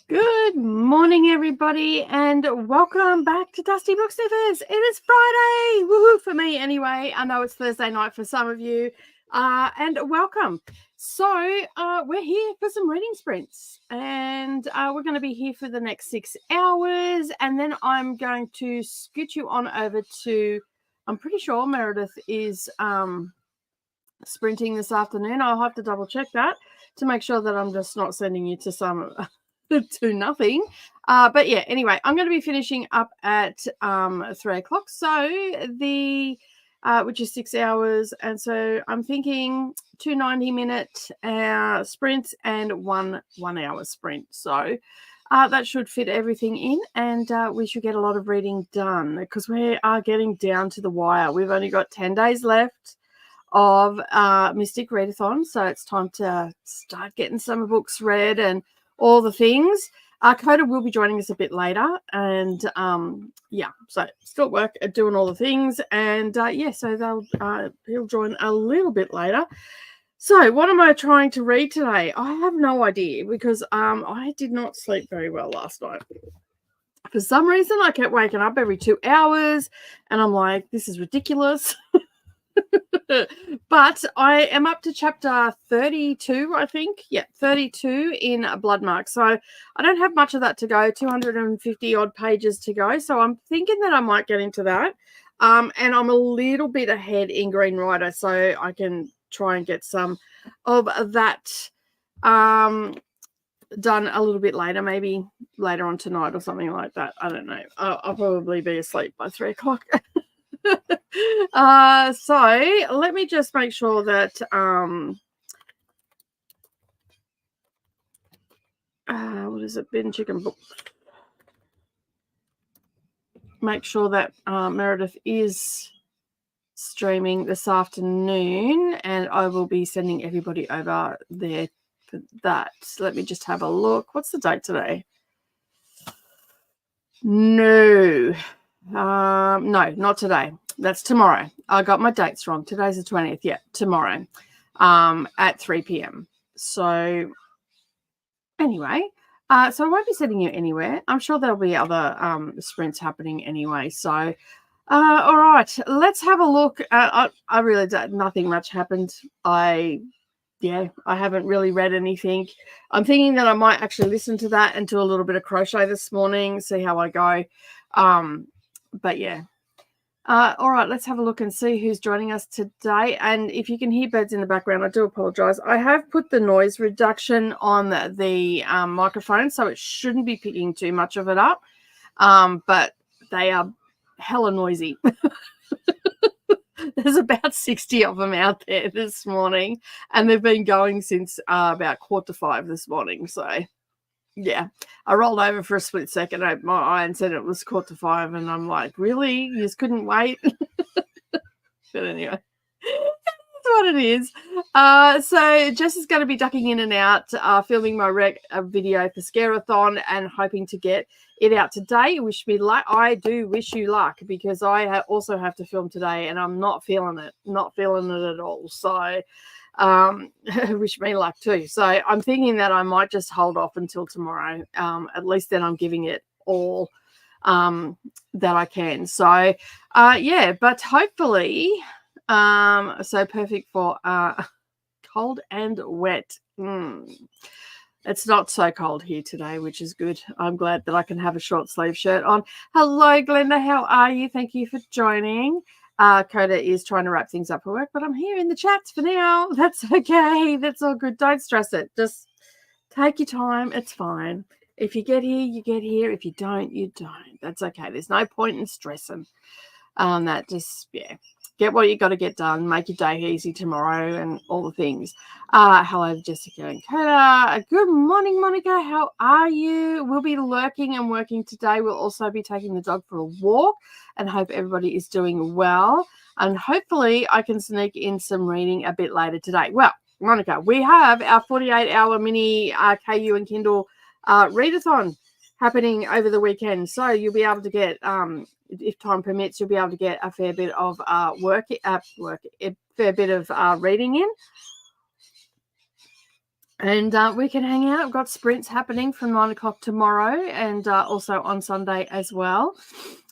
Good morning, everybody, and welcome back to Dusty Booksniffers. It is Friday, woohoo for me anyway. I know it's Thursday night for some of you, and welcome. So we're here for some reading sprints, and we're going to be here for the next 6 hours, and then I'm going to scoot you on over to. I'm pretty sure Meredith is sprinting this afternoon. I'll have to double check that to make sure that I'm just not sending you to some to nothing. But yeah, anyway, I'm going to be finishing up at 3 o'clock. So the which is 6 hours, and so I'm thinking 2 90-minute sprints and one 1 hour sprint. So that should fit everything in, and we should get a lot of reading done because we are getting down to the wire. We've only got 10 days left of Mystic Readathon, so it's time to start getting some books read and all the things. Coda will be joining us a bit later, and yeah, so still at work at doing all the things, and yeah, so he'll join a little bit later. So what am I trying to read today? I have no idea because I did not sleep very well last night. For some reason, I kept waking up every 2 hours, and I'm like, this is ridiculous. But I am up to chapter 32, I think. Yeah, 32 in Bloodmark. So I don't have much of that to go, 250 odd pages to go. So I'm thinking that I might get into that. And I'm a little bit ahead in Green Rider, so I can try and get some of that done a little bit later, maybe later on tonight or something like that. I don't know. I'll probably be asleep by 3 o'clock. So let me just make sure that what is it? Bin Chicken Book. Make sure that Meredith is streaming this afternoon, and I will be sending everybody over there for that. So let me just have a look. What's the date today? No, not today. That's tomorrow. I got my dates wrong. Today's the 20th. Yeah, tomorrow at 3 p.m. So anyway, so I won't be sending you anywhere. I'm sure there'll be other sprints happening anyway. So all right, let's have a look. I really don't, nothing much happened. I haven't really read anything. I'm thinking that I might actually listen to that and do a little bit of crochet this morning, see how I go. But yeah. All right, let's have a look and see who's joining us today. And if you can hear birds in the background, I do apologize. I have put the noise reduction on the microphone, so it shouldn't be picking too much of it up. But they are hella noisy. There's about 60 of them out there this morning, and they've been going since about 4:45 this morning. So yeah, I rolled over for a split second, opened my eye and said it was 4:45, and I'm like, really? You just couldn't wait? But anyway, that's what it is. So Jess is going to be ducking in and out, filming my video for Readathon and hoping to get it out today. Wish me luck. I do wish you luck because I also have to film today, and I'm not feeling it at all. So wish me luck too. So I'm thinking that I might just hold off until tomorrow. At least then I'm giving it all that I can. So yeah, but hopefully so perfect for cold and wet. It's not so cold here today, which is good. I'm glad that I can have a short sleeve shirt on. Hello, Glenda. How are you? Thank you for joining. Coda is trying to wrap things up for work, but I'm here in the chats for now. That's okay. That's all good. Don't stress it. Just take your time. It's fine. If you get here, you get here. If you don't, you don't. That's okay. There's no point in stressing on that. Just, yeah. Get what you got to get done. Make your day easy tomorrow and all the things. Hello, Jessica and Coda. Good morning, Monica. How are you? We'll be lurking and working today. We'll also be taking the dog for a walk and hope everybody is doing well. And hopefully I can sneak in some reading a bit later today. Well, Monica, we have our 48-hour mini KU and Kindle readathon happening over the weekend. So you'll be able to get... if time permits, you'll be able to get a fair bit of reading in. And we can hang out. I've got sprints happening from 9 o'clock tomorrow and also on Sunday as well.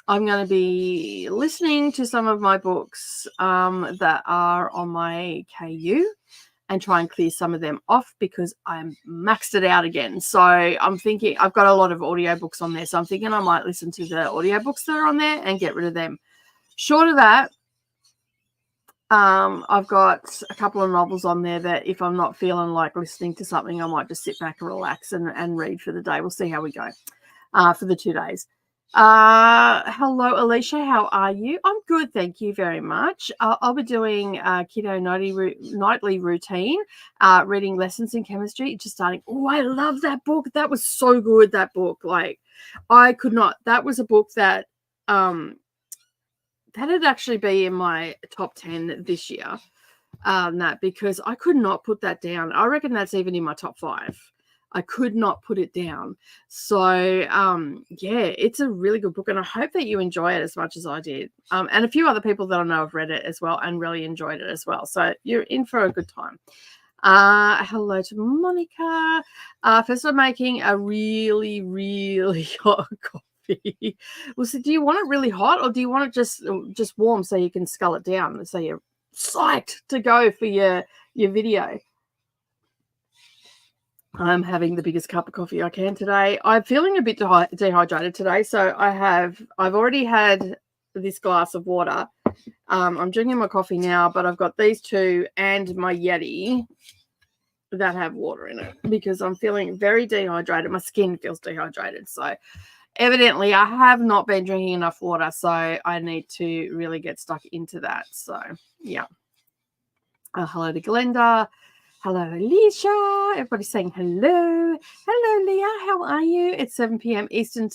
I'm going to be listening to some of my books that are on my KU and try and clear some of them off because I'm maxed it out again. So I'm thinking I've got a lot of audiobooks on there. So I'm thinking I might listen to the audiobooks that are on there and get rid of them. Short of that, I've got a couple of novels on there that if I'm not feeling like listening to something, I might just sit back and relax and read for the day. We'll see how we go for the 2 days. Hello, Alicia. How are you? I'm good. Thank you very much. I'll be doing Kiddo nightly routine, reading lessons in chemistry. Just starting. Oh, I love that book. That was so good. That book. Like, I could not. That was a book that that'd actually be in my top 10 this year. Because I could not put that down. I reckon that's even in my top 5. I could not put it down. So, yeah, it's a really good book, and I hope that you enjoy it as much as I did. And a few other people that I know have read it as well and really enjoyed it as well. So you're in for a good time. Hello to Monica. First, I'm making a really, really hot coffee. Well, so do you want it really hot, or do you want it just warm so you can scull it down so you're psyched to go for your video? I'm having the biggest cup of coffee I can today. I'm feeling a bit dehydrated today, so I've already had this glass of water. I'm drinking my coffee now, but I've got these 2 and my Yeti that have water in it because I'm feeling very dehydrated. My skin feels dehydrated, so evidently I have not been drinking enough water, so I need to really get stuck into that. So, yeah. Hello to Glenda. Hello, Alicia. Everybody's saying hello. Hello, Leah. How are you? It's 7 p.m. Eastern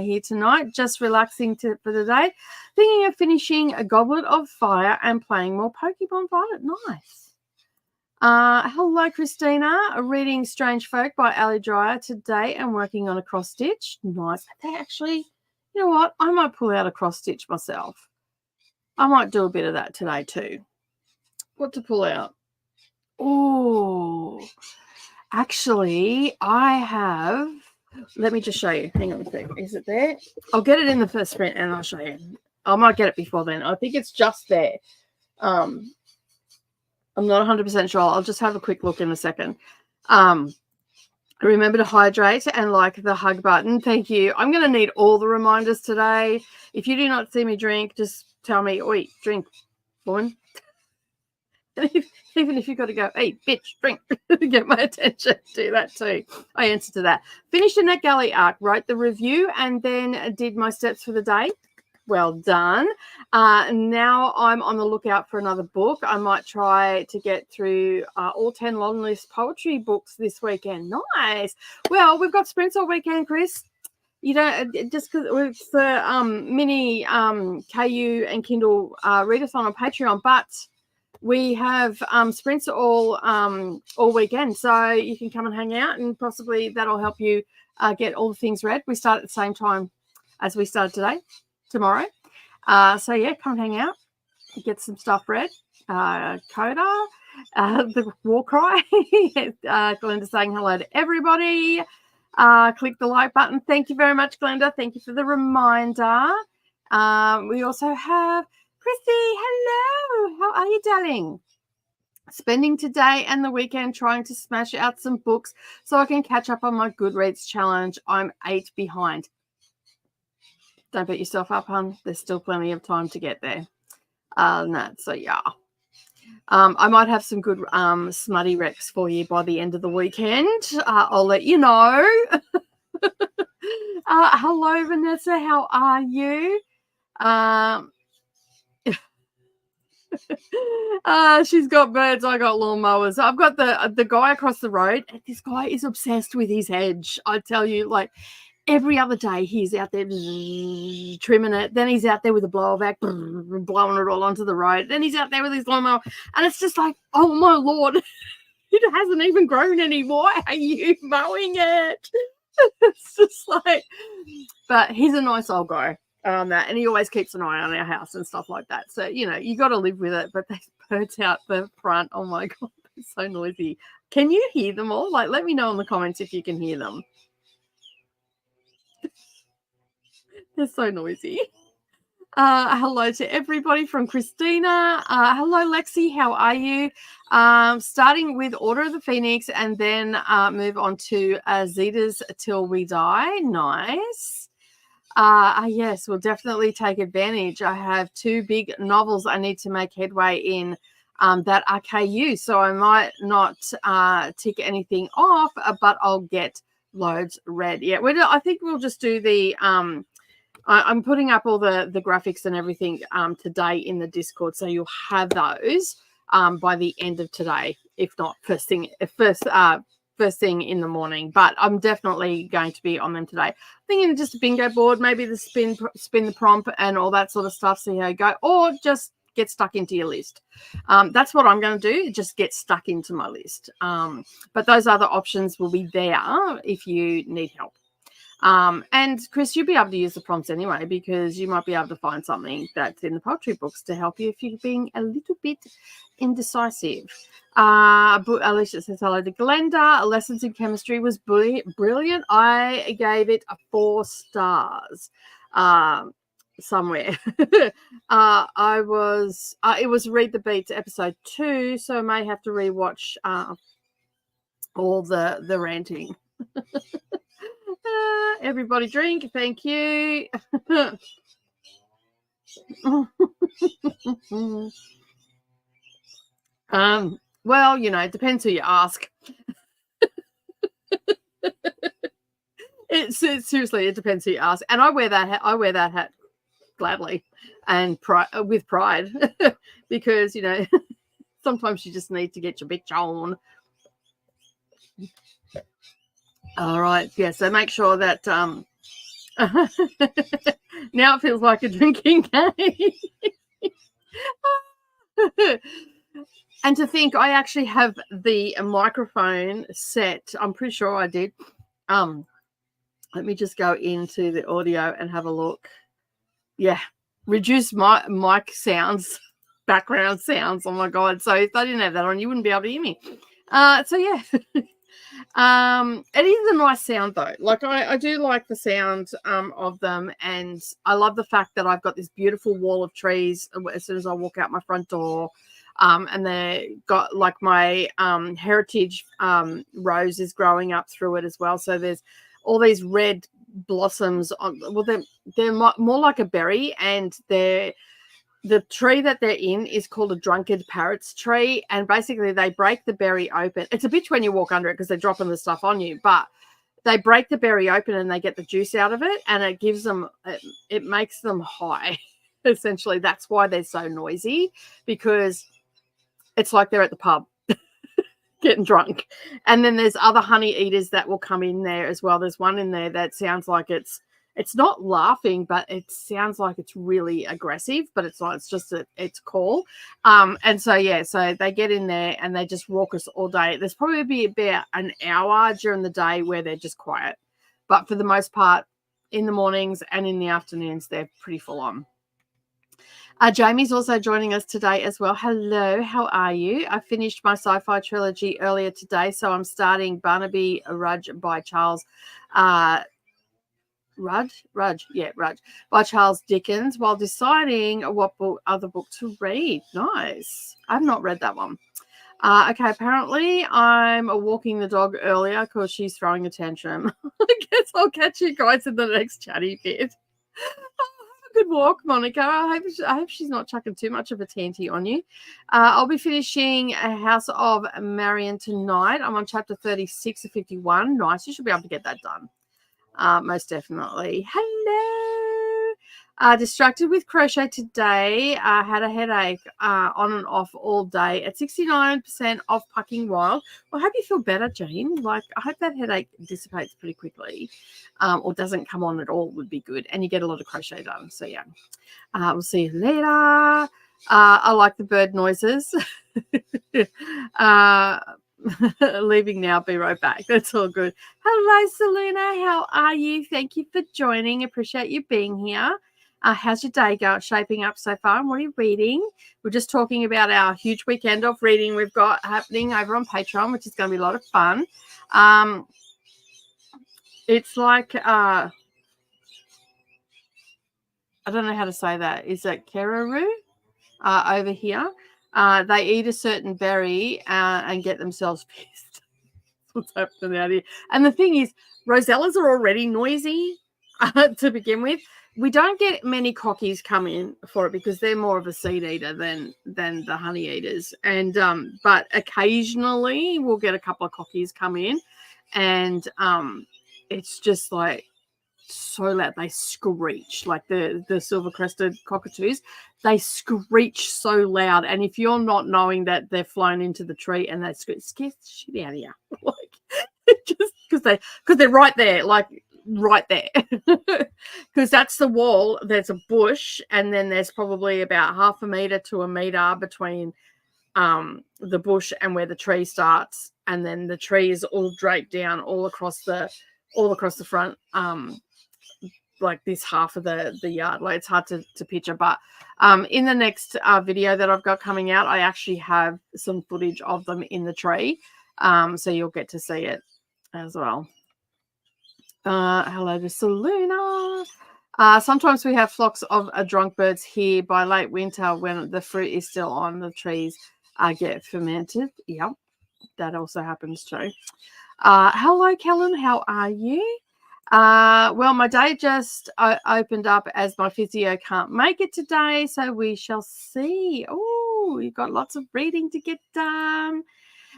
here tonight. Just relaxing for the day. Thinking of finishing a Goblet of Fire and playing more Pokemon Violet. Nice. Hello, Christina. Reading Strange Folk by Ali Dreyer today and working on a cross stitch. Nice. They actually, you know what? I might pull out a cross stitch myself. I might do a bit of that today too. What to pull out? Oh, actually, I have. Let me just show you. Hang on a sec. Is it there? I'll get it in the first sprint and I'll show you. I might get it before then. I think it's just there. I'm not 100% sure. I'll just have a quick look in a second. Remember to hydrate and like the hug button. Thank you. I'm going to need all the reminders today. If you do not see me drink, just tell me, oi, drink, woman. Even if you've got to go, hey, bitch, drink, get my attention, do that too. I answer to that. Finished the NetGalley arc, wrote the review, and then did my steps for the day. Well done. Now I'm on the lookout for another book. I might try to get through all 10 long list poetry books this weekend. Nice. Well, we've got sprints all weekend, Chris. You don't just because it's the mini KU and Kindle readathon on Patreon, but we have sprints all weekend, so you can come and hang out, and possibly that'll help you get all the things read. We start at the same time as we started tomorrow. So yeah, come and hang out, get some stuff read. Coda, the war cry. Glenda saying hello to everybody. Click the like button. Thank you very much, Glenda. Thank you for the reminder. We also have Chrissy, hello. How are you, darling? Spending today and the weekend trying to smash out some books so I can catch up on my Goodreads challenge. I'm 8 behind. Don't beat yourself up, hon. There's still plenty of time to get there. So, yeah. I might have some good smutty recs for you by the end of the weekend. I'll let you know. Hello, Vanessa. How are you? She's got birds, I got lawnmowers. I've got the guy across the road. This guy is obsessed with his hedge. I tell you, like every other day he's out there trimming it. Then he's out there with a blower vac blowing it all onto the road. Then he's out there with his lawnmower. And it's just like, oh my Lord, it hasn't even grown anymore. Why are you mowing it? It's just like, but he's a nice old guy. And he always keeps an eye on our house and stuff like that. So, you know, you got to live with it. But there's birds out the front. Oh, my God. It's so noisy. Can you hear them all? Like, let me know in the comments if you can hear them. They're so noisy. Hello to everybody from Christina. Hello, Lexi. How are you? Starting with Order of the Phoenix and then move on to Zeta's Till We Die. Nice. Yes, we'll definitely take advantage. I have 2 big novels I need to make headway in that are KU, so I might not tick anything off, but I'll get loads read. Yeah, I think we'll just do the I'm putting up all the graphics and everything today in the Discord, so you'll have those by the end of today, if not first thing in the morning. But I'm definitely going to be on them today. I'm thinking just a bingo board, maybe the spin the prompt and all that sort of stuff, see how you go, or just get stuck into your list. That's what I'm going to do, just get stuck into my list. But those other options will be there if you need help. And Chris, you'll be able to use the prompts anyway, because you might be able to find something that's in the poetry books to help you if you're being a little bit indecisive. Alicia says hello to Glenda. Lessons in Chemistry was brilliant. I gave it 4 stars. Somewhere. It was Read the Beats episode 2, so I may have to rewatch all the ranting. Everybody drink. Thank you. Well, it depends who you ask. Seriously, it depends who you ask. And I wear that hat gladly and with pride because, sometimes you just need to get your bitch on. All right. Yeah. So make sure that now it feels like a drinking game. And to think I actually have the microphone set. I'm pretty sure I did. Let me just go into the audio and have a look. Yeah. Reduce my mic sounds, background sounds. Oh my God. So if I didn't have that on, you wouldn't be able to hear me. So yeah. It is a nice sound though. Like I do like the sound of them, and I love the fact that I've got this beautiful wall of trees as soon as I walk out my front door. And they got like my heritage rose is growing up through it as well. So there's all these red blossoms on. Well, they're more like a berry, and the tree that they're in is called a drunkard parrot's tree, and basically they break the berry open. It's a bitch when you walk under it because they're dropping the stuff on you, but they break the berry open and they get the juice out of it, and it gives them, it makes them high. Essentially, that's why they're so noisy, because it's like they're at the pub getting drunk. And then there's other honey eaters that will come in there as well. There's one in there that sounds like it's not laughing, but it sounds like it's really aggressive, but it's not. It's just its call. And so, yeah, so they get in there and they just raucous all day. There's probably about an hour during the day where they're just quiet. But for the most part, in the mornings and in the afternoons, they're pretty full on. Jamie's also joining us today as well. Hello, how are you? I finished my sci-fi trilogy earlier today, so I'm starting Barnaby Rudge by Charles Rudge by Charles Dickens while deciding what other book to read. Nice. I've not read that one. Okay, apparently I'm walking the dog earlier because she's throwing a tantrum. I guess I'll catch you guys in the next chatty bit. Good walk, Monica. I hope she's not chucking too much of a tanty on you. I'll be finishing A House of Marion tonight. I'm on chapter 36 of 51. Nice. You should be able to get that done. Most definitely. Hello. Distracted with crochet today. I had a headache on and off all day at 69% off Pucking Wild. Well, I hope you feel better, Jane. Like, I hope that headache dissipates pretty quickly, or doesn't come on at all would be good. And you get a lot of crochet done. So, yeah. We'll see you later. I like the bird noises. Leaving now, be right back. That's all good. Hello, Selena. How are you? Thank you for joining. Appreciate you being here. How's your day shaping up so far? And what are you reading? We're just talking about our huge weekend of reading we've got happening over on Patreon, which is going to be a lot of fun. It's like I don't know how to say that. Is it Keraroo over here? They eat a certain berry and get themselves pissed. What's happening out here? And the thing is, rosellas are already noisy to begin with. We don't get many cockies come in for it because they're more of a seed eater than the honey eaters. And but occasionally we'll get a couple of cockies come in, and it's just like so loud. They screech like the silver crested cockatoos. They screech so loud, and if you're not knowing that they're flown into the tree and they screech, scares the shit out of you. Like just because they're right there, like right there, because that's the wall. There's a bush, and then there's probably about 1/2 meter to a meter between the bush and where the tree starts, and then the tree is all draped down all across the front, like this half of the yard. Like it's hard to picture, but in the next video that I've got coming out, I actually have some footage of them in the tree, so you'll get to see it as well. Hello to Seluna. Sometimes we have flocks of drunk birds here by late winter when the fruit is still on the trees, get fermented. Yep, that also happens too. Hello, Kellen. How are you? Well, my day just opened up as my physio can't make it today, so we shall see. Oh, you've got lots of reading to get done.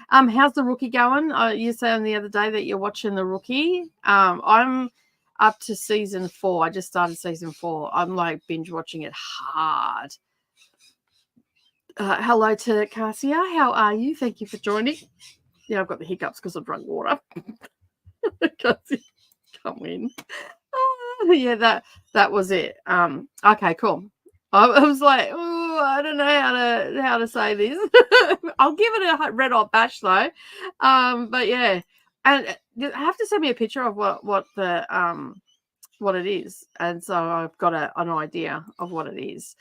How's the Rookie going? You said the other day that you're watching the Rookie. I'm up to season 4. I just started season 4. I'm like binge watching it hard. Hello to Cassia. How are you? Thank you for joining. Yeah, I've got the hiccups because I've drunk water. Cassia, come in. Yeah, that was it. Okay, cool. I was like, oh, I don't know how to say this. I'll give it a red hot bash though. But yeah, and you have to send me a picture of what it is, and so I've got an idea of what it is.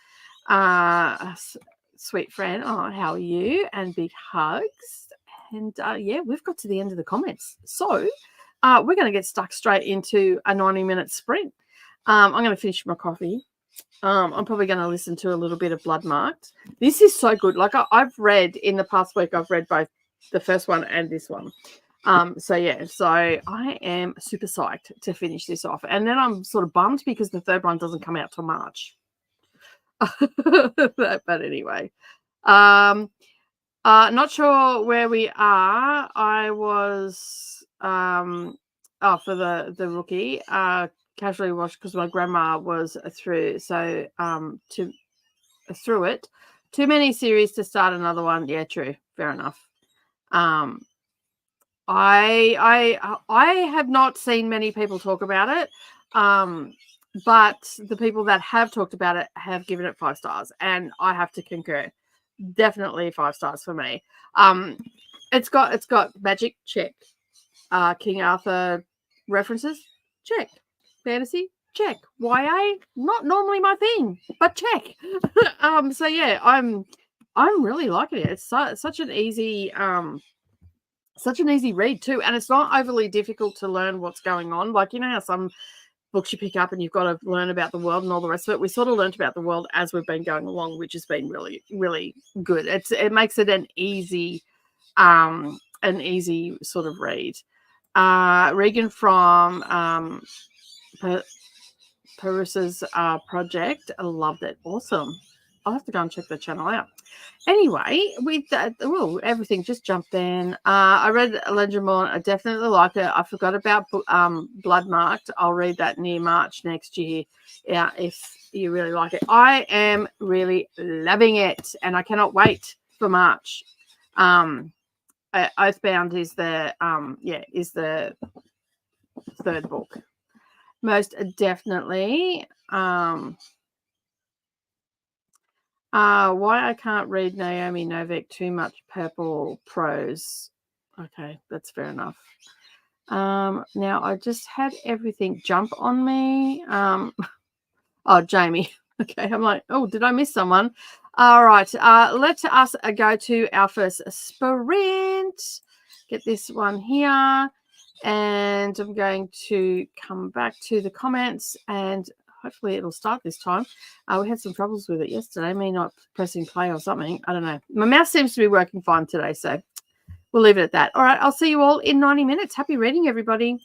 Sweet friend, oh, how are you? And big hugs. And yeah, we've got to the end of the comments, so we're going to get stuck straight into a 90-minute sprint. I'm going to finish my coffee. I'm probably going to listen to a little bit of Blood Marked. This is so good. Like I've read in the past week, I've read both the first one and this one. So yeah, so I am super psyched to finish this off. And then I'm sort of bummed because the third one doesn't come out till March. But anyway, not sure where we are. I was for the Rookie casually watched because my grandma was through. So through it. Too many series to start another one. Yeah, true. Fair enough. I have not seen many people talk about it. But the people that have talked about it have given it 5 stars, and I have to concur. Definitely 5 stars for me. It's got magic, check. King Arthur references, check. Fantasy, check. YA, not normally my thing, but check. So yeah, I'm really liking it. It's such an easy read too, and it's not overly difficult to learn what's going on. Like, you know how some books you pick up and you've got to learn about the world and all the rest of it. We sort of learned about the world as we've been going along, which has been really, really good. It makes it an easy sort of read. Regan from Paris's project, I loved it. Awesome. I'll have to go and check the channel out. Anyway, with that, everything just jumped in. I read Legend Morn. I definitely like it. I forgot about Blood Marked. I'll read that near March next year. Yeah, if you really like it. I am really loving it, and I cannot wait for March. Oathbound is the third book. Most definitely. Why I can't read Naomi Novik, too much purple prose. Okay, that's fair enough. Now I just had everything jump on me. Oh, Jamie. Okay, I'm like, oh, did I miss someone? All right, let us go to our first sprint. Get this one here. And I'm going to come back to the comments and hopefully it'll start this time. We had some troubles with it yesterday, me not pressing play or something. I don't know. My mouse seems to be working fine today, so we'll leave it at that. All right, I'll see you all in 90 minutes. Happy reading, everybody.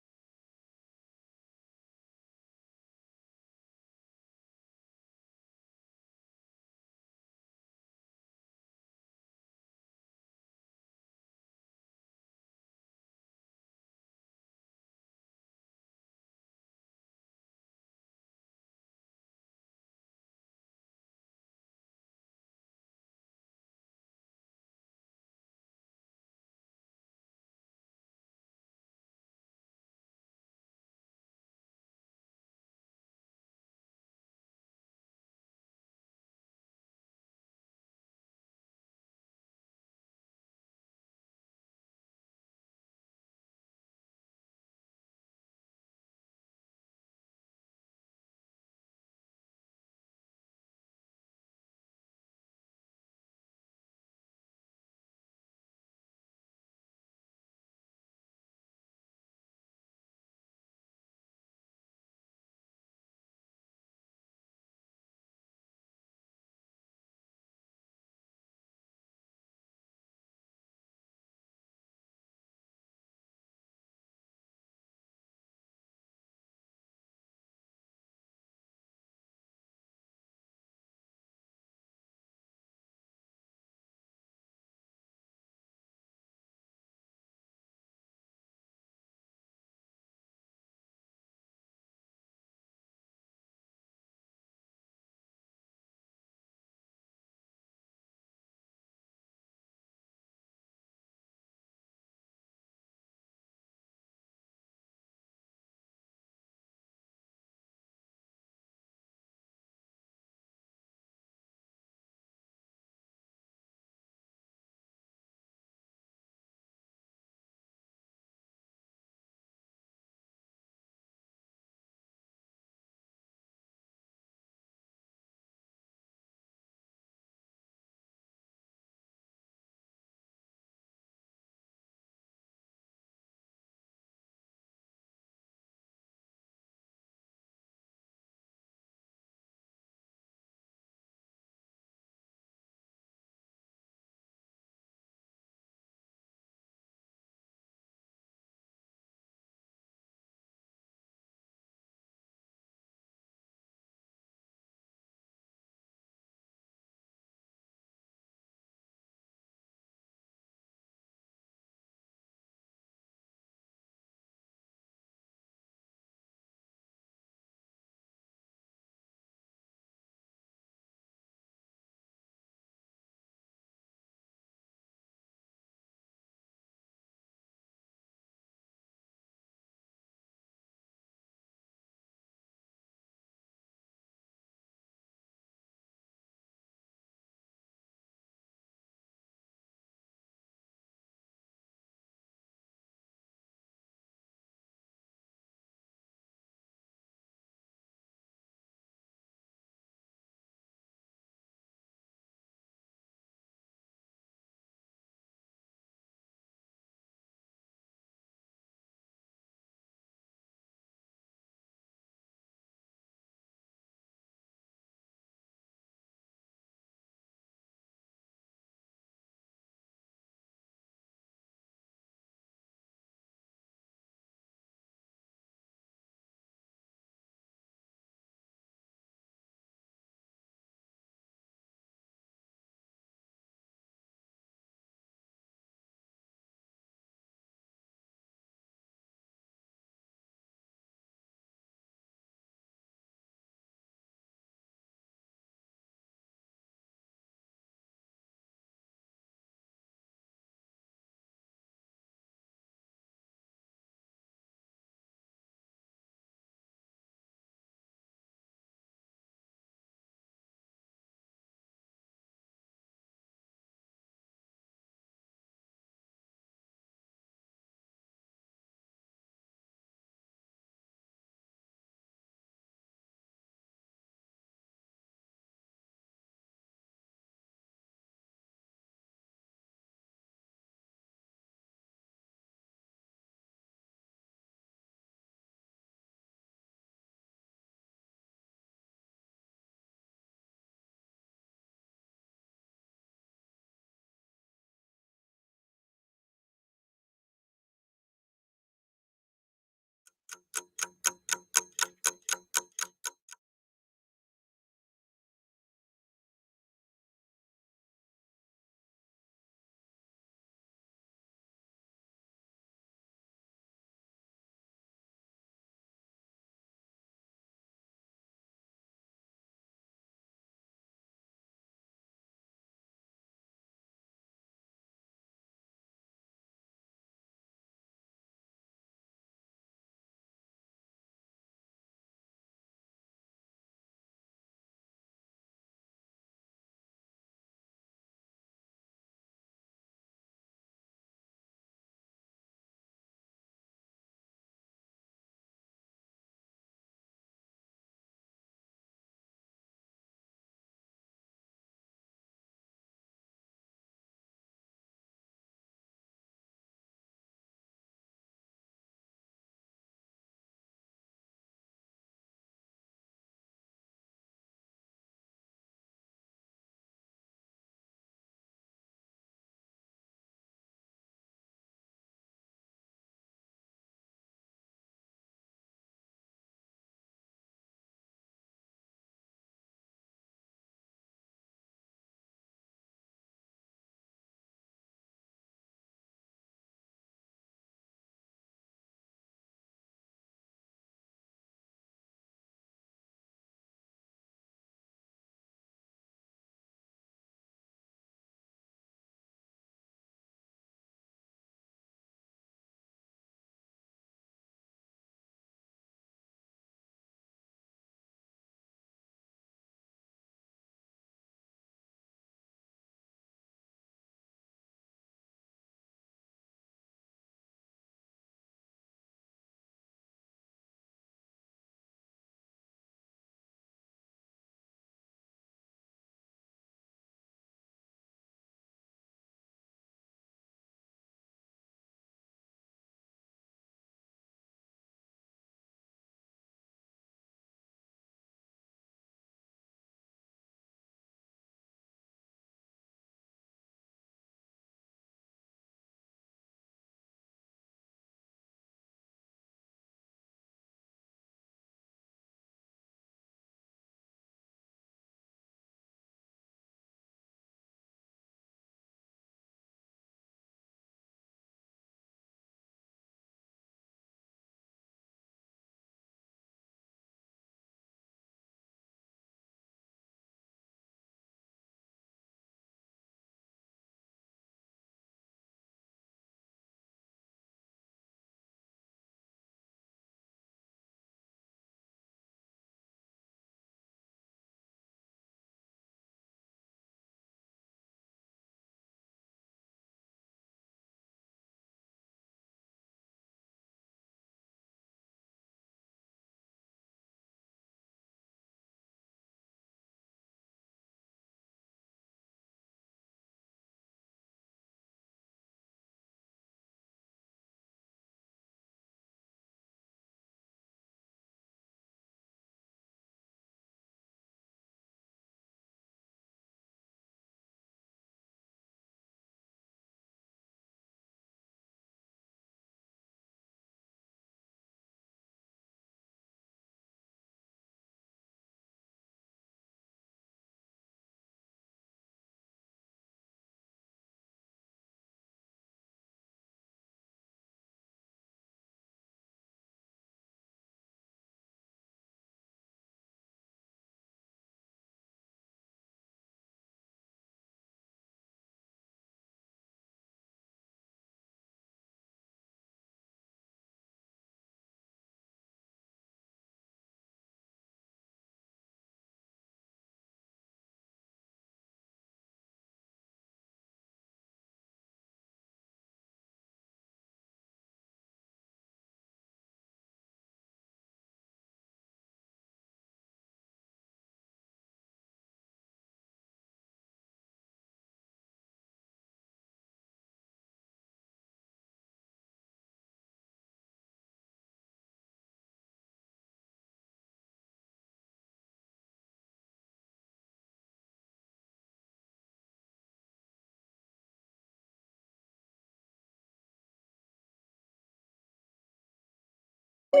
All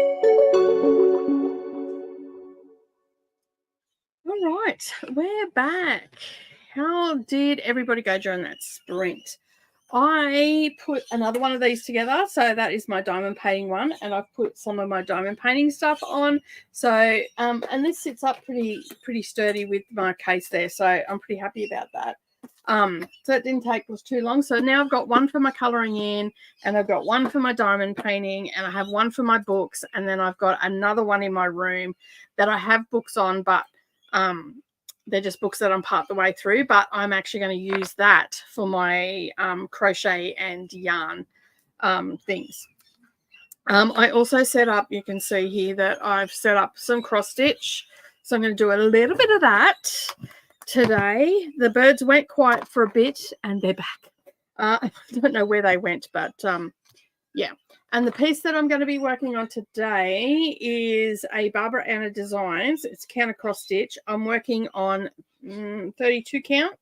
right, we're back. How did everybody go during that sprint? I put another one of these together. So that is my diamond painting one. And I've put some of my diamond painting stuff on. So, and this sits up pretty sturdy with my case there. So I'm pretty happy about that. So it didn't take us too long. So now I've got one for my coloring in, and I've got one for my diamond painting, and I have one for my books. And then I've got another one in my room that I have books on, but they're just books that I'm part the way through, but I'm actually going to use that for my crochet and yarn things. I also set up, you can see here that I've set up some cross stitch. So I'm going to do a little bit of that today. The birds went quiet for a bit and they're back. I don't know where they went, but yeah. And the piece that I'm going to be working on today is a Barbara Anna Designs. It's counter cross stitch. I'm working on 32 count,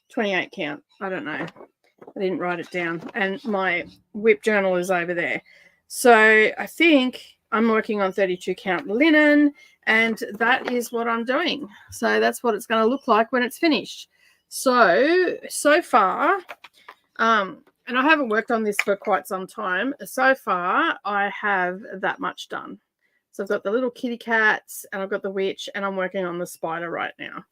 28 count. I don't know. I didn't write it down. And my whip journal is over there. So I think I'm working on 32 count linen, and that is what I'm doing. So that's what it's going to look like when it's finished. So far, and I haven't worked on this for quite some time. So far, I have that much done. So I've got the little kitty cats, and I've got the witch, and I'm working on the spider right now.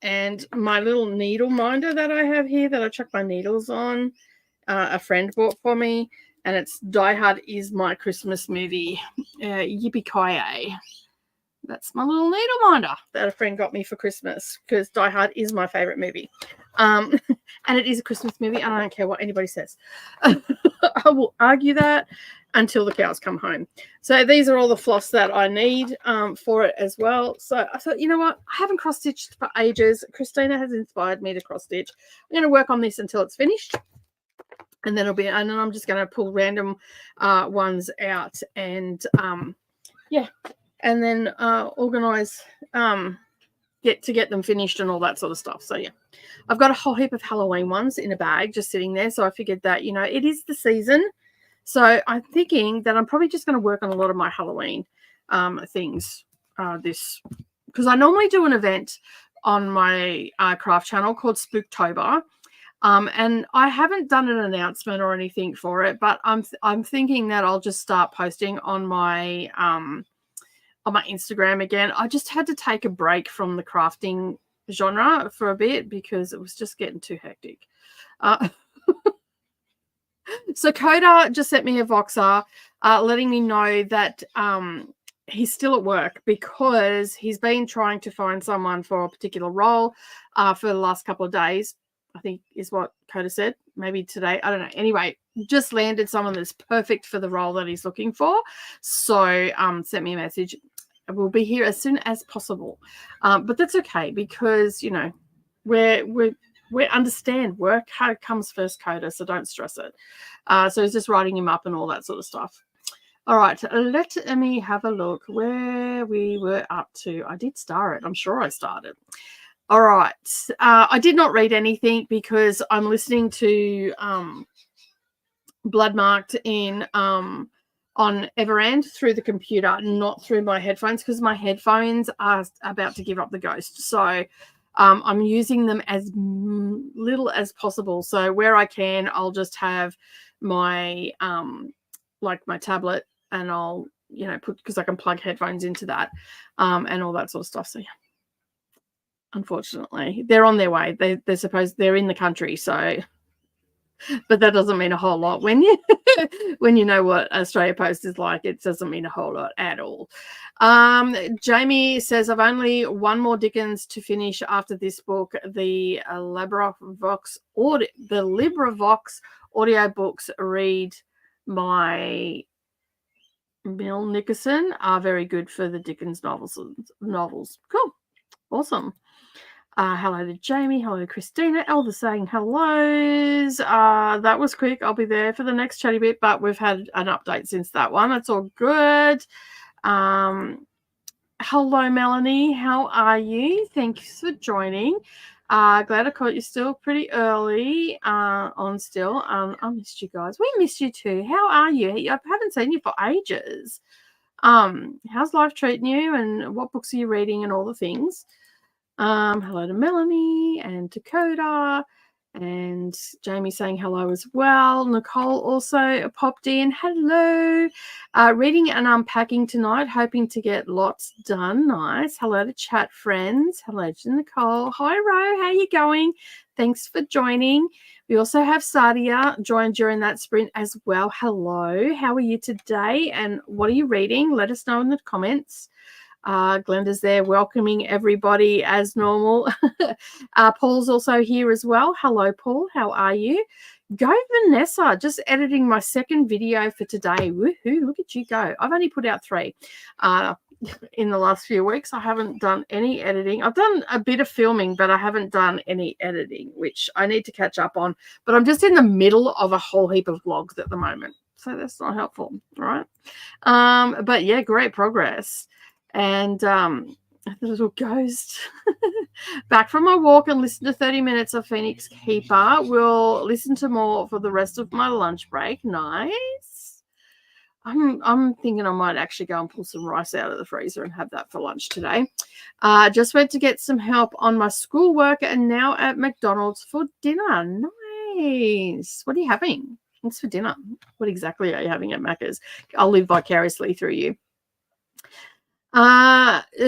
And my little needle minder that I have here that I chuck my needles on, a friend bought for me, and it's Die Hard is my Christmas movie. Yippee-ki-yay. That's my little needle minder that a friend got me for Christmas, because Die Hard is my favorite movie. And it is a Christmas movie, and I don't care what anybody says. I will argue that until the cows come home. So these are all the floss that I need for it as well. So I thought, you know what? I haven't cross-stitched for ages. Christina has inspired me to cross-stitch. I'm going to work on this until it's finished. And then and then I'm just going to pull random ones out and yeah. And then organize, get them finished and all that sort of stuff. So yeah, I've got a whole heap of Halloween ones in a bag just sitting there. So I figured that, you know, it is the season. So I'm thinking that I'm probably just going to work on a lot of my Halloween things because I normally do an event on my craft channel called Spooktober. And I haven't done an announcement or anything for it, but I'm thinking that I'll just start posting on my Instagram again. I just had to take a break from the crafting genre for a bit because it was just getting too hectic. So Coda just sent me a Voxer letting me know that he's still at work because he's been trying to find someone for a particular role for the last couple of days, I think is what Coda said. Maybe today. I don't know. Anyway, just landed someone that's perfect for the role that he's looking for. So sent me a message. We'll be here as soon as possible. But that's okay because, you know, we understand work hard comes first, Coda, so don't stress it. So he's just writing him up and all that sort of stuff. All right, let me have a look where we were up to. I did star it. I'm sure I started. All right. I did not read anything because I'm listening to Bloodmarked in on Everand through the computer, not through my headphones, because my headphones are about to give up the ghost. So I'm using them as little as possible. So where I can, I'll just have my like my tablet, and I'll, you know, because I can plug headphones into that and all that sort of stuff. So yeah, unfortunately, they're on their way. They're supposed, they're in the country, so. But that doesn't mean a whole lot when you when you know what Australia Post is like. It doesn't mean a whole lot at all. Jamie says, I've only one more Dickens to finish after this book. The LibriVox audio books read by Bill Nickerson are very good for the Dickens novels. Cool. Awesome. Hello to Jamie. Hello to Christina. Elder saying hellos. That was quick. I'll be there for the next chatty bit, but we've had an update since that one. It's all good. Hello, Melanie. How are you? Thanks for joining. Glad I caught you still pretty early on still. I missed you guys. We missed you too. How are you? I haven't seen you for ages. How's life treating you, and what books are you reading and all the things? Hello to Melanie and Dakota, and Jamie saying hello as well. Nicole also popped in. Hello. Reading and unpacking tonight, hoping to get lots done. Nice. Hello to chat friends. Hello to Nicole. Hi, Ro. How you going? Thanks for joining. We also have Sadia joined during that sprint as well. Hello. How are you today? And what are you reading? Let us know in the comments. Glenda's there welcoming everybody as normal. Paul's also here as well. Hello, Paul. How are you? Go, Vanessa. Just editing my second video for today. Woohoo. Look at you go. I've only put out 3 in the last few weeks. I haven't done any editing. I've done a bit of filming, but I haven't done any editing, which I need to catch up on. But I'm just in the middle of a whole heap of vlogs at the moment, so that's not helpful, right? But yeah, great progress. And the little ghost back from my walk and listen to 30 minutes of Phoenix Keeper. We'll listen to more for the rest of my lunch break. Nice. I'm thinking I might actually go and pull some rice out of the freezer and have that for lunch today. Just went to get some help on my schoolwork and now at McDonald's for dinner. Nice. What are you having? What's for dinner? What exactly are you having at Macca's? I'll live vicariously through you.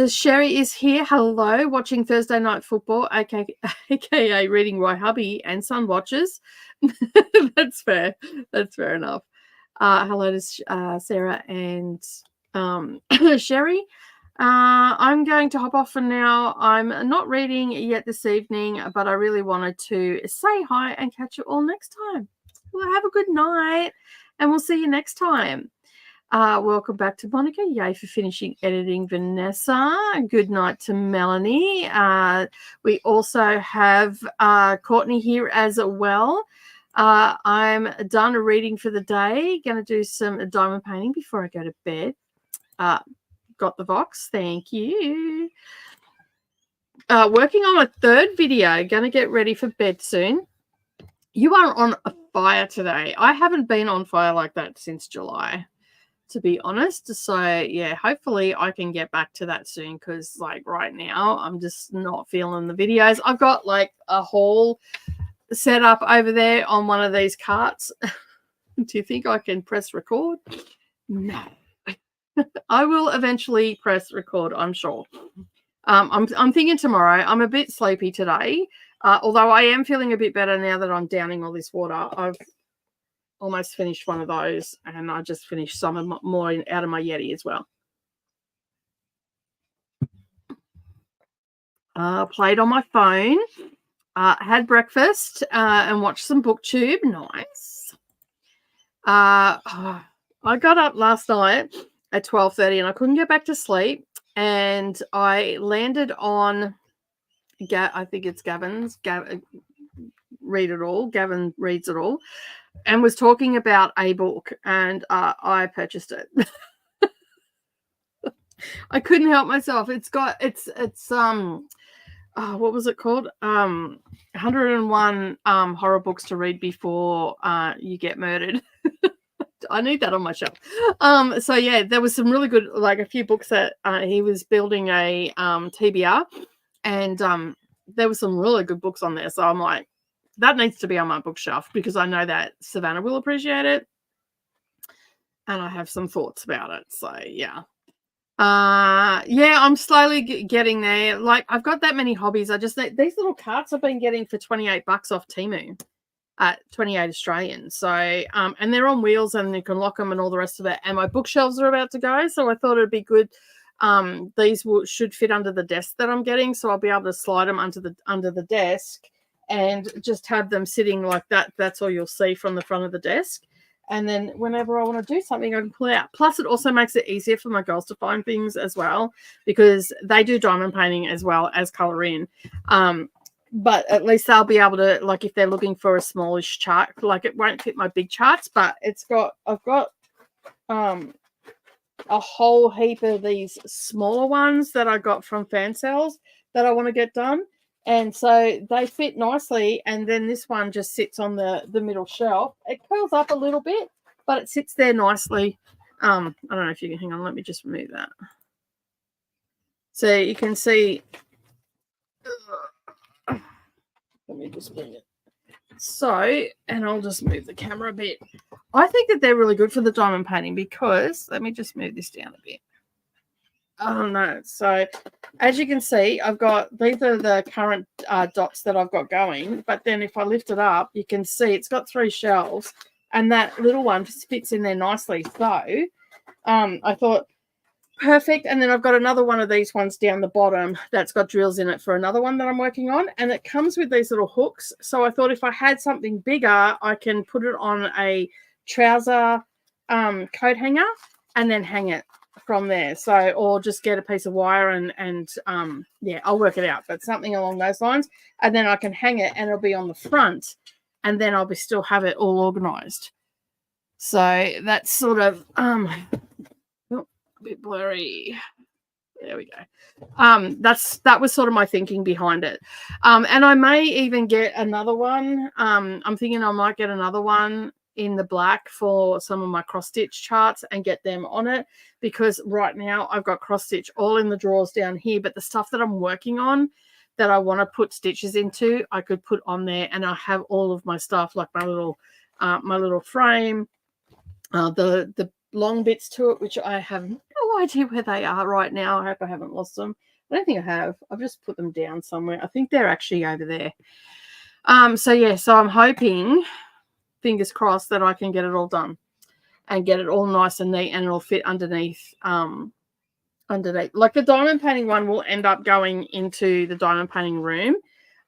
Sherry is here. Hello, watching Thursday Night Football, aka reading Roy Hubby and Sun Watches. That's fair. That's fair enough. Hello to Sarah and Sherry. I'm going to hop off for now. I'm not reading yet this evening, but I really wanted to say hi and catch you all next time. Well, have a good night, and we'll see you next time. Welcome back to Monica. Yay for finishing editing, Vanessa. Good night to Melanie. We also have Courtney here as well. I'm done reading for the day. Going to do some diamond painting before I go to bed. Got the box. Thank you. Working on a 3rd video. Going to get ready for bed soon. You are on a fire today. I haven't been on fire like that since July, to be honest. So yeah, hopefully I can get back to that soon, because like right now I'm just not feeling the videos. I've got like a haul set up over there on one of these carts. Do you think I can press record? No. I will eventually press record, I'm sure. I'm thinking tomorrow. I'm a bit sleepy today, although I am feeling a bit better now that I'm downing all this water. I've almost finished one of those, and I just finished some more out of my Yeti as well. Played on my phone, had breakfast, and watched some booktube. Nice. I got up last night at 12:30 and I couldn't get back to sleep, and I landed on I think it's Gavin's Read It All. Gavin Reads It All, and was talking about a book, and I purchased it. I couldn't help myself. It's what was it called? 101 horror books to read before you get murdered. I need that on my shelf. So yeah, there was some really good, like a few books that he was building a TBR, and there were some really good books on there. So I'm like, that needs to be on my bookshelf, because I know that Savannah will appreciate it, and I have some thoughts about it. So yeah. Yeah, I'm slowly getting there. Like, I've got that many hobbies. I just these little carts I've been getting for $28 off Temu at 28 Australian. So and they're on wheels, and you can lock them and all the rest of it. And my bookshelves are about to go, so I thought it'd be good. These should fit under the desk that I'm getting, so I'll be able to slide them under the desk and just have them sitting like that. That's all you'll see from the front of the desk. And then whenever I want to do something, I can pull it out. Plus, it also makes it easier for my girls to find things as well, because they do diamond painting as well as color in. But at least they'll be able to, like, if they're looking for a smallish chart, like, it won't fit my big charts, but I've got a whole heap of these smaller ones that I got from fan sales that I want to get done. And so they fit nicely, and then this one just sits on the middle shelf. It curls up a little bit, but it sits there nicely. I don't know if you can hang on, let me just remove that. So you can see, let me just bring it. So, and I'll just move the camera a bit. I think that they're really good for the diamond painting because, let me just move this down a bit. Oh no. So as you can see, I've got, these are the current dots that I've got going. But then if I lift it up, you can see it's got 3 shelves and that little one fits in there nicely. So I thought, perfect. And then I've got another one of these ones down the bottom that's got drills in it for another one that I'm working on. And it comes with these little hooks. So I thought if I had something bigger, I can put it on a trouser coat hanger and then hang it from there. So, or just get a piece of wire and yeah, I'll work it out, but something along those lines. And then I can hang it and it'll be on the front and then I'll be still have it all organized. So that's sort of a bit blurry. There we go. That was sort of my thinking behind it. And I may even get another one. I'm thinking I might get another one in the black for some of my cross stitch charts and get them on it, because right now I've got cross stitch all in the drawers down here, but the stuff that I'm working on that I want to put stitches into, I could put on there, and I have all of my stuff, like my little frame, the long bits to it, which I have no idea where they are right now. I hope I haven't lost them. I don't think I have. I've just put them down somewhere. I think they're actually over there. So yeah, so I'm hoping, fingers crossed, that I can get it all done and get it all nice and neat, and it'll fit underneath. Like the diamond painting one will end up going into the diamond painting room.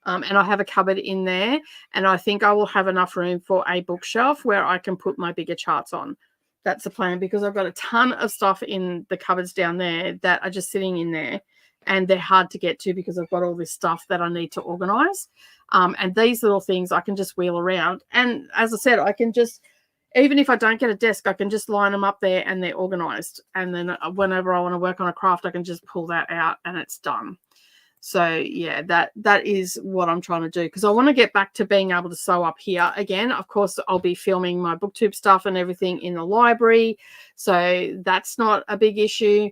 And I have a cupboard in there, and I think I will have enough room for a bookshelf where I can put my bigger charts on. That's the plan, because I've got a ton of stuff in the cupboards down there that are just sitting in there, and they're hard to get to because I've got all this stuff that I need to organize. And these little things I can just wheel around. And as I said, I can just, even if I don't get a desk, I can just line them up there and they're organized. And then whenever I want to work on a craft, I can just pull that out and it's done. So yeah, that is what I'm trying to do, because I want to get back to being able to sew up here again. Of course, I'll be filming my booktube stuff and everything in the library, so that's not a big issue.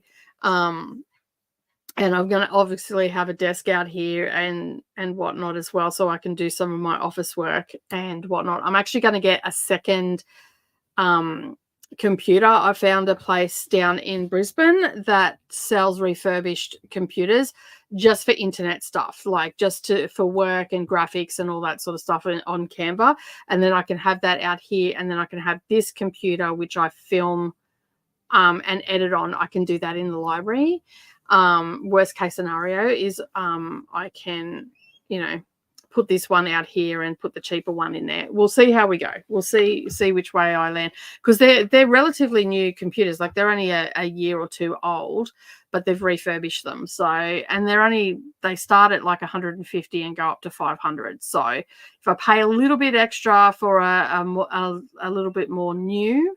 And I'm going to obviously have a desk out here and whatnot as well, so I can do some of my office work and whatnot. I'm actually going to get a second computer. I found a place down in Brisbane that sells refurbished computers just for internet stuff, like just for work and graphics and all that sort of stuff on Canva. And then I can have that out here, and then I can have this computer which I film and edit on. I can do that in the library. Worst case scenario is I can, put this one out here and put the cheaper one in there. We'll see how we go. We'll see which way I land, because they're relatively new computers. Like they're only a year or two old, but they've refurbished them. So, and they start at like 150 and go up to 500. So if I pay a little bit extra for a little bit more new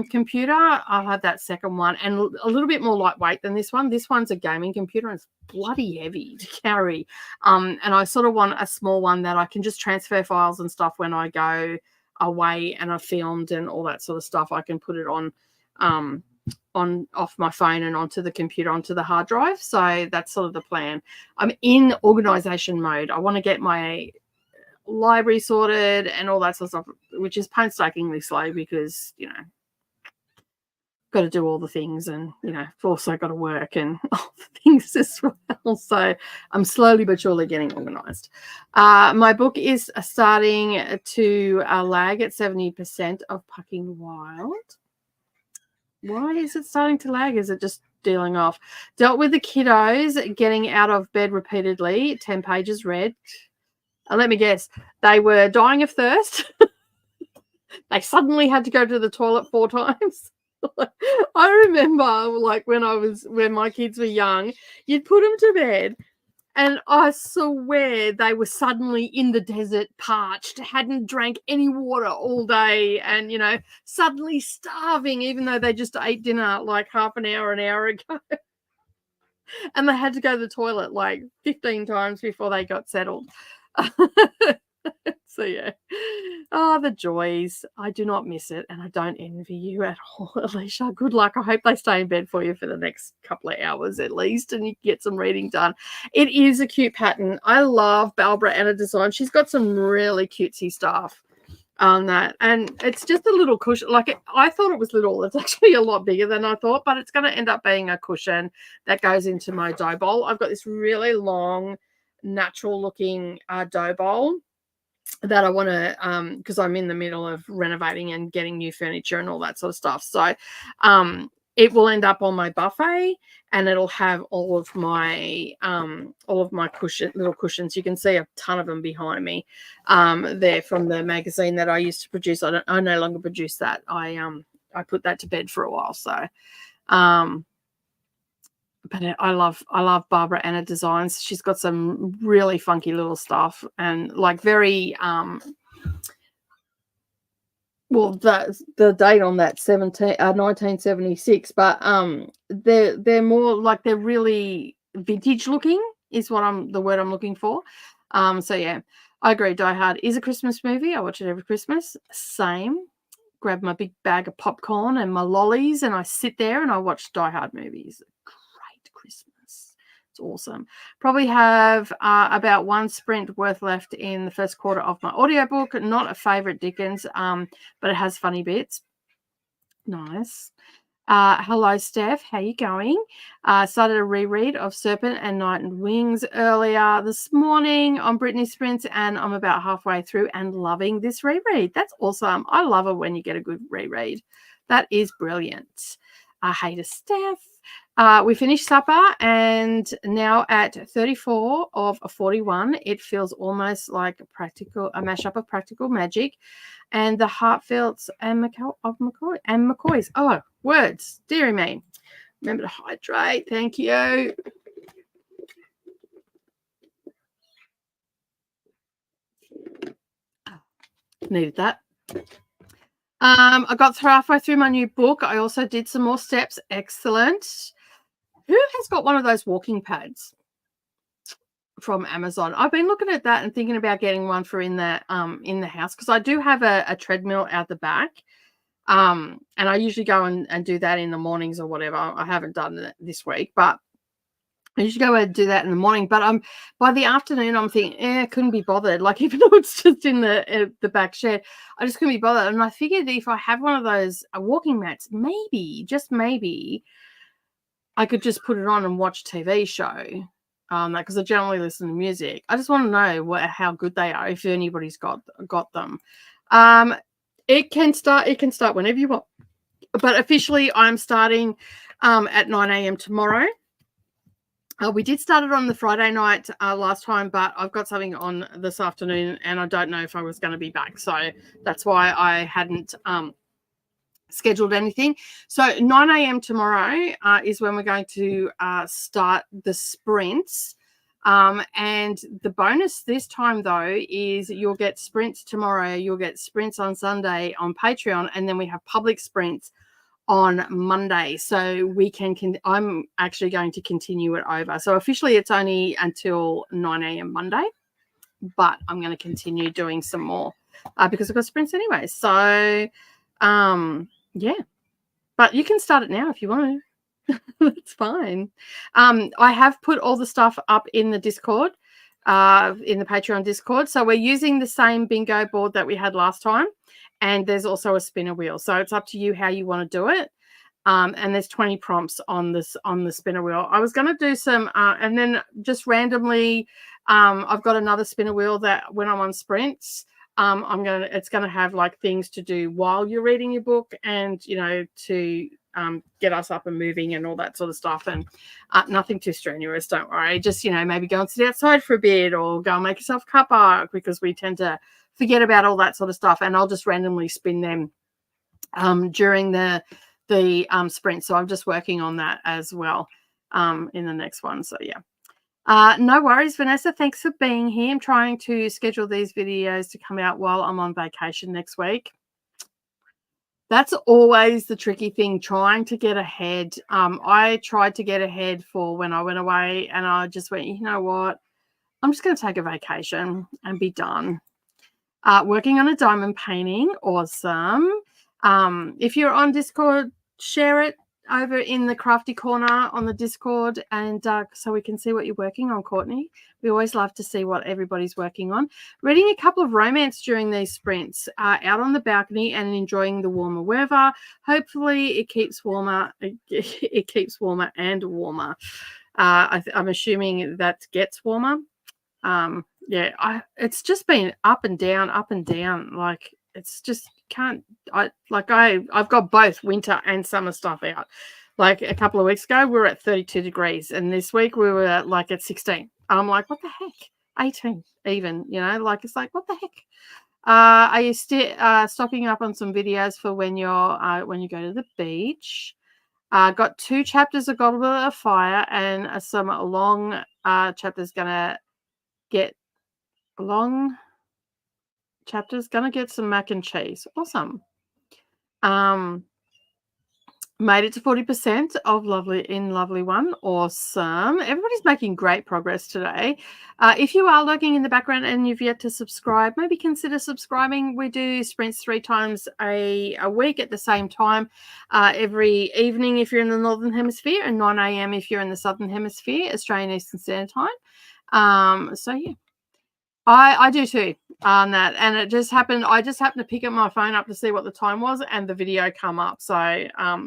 computer, I'll have that second one, and a little bit more lightweight than this one. This one's a gaming computer and it's bloody heavy to carry, and I sort of want a small one that I can just transfer files and stuff when I go away and I filmed and all that sort of stuff. I can put it on off my phone and onto the computer, onto the hard drive. So that's sort of the plan. I'm in organization mode. I want to get my library sorted and all that sort of stuff, which is painstakingly slow because got to do all the things, and I've also got to work and all the things as well. So I'm slowly but surely getting organized. My book is starting to lag at 70% of Pucking Wild. Why is it starting to lag? Is it just dealing off? Dealt with the kiddos getting out of bed repeatedly. 10 pages read. Let me guess. They were dying of thirst. They suddenly had to go to the toilet 4 times. I remember, like, when my kids were young, you'd put them to bed, and I swear they were suddenly in the desert, parched, hadn't drank any water all day, and suddenly starving, even though they just ate dinner like half an hour ago. and they had to go to the toilet like 15 times before they got settled. So yeah. Oh, the joys. I do not miss it, and I don't envy you at all, Alicia. Good luck. I hope they stay in bed for you for the next couple of hours at least, and you get some reading done. It is a cute pattern. I love Barbara Readathon. She's got some really cutesy stuff on that, and it's just a little cushion. Like, I thought it was little. It's actually a lot bigger than I thought, but it's going to end up being a cushion that goes into my dough bowl. I've got this really long, natural looking dough bowl that I want to, because I'm in the middle of renovating and getting new furniture and all that sort of stuff. So it will end up on my buffet, and it'll have all of my little cushions. You can see a ton of them behind me. They're from the magazine that I used to produce. I no longer produce that. I put that to bed for a while. So but I love Barbara Anna designs. She's got some really funky little stuff, and like very well, the date on that 1976, but they're more like, they're really vintage looking is the word I'm looking for. So yeah, I agree. Die Hard is a Christmas movie. I watch it every Christmas. Same. Grab my big bag of popcorn and my lollies, and I sit there and I watch Die Hard movies. Christmas. It's awesome. Probably have about one sprint worth left in the first quarter of my audiobook. Not a favorite Dickens, but it has funny bits. Nice. Hello, Steph. How you going? Started a reread of Serpent and Night and Wings earlier this morning on Brittany Sprints, and I'm about halfway through and loving this reread. That's awesome. I love it when you get a good reread. That is brilliant. Hey to Steph. We finished supper, and now at 34 of 41, it feels almost like a mashup of Practical Magic and the Heartfelts and McCoys. Oh, words, dearie me. Remember to hydrate. Thank you. Needed that. I got halfway through my new book. I also did some more steps. Excellent. Who has got one of those walking pads from Amazon? I've been looking at that and thinking about getting one for in the house, because I do have a treadmill out the back. And I usually go and do that in the mornings or whatever. I haven't done it this week, but I usually go and do that in the morning. But by the afternoon, I'm thinking, I couldn't be bothered. Like, even though it's just in the back shed, I just couldn't be bothered. And I figured if I have one of those walking mats, maybe, just maybe, I could just put it on and watch TV show. Because I generally listen to music. I just want to know how good they are, if anybody's got them. It can start whenever you want. But officially, I'm starting at 9 a.m. tomorrow. We did start it on the Friday night last time, but I've got something on this afternoon, and I don't know if I was going to be back. So that's why I hadn't scheduled anything. So 9 a.m. tomorrow is when we're going to start the sprints. And the bonus this time, though, is you'll get sprints tomorrow. You'll get sprints on Sunday on Patreon, and then we have public sprints on Monday. So I'm actually going to continue it over. So officially it's only until 9 a.m. Monday, but I'm going to continue doing some more because I've got sprints anyway. So yeah, but you can start it now if you want to. That's fine. I have put all the stuff up in the Discord, in the Patreon Discord. So we're using the same bingo board that we had last time. And there's also a spinner wheel. So it's up to you how you want to do it. And there's 20 prompts on the spinner wheel. I was going to do some, and then just randomly, I've got another spinner wheel that when I'm on sprints, it's going to have like things to do while you're reading your book, and to get us up and moving and all that sort of stuff. And nothing too strenuous, don't worry. Just maybe go and sit outside for a bit, or go and make yourself a cuppa, because we tend to forget about all that sort of stuff. And I'll just randomly spin them during the sprint. So I'm just working on that as well in the next one. So yeah. No worries, Vanessa. Thanks for being here. I'm trying to schedule these videos to come out while I'm on vacation next week. That's always the tricky thing, trying to get ahead. I tried to get ahead for when I went away, and I just went, you know what? I'm just going to take a vacation and be done. Working on a diamond painting. Awesome. If you're on Discord, share it over in the crafty corner on the Discord, and so we can see what you're working on, Courtney. We always love to see what everybody's working on. Reading a couple of romance during these sprints, out on the balcony and enjoying the warmer weather. Hopefully it keeps warmer. It keeps warmer and warmer. I'm assuming that gets warmer. It's just been up and down, like it's just I've got both winter and summer stuff out. Like a couple of weeks ago we were at 32 degrees, and this week we were at 16. I'm like, what the heck? 18 even, like it's like, what the heck? Are you still stocking up on some videos for when you go to the beach? Got 2 chapters of Goblet of Fire and some long chapters gonna get long chapters. Gonna get some mac and cheese. Awesome. Made it to 40% of lovely one. Awesome. Everybody's making great progress today. If you are lurking in the background and you've yet to subscribe, maybe consider subscribing. We do sprints 3 times a week at the same time, every evening if you're in the Northern Hemisphere, and 9 a.m. if you're in the Southern Hemisphere, Australian Eastern Standard Time. So yeah. I do too on that, and it just happened. I just happened to pick up my phone up to see what the time was, and the video come up. So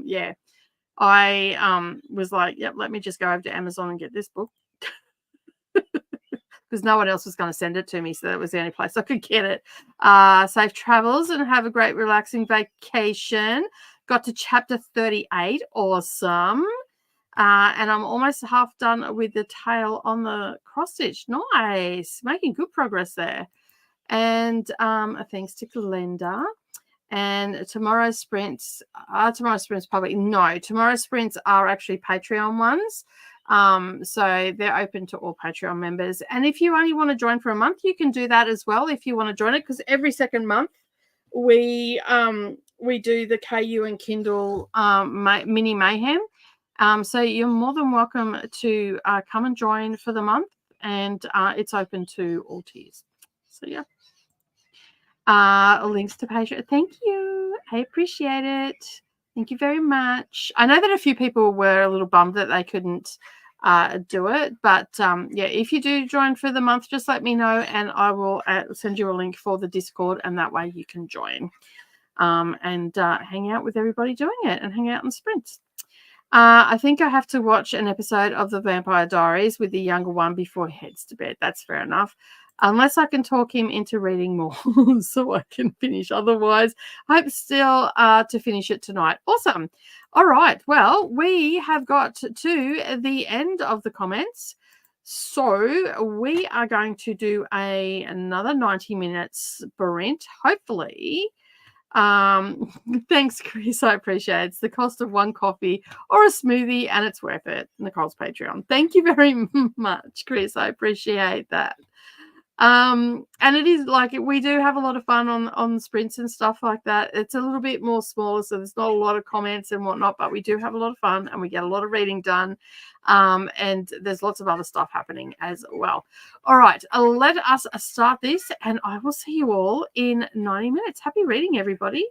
yeah, I was like, yep, let me just go over to Amazon and get this book because no one else was going to send it to me, so that was the only place I could get it. Safe travels and have a great relaxing vacation. Got to chapter 38. Awesome. And I'm almost half done with the tail on the cross stitch. Nice. Making good progress there. And thanks to Glenda. And tomorrow's sprints tomorrow's sprints are actually Patreon ones. So they're open to all Patreon members. And if you only want to join for a month, you can do that as well if you want to join it, because every second month we do the KU and Kindle mini mayhem. So you're more than welcome to come and join for the month, and it's open to all tiers. So yeah. Links to Patreon. Thank you. I appreciate it. Thank you very much. I know that a few people were a little bummed that they couldn't do it, but yeah, if you do join for the month, just let me know, and I will send you a link for the Discord, and that way you can join and hang out with everybody doing it and hang out in sprints. I think I have to watch an episode of The Vampire Diaries with the younger one before he heads to bed. That's fair enough. Unless I can talk him into reading more so I can finish. Otherwise, I hope still to finish it tonight. Awesome. All right. Well, we have got to the end of the comments. So we are going to do another 90 minutes sprint, hopefully. Thanks, Chris. I appreciate it. It's the cost of one coffee or a smoothie, and it's worth it. Nicole's Patreon. Thank you very much, Chris. I appreciate that. And it is like we do have a lot of fun on sprints and stuff like that. It's a little bit more smaller, so there's not a lot of comments and whatnot, but we do have a lot of fun and we get a lot of reading done. And there's lots of other stuff happening as well. All right, let us start this, and I will see you all in 90 minutes. Happy reading, everybody.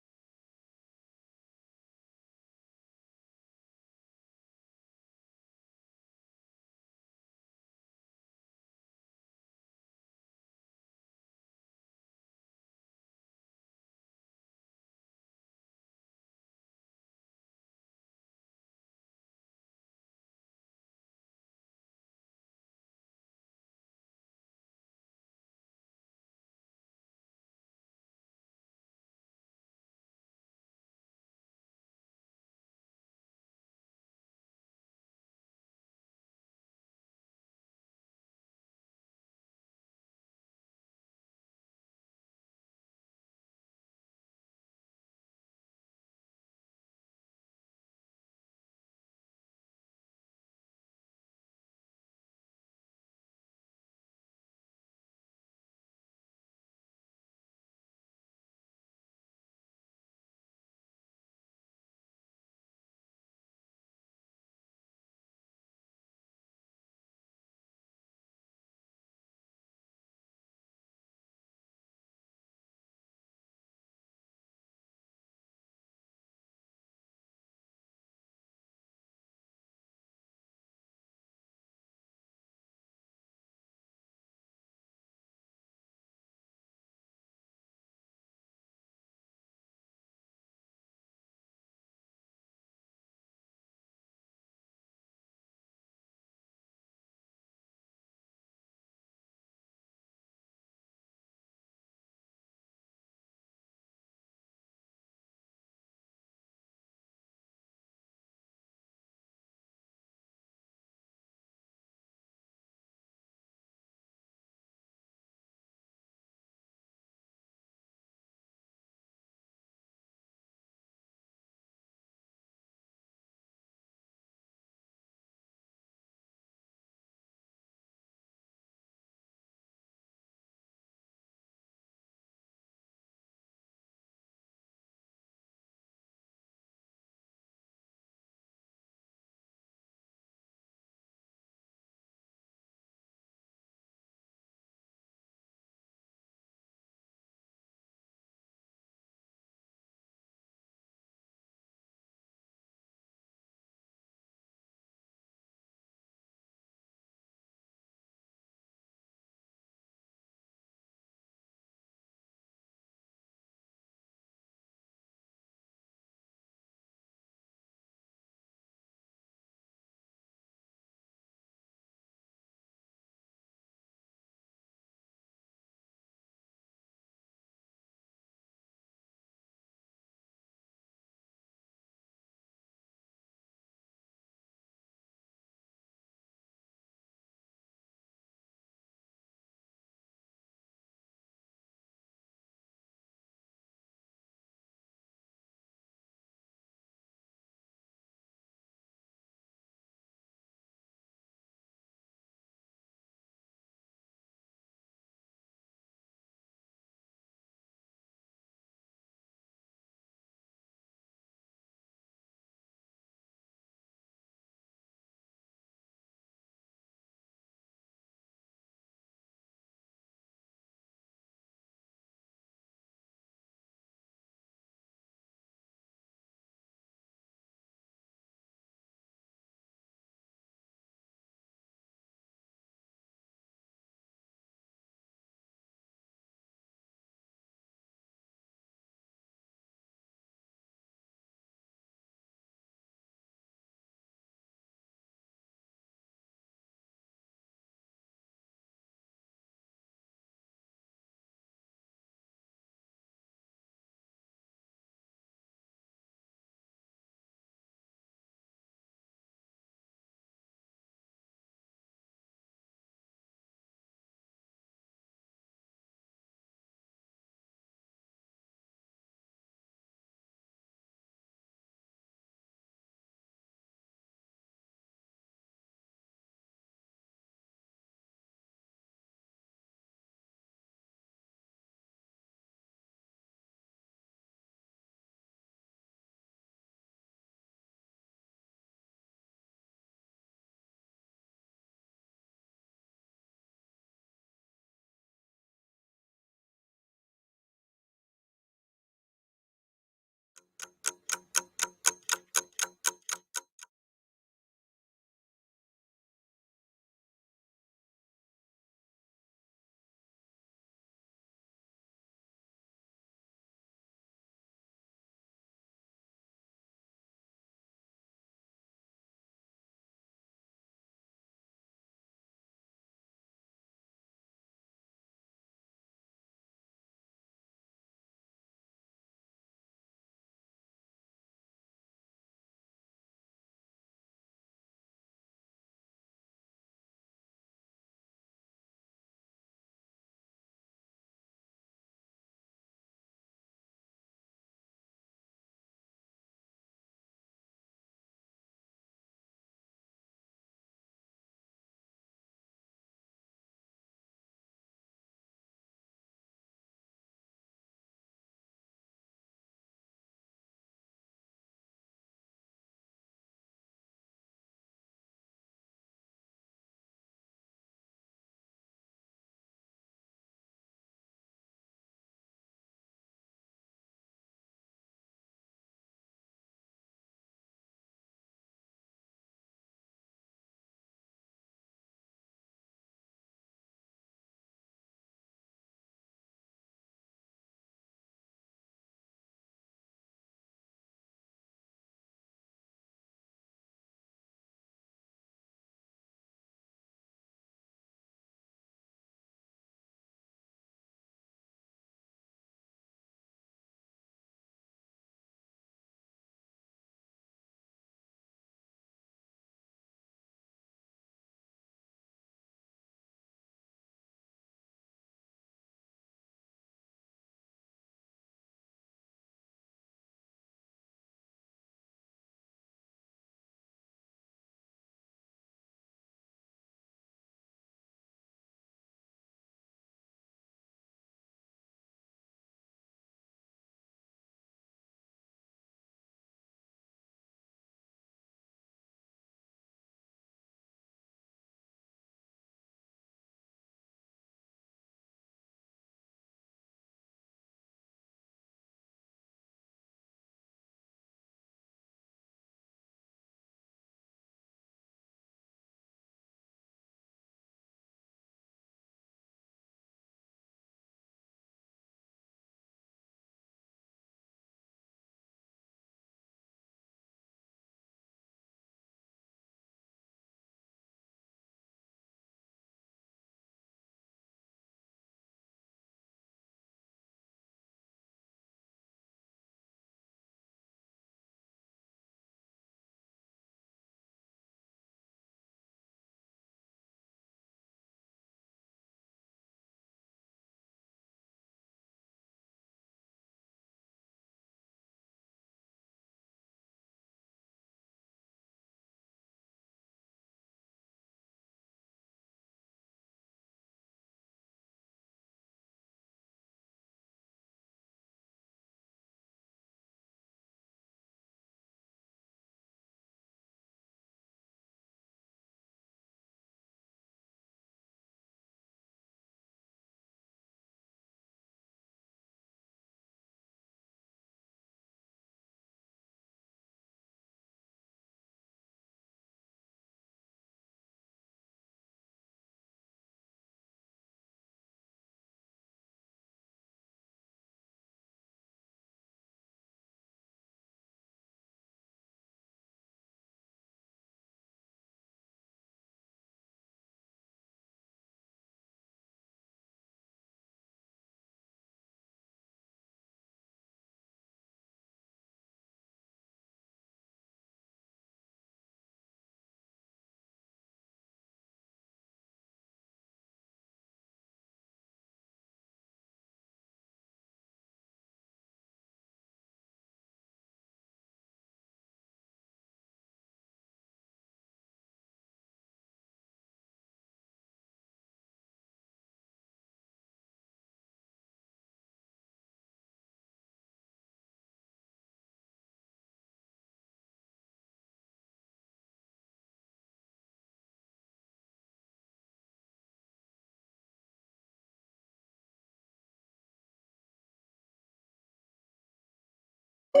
Hi.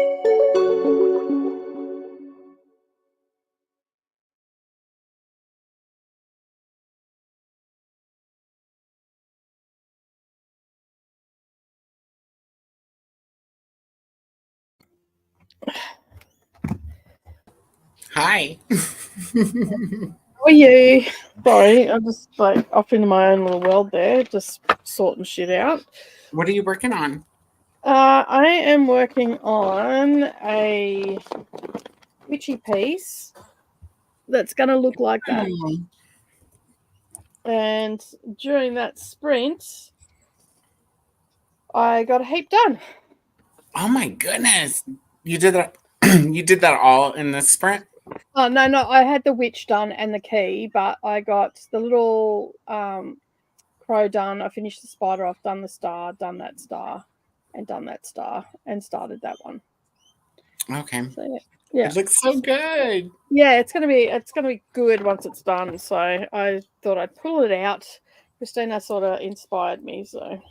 How are you? Sorry, I'm just like off into my own little world there, just sorting shit out. What are you working on? I am working on a witchy piece that's going to look like that. And during that sprint, I got a heap done. Oh my goodness. You did that you did that all in this sprint? Oh, no, I had the witch done and the key, but I got the little crow done. I finished the spider off, done the star, done that star, and done that star, and started that one. Okay. So yeah. It looks so good. Yeah, it's gonna be good once it's done. So I thought I'd pull it out. Christina sort of inspired me. So,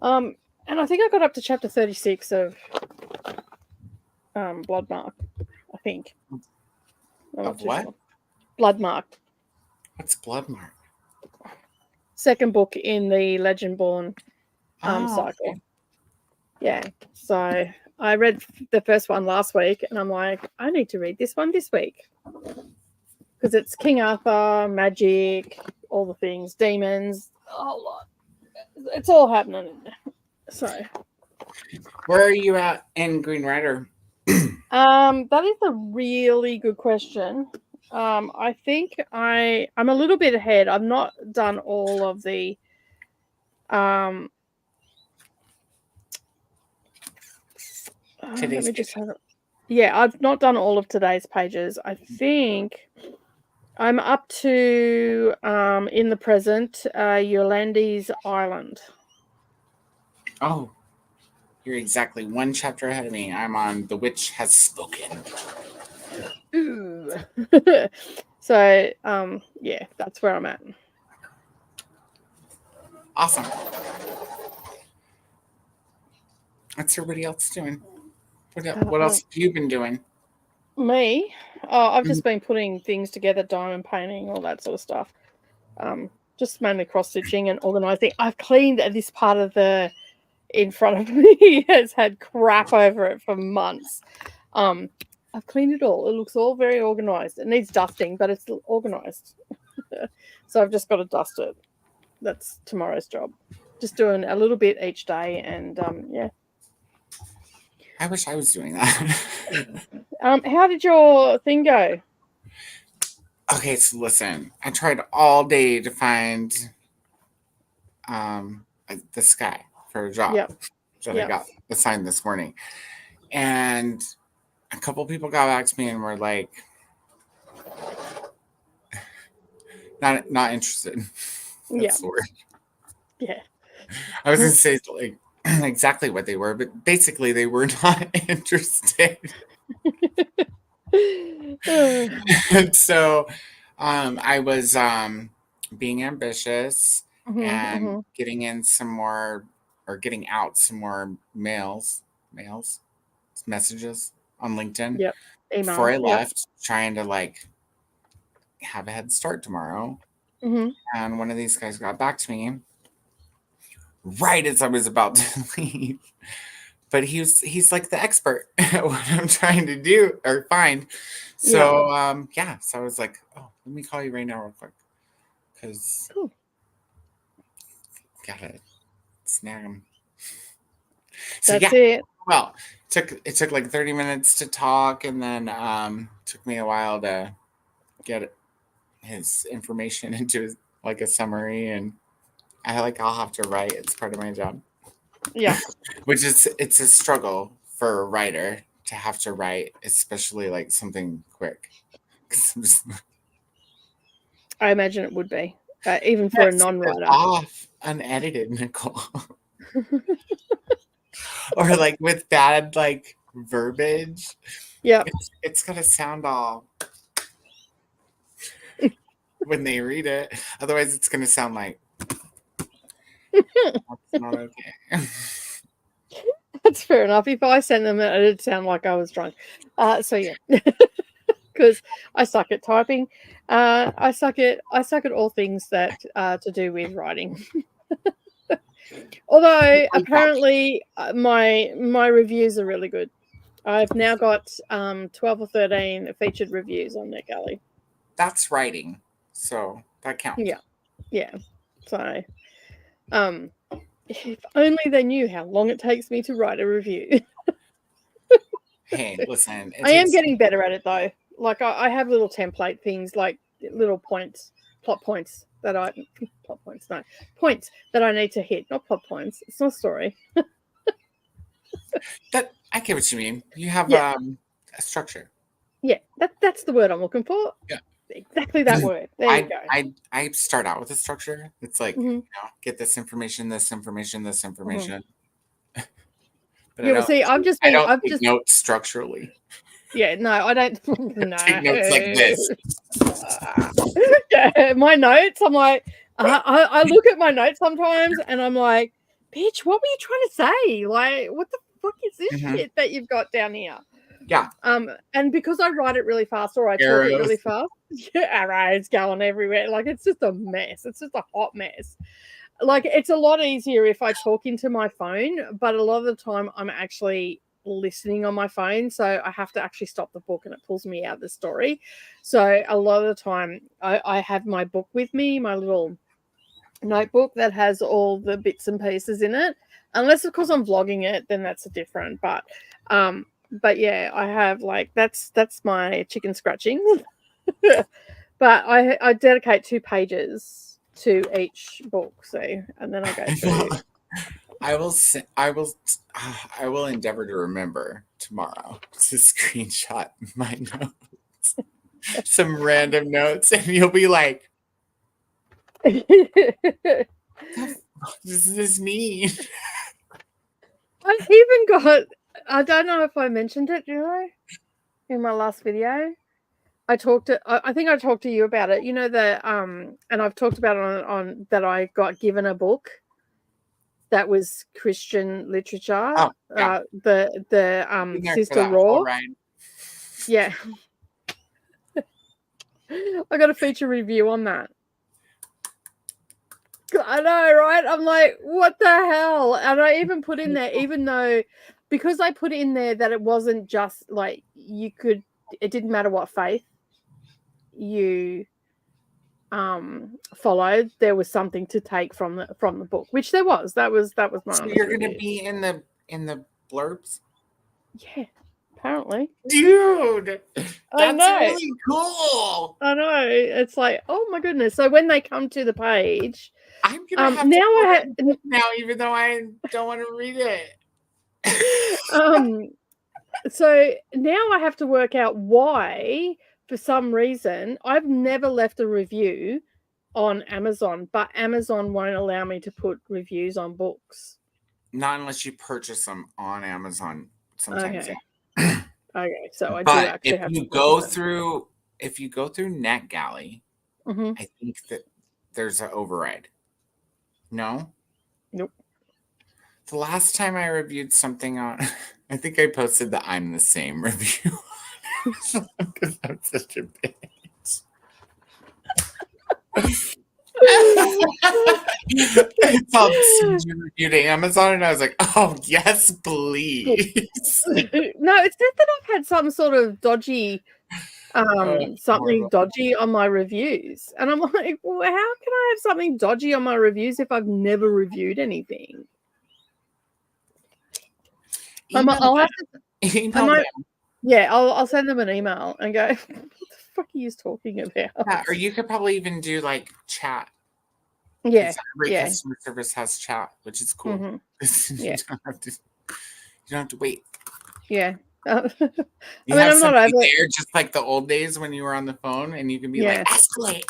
and I think I got up to chapter 36 of Bloodmark. I think. I'm not Of too what? sure. Bloodmark. What's Bloodmark? Second book in the Legendborn cycle. Okay. Yeah. So I read the first one last week, and I'm like, I need to read this one this week because it's King Arthur, magic, all the things, demons, a whole lot. It's all happening. So, Where are you at in Green Rider? that is a really good question. I think I'm a little bit ahead. I've not done all of the let me just have it. Yeah, I've not done all of today's pages. I think I'm up to in the present Yolandi's Island. Oh, you're exactly one chapter ahead of me. I'm on The Witch Has Spoken. Ooh. So, yeah, that's where I'm at. Awesome. What's everybody else doing? What else have you been doing? Me? Oh, I've just been putting things together, diamond painting, all that sort of stuff. Just mainly cross stitching and organizing. I've cleaned this part of the in front of me has had crap over it for months. I've cleaned it all. It looks all very organized. It needs dusting, but it's organized. So I've just got to dust it. That's tomorrow's job. Just doing a little bit each day, and yeah. I wish I was doing that. How did your thing go? Okay, so listen. I tried all day to find this guy for a job that I got assigned this morning. And a couple people got back to me and were like, not interested. That's the word. Yeah. I was going to say like exactly what they were, but basically they were not interested. And so I was being ambitious and getting in some more or getting out some more messages on LinkedIn before I left, trying to like have a head start tomorrow. And one of these guys got back to me right as I was about to leave. But he's like the expert at what I'm trying to do or find. So so I was like, oh, let me call you right now real quick. Because gotta snag him. So that's it. Well, it took like 30 minutes to talk, and then took me a while to get his information into like a summary, and I'll have to write. It's part of my job. Yeah. Which is it's a struggle for a writer to have to write, especially like something quick. I imagine it would be, even for a non-writer. Off unedited, Nicole. Or like with bad like verbiage. Yeah. It's gonna sound all when they read it. Otherwise it's gonna sound like that's not okay. That's fair enough. If I sent them, it'd sound like I was drunk. So yeah, because I suck at typing. I suck at all things that to do with writing. Although apparently my reviews are really good. I've now got 12 or 13 featured reviews on NetGalley. That's writing, so that counts. Yeah. So, if only they knew how long it takes me to write a review. Hey, listen. I am getting better at it though. Like I have little template things, like little points, points that I need to hit, not plot points. It's not a story. That I get what you mean. You have a structure. Yeah, that's the word I'm looking for. Yeah, exactly that word. There you go. I start out with a structure. It's like get this information, this information, this information. But yeah, see, I've just notes structurally. Yeah, no, I don't. No. Take notes like this. Yeah, my notes. I'm like, I look at my notes sometimes, and I'm like, bitch, what were you trying to say? Like, what the fuck is this shit that you've got down here? Yeah. And because I write it really fast or I talk it really fast, arrows going everywhere. Like, it's just a mess. It's just a hot mess. Like, it's a lot easier if I talk into my phone, but a lot of the time I'm actually listening on my phone, so I have to actually stop the book and it pulls me out of the story. So a lot of the time I have my book with me, my little notebook that has all the bits and pieces in it, unless of course I'm vlogging it, then that's a different. But yeah, I have like that's my chicken scratching. But I dedicate 2 pages to each book, so and then I go through. I will endeavor to remember tomorrow to screenshot my notes, some random notes, and you'll be like, "What does this mean?" I've even got. I don't know if I mentioned it, did I? In my last video, I think I talked to you about it. You know and I've talked about it on that I got given a book that was Christian literature. Oh, yeah. The Sister Raw. Yeah. I got a feature review on that. I know, right? I'm like, what the hell? And I even put in there, even though, because I put in there that it wasn't just like it didn't matter what faith you followed, there was something to take from the book, which there was. That was my. So you're going to be in the blurbs? Yeah, apparently. Dude, that's really cool. I know. It's like, oh my goodness. So when they come to the page, I'm gonna have to now, even though I don't want to read it. So now I have to work out why, for some reason, I've never left a review on Amazon, but Amazon won't allow me to put reviews on books. Not unless you purchase them on Amazon. Sometimes. Okay. Okay. So I do actually have to if you go through NetGalley, I think that there's an override. No? Nope. The last time I reviewed something on, I think I posted the I'm the Same review. Because I'm such a bitch. It's all review to Amazon, and I was like, oh, yes, please. No, it's not that I've had some sort of dodgy something dodgy on my reviews, and I'm like, well, how can I have something dodgy on my reviews if I've never reviewed anything? I'll send them an email and go, what the fuck are you talking about? Yeah, or you could probably even do like chat. Yeah, every customer service has chat, which is cool. Yeah. You don't have to wait. Yeah. I'm not over there, just like the old days when you were on the phone, and you can be like, escalate.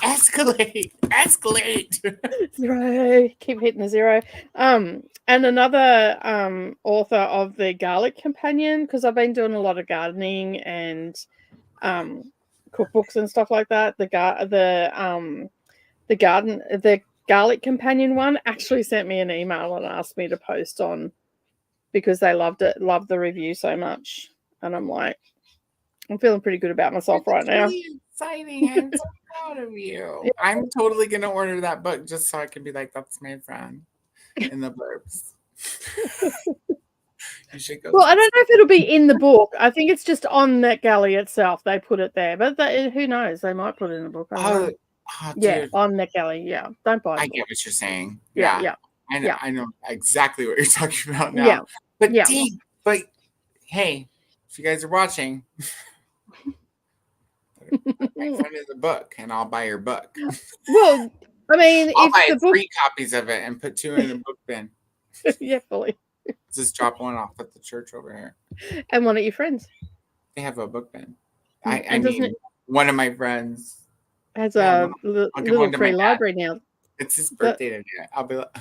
Zero. Keep hitting the zero. And another author of the Garlic Companion, because I've been doing a lot of gardening and cookbooks and stuff like that. The Garlic Companion one actually sent me an email and asked me to post on because they loved the review so much. And I'm like, I'm feeling pretty good about myself right now. Really exciting. I'm so proud of you. Yeah. I'm totally going to order that book just so I can be like, that's my friend in the blurbs. You should go. Well, I don't know if it'll be in the book. I think it's just on NetGalley itself. They put it there. But who knows? They might put it in the book. Yeah, on NetGalley. Yeah. Don't buy it. I get what you're saying. Yeah. Yeah. I know exactly what you're talking about now. Yeah. But but hey, if you guys are watching, my friend is a book, and I'll buy your book. Well, I mean, I'll buy 3 copies of it and put 2 in a book bin. Yeah, fully. Just drop one off at the church over here. And one of your friends. They have a book bin. I mean, one of my friends has a little free library now. It's his birthday today. I'll be like,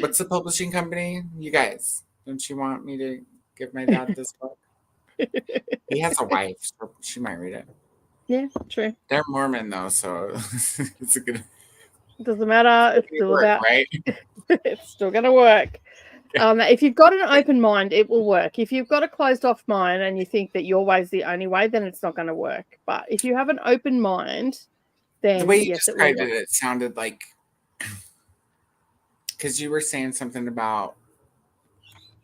what's the publishing company? You guys, don't you want me to give my dad this book? He has a wife, so she might read it. Yeah, true. They're Mormon though, so it's a good. It doesn't matter. It's still about right. It's still going to work. If you've got an open mind, it will work. If you've got a closed off mind and you think that your way is the only way, then it's not going to work. But if you have an open mind, then the way you described it sounded like, because you were saying something about,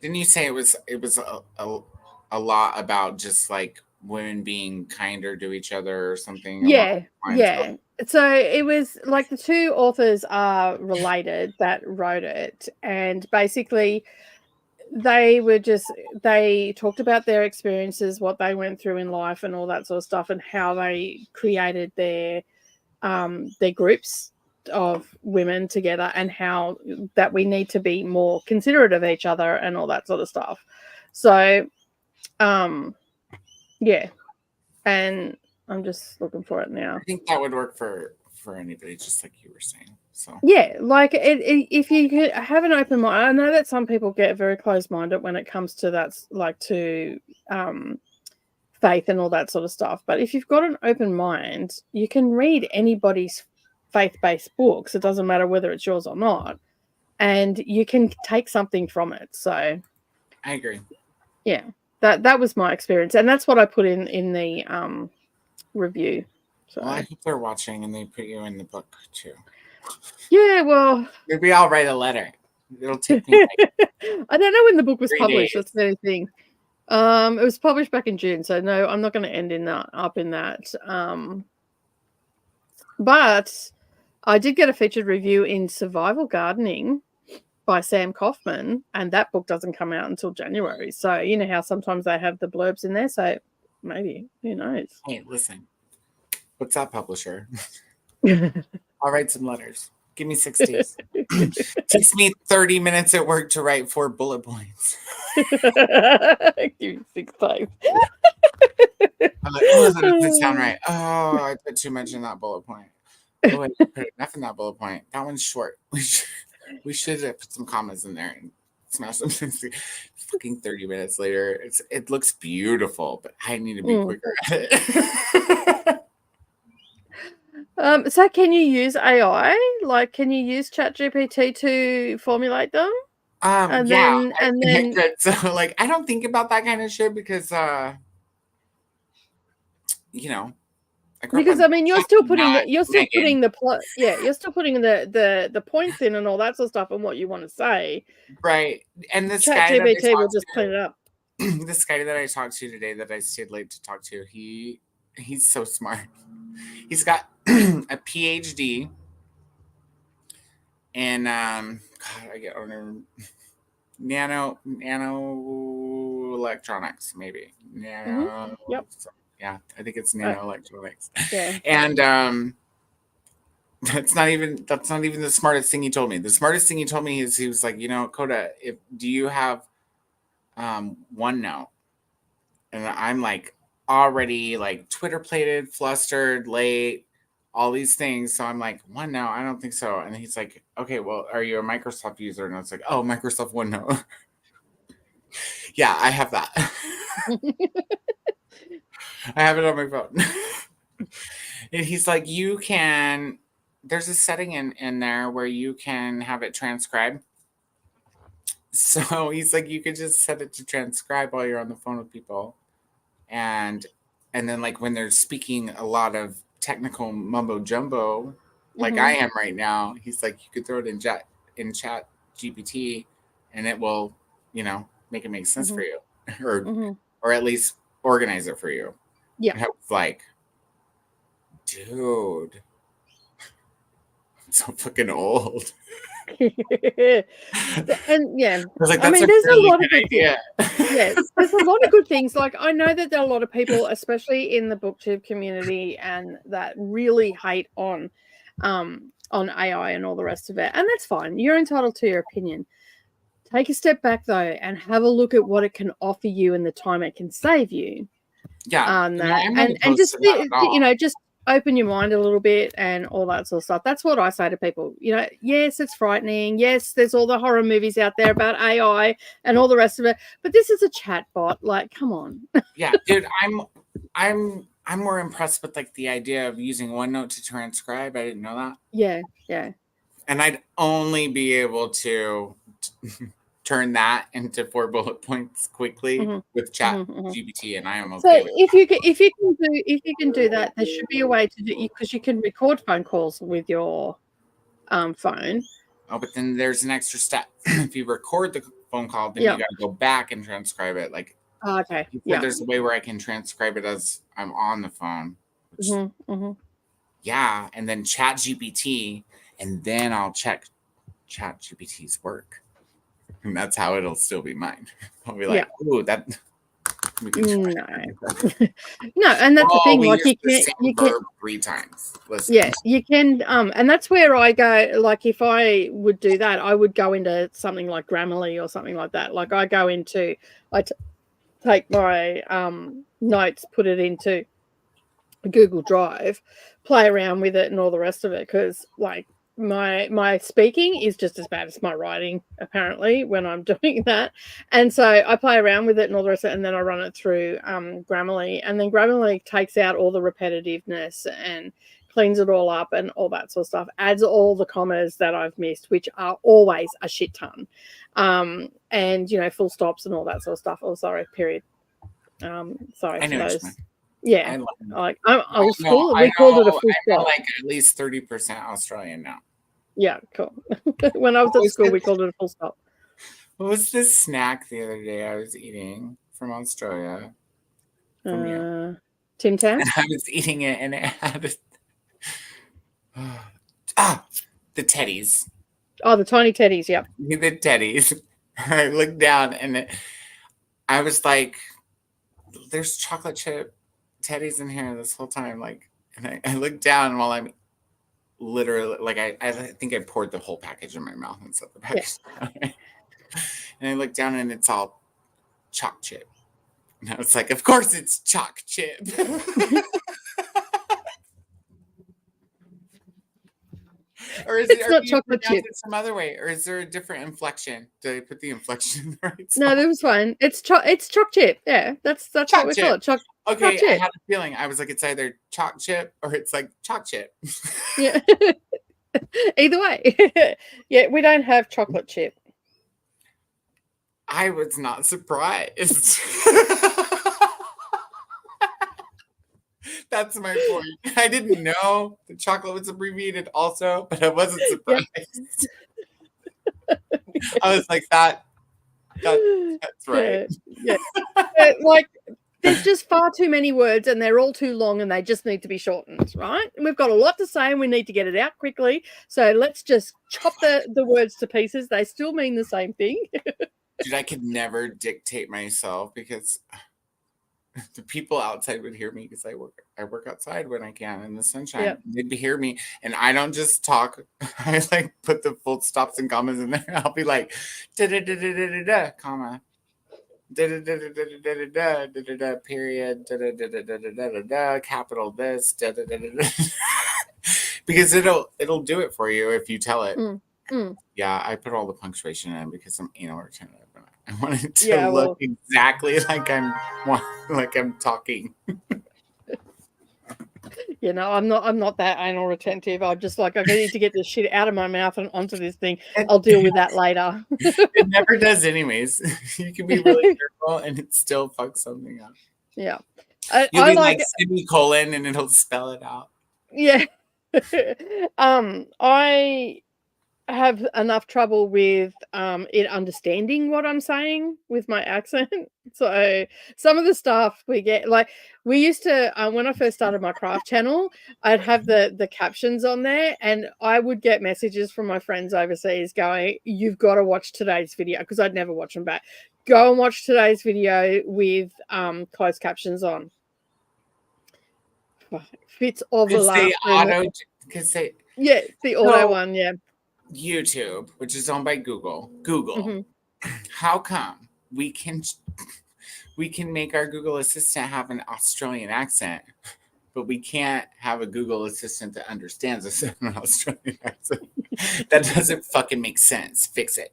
didn't you say it was a lot about just like women being kinder to each other or something? Yeah. So it was like the 2 authors are related that wrote it, and basically they talked about their experiences, what they went through in life and all that sort of stuff, and how they created their groups of women together, and how that we need to be more considerate of each other and all that sort of stuff. So yeah, and I'm just looking for it now. I think that would work for anybody, just like you were saying. So yeah, like if you have an open mind, I know that some people get very closed-minded when it comes to that, like to faith and all that sort of stuff. But if you've got an open mind, you can read anybody's faith-based books. It doesn't matter whether it's yours or not, and you can take something from it. So I agree. Yeah, that was my experience, and that's what I put in the review. So well, I hope they're watching and they put you in the book too. Yeah, well, maybe I'll write a letter. It'll take me. I don't know when the book was published. That's the only thing. It was published back in June, so no, I'm not going to end up in that. But I did get a featured review in Survival Gardening by Sam Kaufman, and that book doesn't come out until January. So you know how sometimes they have the blurbs in there, so maybe, who knows? Hey, listen, what's that publisher? I'll write some letters. Give me 6 days. Takes me 30 minutes at work to write 4 bullet points. Give me 6 days. I'm like, oh, that doesn't sound right. Oh, I put too much in that bullet point. Oh, I put enough in that bullet point. That one's short. We should have put some commas in there and smash them. Fucking 30 minutes later, it looks beautiful, but I need to be quicker at it. So can you use AI? Like, can you use ChatGPT to formulate them? And then so like I don't think about that kind of shit because you know, because I mean you're still putting the plot, you're still putting the points in and all that sort of stuff and what you want to say, right? And this ChatGPT will just clean it up. This guy that I talked to today, that I stayed late to talk to, he's so smart. He's got a PhD in nano electronics, maybe. Yep. So, yeah, I think it's nano electronics. Yeah. And that's not even the smartest thing he told me. The smartest thing he told me is he was like, Coda, do you have OneNote? And I'm like already like Twitter plated, flustered, late, all these things. So I'm like, OneNote? I don't think so. And he's like, okay, well, are you a Microsoft user? And I was like, oh, Microsoft OneNote. Yeah, I have that. I have it on my phone. And he's like, there's a setting in there where you can have it transcribe So he's like, you could just set it to transcribe while you're on the phone with people. And then like when they're speaking a lot of technical mumbo jumbo, like I am right now, he's like, you could throw it in chat GPT and it will, make it make sense for you. Or at least organize it for you. Yeah. And I was like, dude, I'm so fucking old. And yeah, I was like, I mean, there's a lot of good idea. Yeah, there's a lot of good things. Like, I know that there are a lot of people, especially in the booktube community, and that really hate on AI and all the rest of it. And that's fine. You're entitled to your opinion. Take a step back though and have a look at what it can offer you and the time it can save you. Yeah, and just just open your mind a little bit and all that sort of stuff. That's what I say to people. Yes, it's frightening. Yes, there's all the horror movies out there about AI and all the rest of it. But this is a chat bot. Like, come on. Yeah, dude, I'm more impressed with like the idea of using OneNote to transcribe. I didn't know that. Yeah. And I'd only be able to turn that into 4 bullet points quickly with chat GPT, and I am okay. So if you can do that, there should be a way to do, because you can record phone calls with your phone. Oh, but then there's an extra step. If you record the phone call, then you got to go back and transcribe it. Like, okay, there's a way where I can transcribe it as I'm on the phone. Which, yeah, and then chat GPT, and then I'll check chat GPT's work. And that's how it'll still be mine. I'll be like, "Ooh, that." No, and that's the thing. Like, you can 3 times. Listen. Yeah, you can. And that's where I go. Like, if I would do that, I would go into something like Grammarly or something like that. Like, I take my notes, put it into Google Drive, play around with it, and all the rest of it. Because like, my speaking is just as bad as my writing, apparently, when I'm doing that. And so I play around with it and all the rest of it, and then I run it through Grammarly, and then Grammarly takes out all the repetitiveness and cleans it all up and all that sort of stuff, adds all the commas that I've missed, which are always a shit ton, and full stops and all that sort of stuff. Oh, sorry, period. Sorry for those. Yeah, like I'm old school. We called it a full stop. Like at least 30% Australian now. Yeah, cool. When I was at school, we called it a full stop. What was this snack the other day I was eating from Australia? From you? Tim Tam? I was eating it and it had the teddies. Oh, the tiny teddies, yep. The teddies. I looked down and I was like, there's chocolate chip teddies in here this whole time. Like, and I looked down while I'm literally, like, I think I poured the whole package in my mouth and set the package down. And I looked down and it's all choc chip. And I was like, of course it's choc chip. Or is it's not chocolate chip? Some other way, or is there a different inflection? Did I put the inflection in the right spot? No, that was fine. It's choc chip. Yeah, that's what we call it. Okay, choc chip. I had a feeling. I was like, it's either choc chip or it's like choc chip. Yeah. Either way. Yeah, we don't have chocolate chip. I was not surprised. That's my point. I didn't know the chocolate was abbreviated also, but I wasn't surprised. I was like, that's right. Yeah. Like, there's just far too many words and they're all too long and they just need to be shortened, right? And we've got a lot to say and we need to get it out quickly. So let's just chop the words to pieces. They still mean the same thing. Dude, I could never dictate myself because the people outside would hear me because I work outside when I can in the sunshine. Yep. They'd hear me, and I don't just talk. I like put the full stops and commas in there. I'll be like da da da da da da comma da da da da da da da da da period da da da da da da da da capital this da da da da because it'll do it for you if you tell it. Yeah, I put all the punctuation in because I'm retentive. I want it to look exactly like I'm talking. You know, I'm not that anal retentive. I'm just like, I need to get this shit out of my mouth and onto this thing. I'll deal with that later. It never does anyways. You can be really careful and it still fucks something up. Yeah. You'll be like semicolon and it'll spell it out. Yeah. I have enough trouble with it understanding what I'm saying with my accent. So some of the stuff we get, like we used to when I first started my craft channel, I'd have the captions on there, and I would get messages from my friends overseas going, "You've got to watch today's video," because I'd never watch them back. Go and watch today's video with closed captions on. Fits of the laughter. Yeah, the auto one, yeah. YouTube, which is owned by Google. How come we can make our Google Assistant have an Australian accent, but we can't have a Google Assistant that understands us in an Australian accent? That doesn't fucking make sense. Fix it.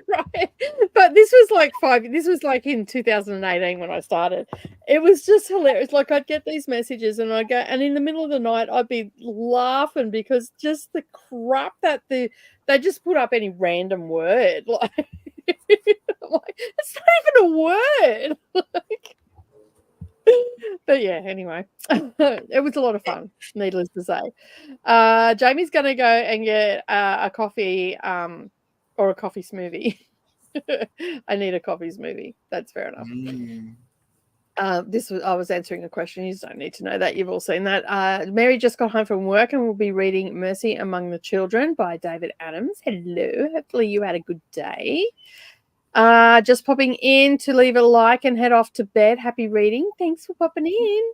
Right. But this was like in 2018 when I started. It was just hilarious. Like I'd get these messages and I'd go, and in the middle of the night I'd be laughing because just the crap that they just put up any random word. Like, it's not even a word. Like, but yeah, anyway, it was a lot of fun, needless to say. Jamie's gonna go and get a coffee or a coffee smoothie. I need a coffee smoothie. That's fair enough. I was answering a question. You don't need to know that. You've all seen that. Mary just got home from work and will be reading Mercy Among the Children by David Adams. Hello. Hopefully you had a good day. Just popping in to leave a like and head off to bed. Happy reading. Thanks for popping in.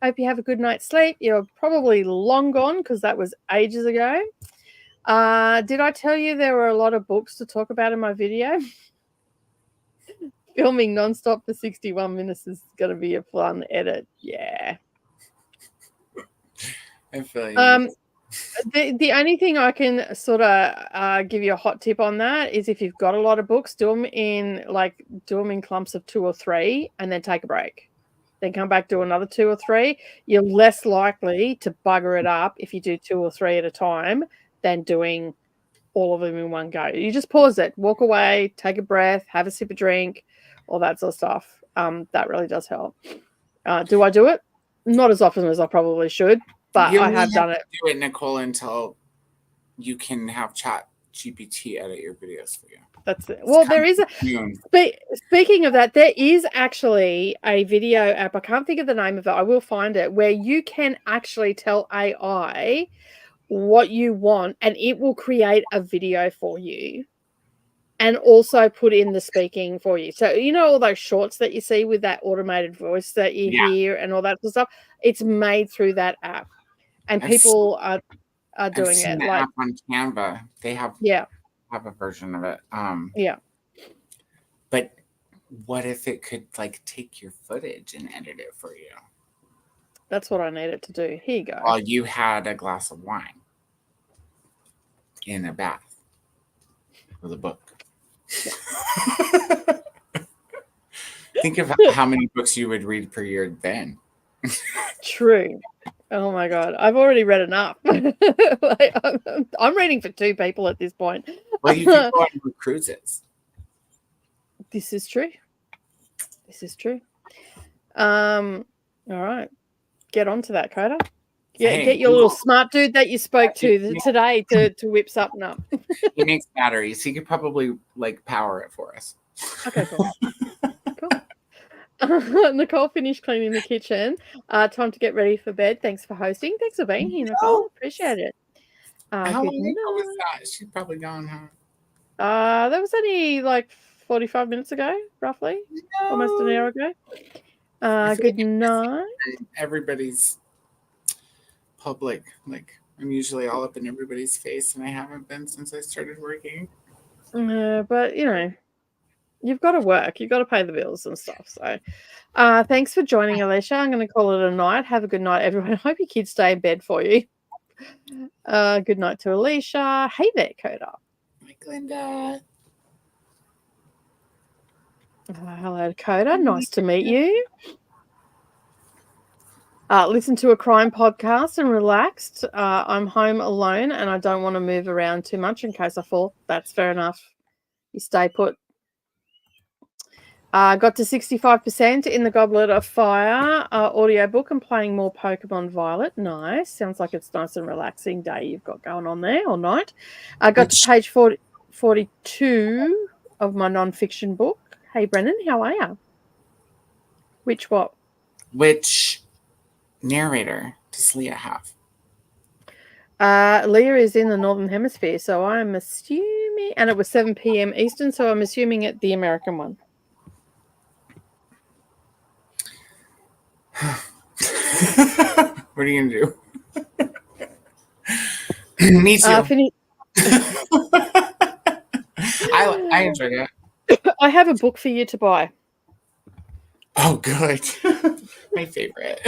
Hope you have a good night's sleep. You're probably long gone because that was ages ago. Did I tell you there were a lot of books to talk about in my video? Filming nonstop for 61 minutes is going to be a fun edit. Yeah. I feel you. The only thing I can sort of give you a hot tip on that is if you've got a lot of books, do them in clumps of 2 or 3 and then take a break. Then come back, do another 2 or 3. You're less likely to bugger it up if you do 2 or 3 at a time than doing all of them in one go. You just pause it, walk away, take a breath, have a sip of drink, all that sort of stuff. That really does help. Do I do it? Not as often as I probably should, but I have done it. Do it, Nicole, until you can have Chat GPT edit your videos for you. That's it. Well, there is speaking of that, there is actually a video app. I can't think of the name of it. I will find it, where you can actually tell AI what you want and it will create a video for you and also put in the speaking for you. So you know all those shorts that you see with that automated voice that you hear and all that sort of stuff? It's made through that app. And people are doing it. The app on Canva. They have a version of it. But what if it could take your footage and edit it for you? That's what I need it to do. Here you go. While you had a glass of wine in a bath with a book. Yeah. Think of how many books you would read per year then. True. Oh my God. I've already read enough. I'm reading for 2 people at this point. Well, you can go on cruises. This is true. All right. Get on to that, Coda. Get your little smart dude that you spoke to today to whip something up. He makes batteries. He could probably power it for us. Okay, cool. Nicole finished cleaning the kitchen. Time to get ready for bed. Thanks for hosting. Thanks for being here, Nicole. Appreciate it. How long ago was that? She's probably gone, huh? That was only 45 minutes ago, roughly. No. Almost an hour ago. Good night. Everybody's public. I'm usually all up in everybody's face, and I haven't been since I started working. But, you've got to work. You've got to pay the bills and stuff. So thanks for joining, Alicia. I'm going to call it a night. Have a good night, everyone. I hope your kids stay in bed for you. Good night to Alicia. Hey there, Coda. Hi, Glenda. Hello, Coda. Nice to meet you. Listen to a crime podcast and relaxed. I'm home alone and I don't want to move around too much in case I fall. That's fair enough. You stay put. Got to 65% in the Goblet of Fire audiobook and playing more Pokemon Violet. Nice. Sounds like it's nice and relaxing day you've got going on there all night. I got to page 42 of my non-fiction book. Hey, Brennan, how are you? Which what? Which narrator does Leah have? Leah is in the Northern Hemisphere, so I'm assuming, and it was 7 p.m. Eastern, so I'm assuming it the American one. What are you going to do? Me too. I enjoyed it. I have a book for you to buy. Oh, good. My favorite.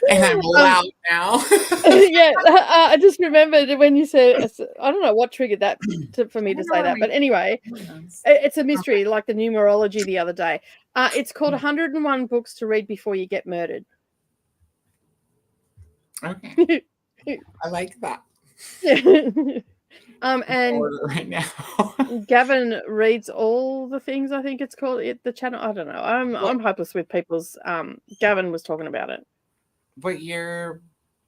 And I'm loud now. Yeah, I just remembered when you said, I don't know what triggered that for me to say that. But anyway, it's a mystery, like the numerology the other day. It's called 101 Books to Read Before You Get Murdered. Okay. I like that. And right now. Gavin reads all the things, I think it's called the channel. I don't know. I'm hopeless with people's. Gavin was talking about it. What year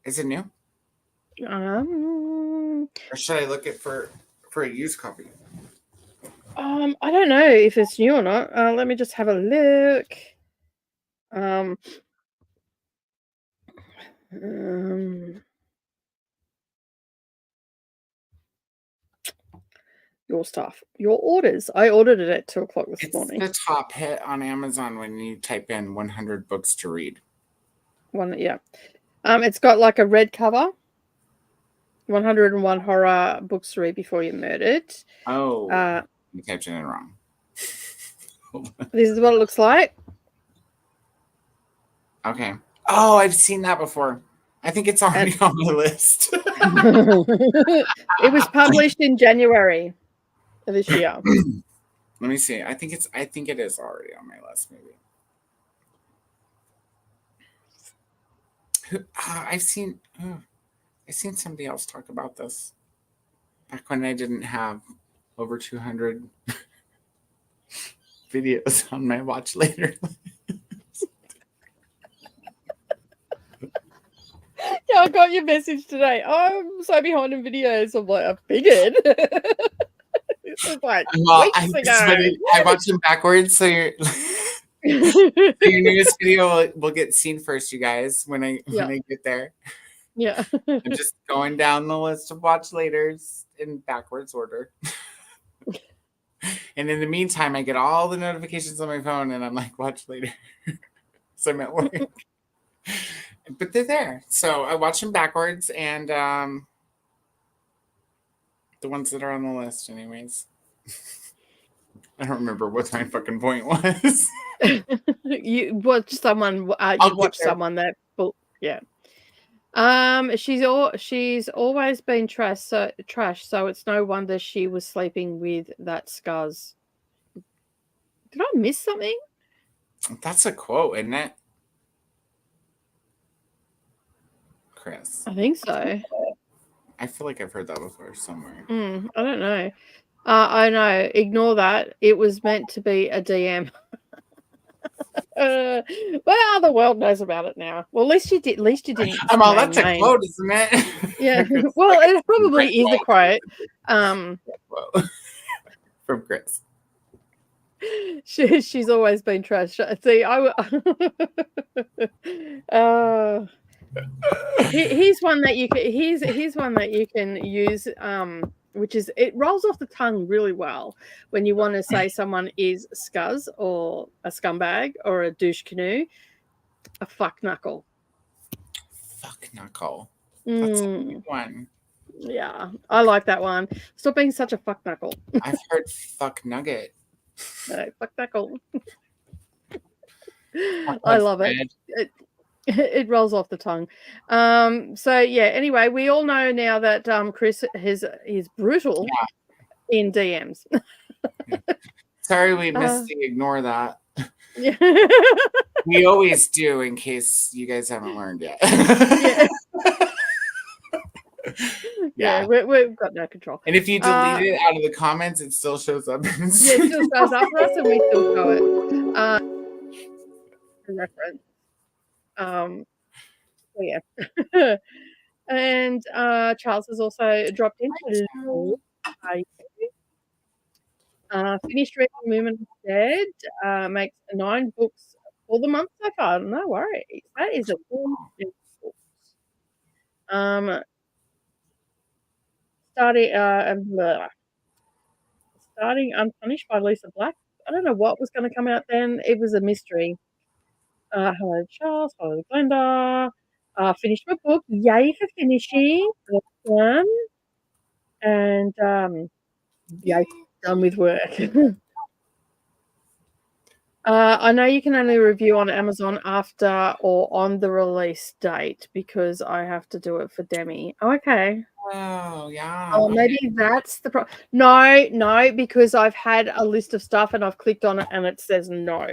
is it new? Or should I look it for a used copy? I don't know if it's new or not. Let me just have a look. Your stuff, your orders. I ordered it at 2:00 this morning. It's the top hit on Amazon when you type in 100 books to read. Yeah. It's got like a red cover. 101 horror books to read before you're murdered. Oh, you typed it in wrong. This is what it looks like. Okay. Oh, I've seen that before. I think it's already on my list. It was published in January of this year. Let me see. I think it is already on my list, maybe. I've seen somebody else talk about this back when I didn't have over 200 videos on my watch later list. Yeah, I got your message today. I'm so behind in videos. I'm like, I figured. This was like weeks ago. I watched them backwards, so your newest video will get seen first, you guys. When I get there. Yeah. I'm just going down the list of watch laters in backwards order. And in the meantime, I get all the notifications on my phone, and I'm like, watch later. So I'm at work. But they're there. So I watch them backwards, and the ones that are on the list, anyways. I don't remember what my fucking point was. You watch someone. Someone that. Yeah. She's always been trash. So it's no wonder she was sleeping with that scuzz. Did I miss something? That's a quote, isn't it? Chris. I think so. I feel like I've heard that before somewhere. I don't know. I know. Ignore that. It was meant to be a DM. Well, the world knows about it now. Well, at least you didn't. That's a quote, isn't it? Yeah. Well, it probably is a quote. From Chris. She's always been trash. See, here's one that you can. Here's one that you can use. Which is, it rolls off the tongue really well when you want to say someone is scuzz or a scumbag or a douche canoe. A fuck knuckle. Fuck knuckle. That's a good one. Yeah, I like that one. Stop being such a fuck knuckle. I've heard fuck nugget. No, fuck knuckle. I love it. It rolls off the tongue. So yeah, anyway, we all know now that Chris is brutal in DMs. Sorry we missed the ignore that. Yeah. We always do, in case you guys haven't learned yet. Yeah, we've got no control. And if you delete it out of the comments, it still shows up. It still shows up for us, and we still show it. Reference. So yeah. And Charles has also dropped in. Finished reading Movement of Dead. Makes 9 books for the month so far. No worries. That is a full book. Starting Unpunished by Lisa Black. I don't know what was going to come out then. It was a mystery. Hello, Charles. Hello, Glenda. Finished my book. Yay for finishing. Awesome. And yay, done with work. I know you can only review on Amazon after or on the release date because I have to do it for Demi. Oh, okay. Oh, yeah. Oh, maybe that's the problem. No, because I've had a list of stuff and I've clicked on it and it says no.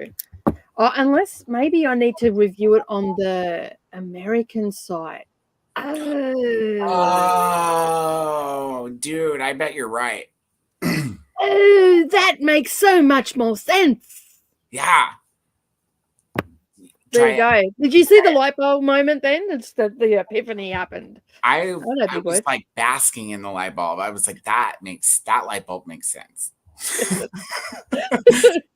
Unless maybe I need to review it on the American site. Oh, dude, I bet you're right. Oh, that makes so much more sense. Yeah. There you go. Did you see the light bulb moment then? It's the epiphany happened. I was like basking in the light bulb. I was like, that light bulb makes sense.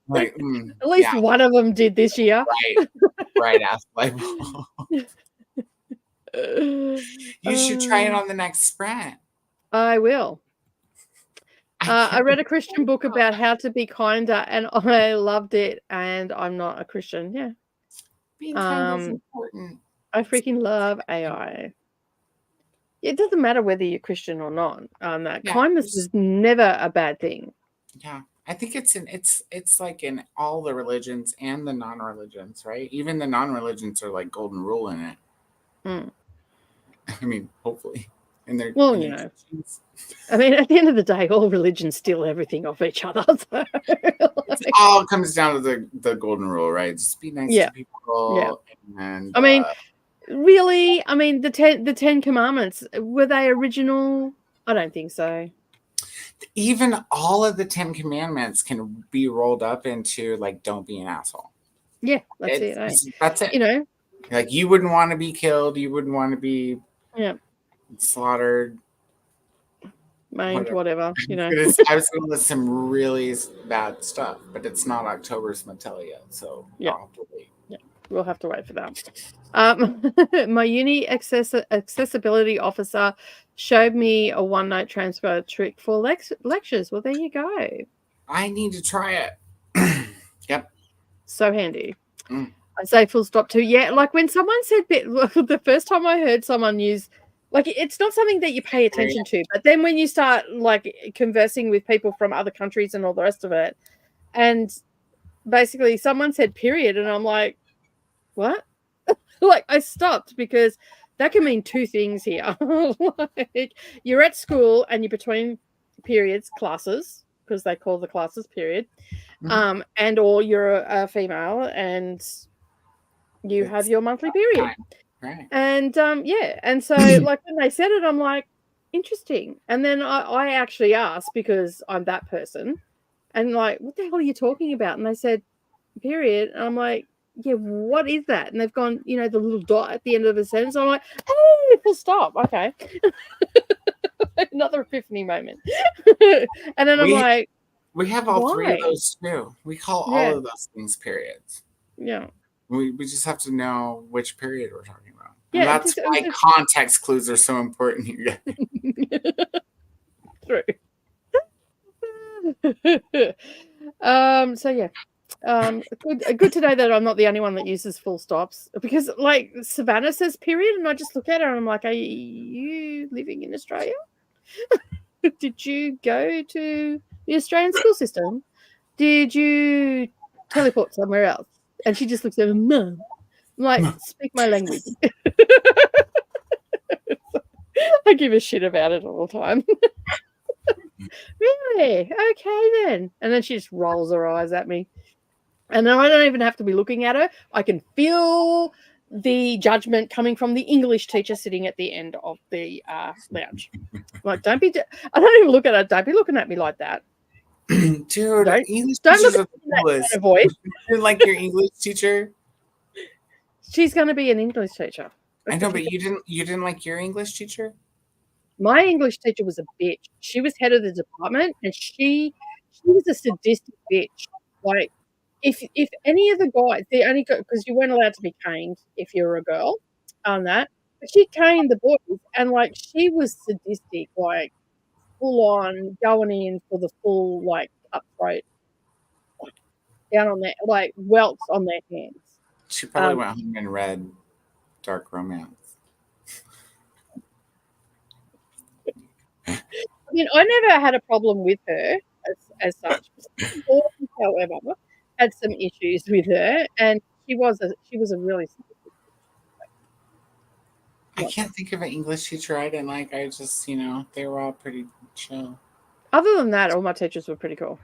Like, at least one of them did this year. Right after light bulb. You should try it on the next sprint. I will. I read a Christian book about how to be kinder, and I loved it. And I'm not a Christian. Yeah, being kind is important. I freaking love AI. It doesn't matter whether you're Christian or not. Kindness is never a bad thing. Yeah, I think it's like in all the religions and the non-religions, right? Even the non-religions are like golden rule in it. I mean, hopefully. And they're I mean, at the end of the day, all religions steal everything off each other. So. It all comes down to the golden rule, right? Just be nice to people. Yeah. And I mean, really? I mean, the 10 Commandments, were they original? I don't think so. Even all of the 10 Commandments can be rolled up into like, don't be an asshole. Yeah, that's it. That's it. You know, like you wouldn't want to be killed. You wouldn't want to be slaughtered, maimed, whatever. You know, I was going to list some really bad stuff, but it's not October's Metallia, so I'll have to wait. Yeah, we'll have to wait for that. My uni accessibility officer showed me a OneNote transfer trick for lectures. Well, there you go. I need to try it. Yep. So handy. I say full stop too. Yeah, like when someone said the first time I heard someone use, like, it's not something that you pay attention to, but then when you start like conversing with people from other countries and all the rest of it, and basically someone said period, and I'm like, what? Like, I stopped because that can mean two things here. Like, you're at school and you're between periods, classes, because they call the classes period, and or you're a female and you have your monthly period. Right. And and so like when they said it, I'm like, interesting. And then I actually asked, because I'm that person, and like, what the hell are you talking about? And they said period, and I'm like, yeah, what is that? And they've gone, you know, the little dot at the end of the sentence. I'm like, oh, full stop. Okay. Another epiphany moment. And then I'm like, we have all three of those too. We call all of those things periods. Yeah. We just have to know which period we're talking about. Yeah, and that's why context clues are so important here. True. So yeah. Good to know that I'm not the only one that uses full stops, because like Savannah says period, and I just look at her and I'm like, are you living in Australia? Did you go to the Australian school system? Did you teleport somewhere else? And she just looks at me, Mum. I'm like, speak my language. I give a shit about it all the time. Really? Okay then. And then she just rolls her eyes at me. And then I don't even have to be looking at her. I can feel the judgment coming from the English teacher sitting at the end of the lounge. Like, I don't even look at her. Don't be looking at me like that. Dude, English teachers are the coolest. Kind of voice. You didn't like your English teacher? She's going to be an English teacher. I know, but you didn't like your English teacher? My English teacher was a bitch. She was head of the department, and she was a sadistic bitch. Like, if any of the guys, because you weren't allowed to be caned if you were a girl on that, but she caned the boys, and like she was sadistic, like full on going in for the full like cutthroat, like, down on their like welts on their hands. She probably went home and read Dark Romance. I mean, I never had a problem with her as such. However, had some issues with her, and she was a really. I can't think of an English teacher I didn't like. I just, they were all pretty chill. Other than that, all my teachers were pretty cool.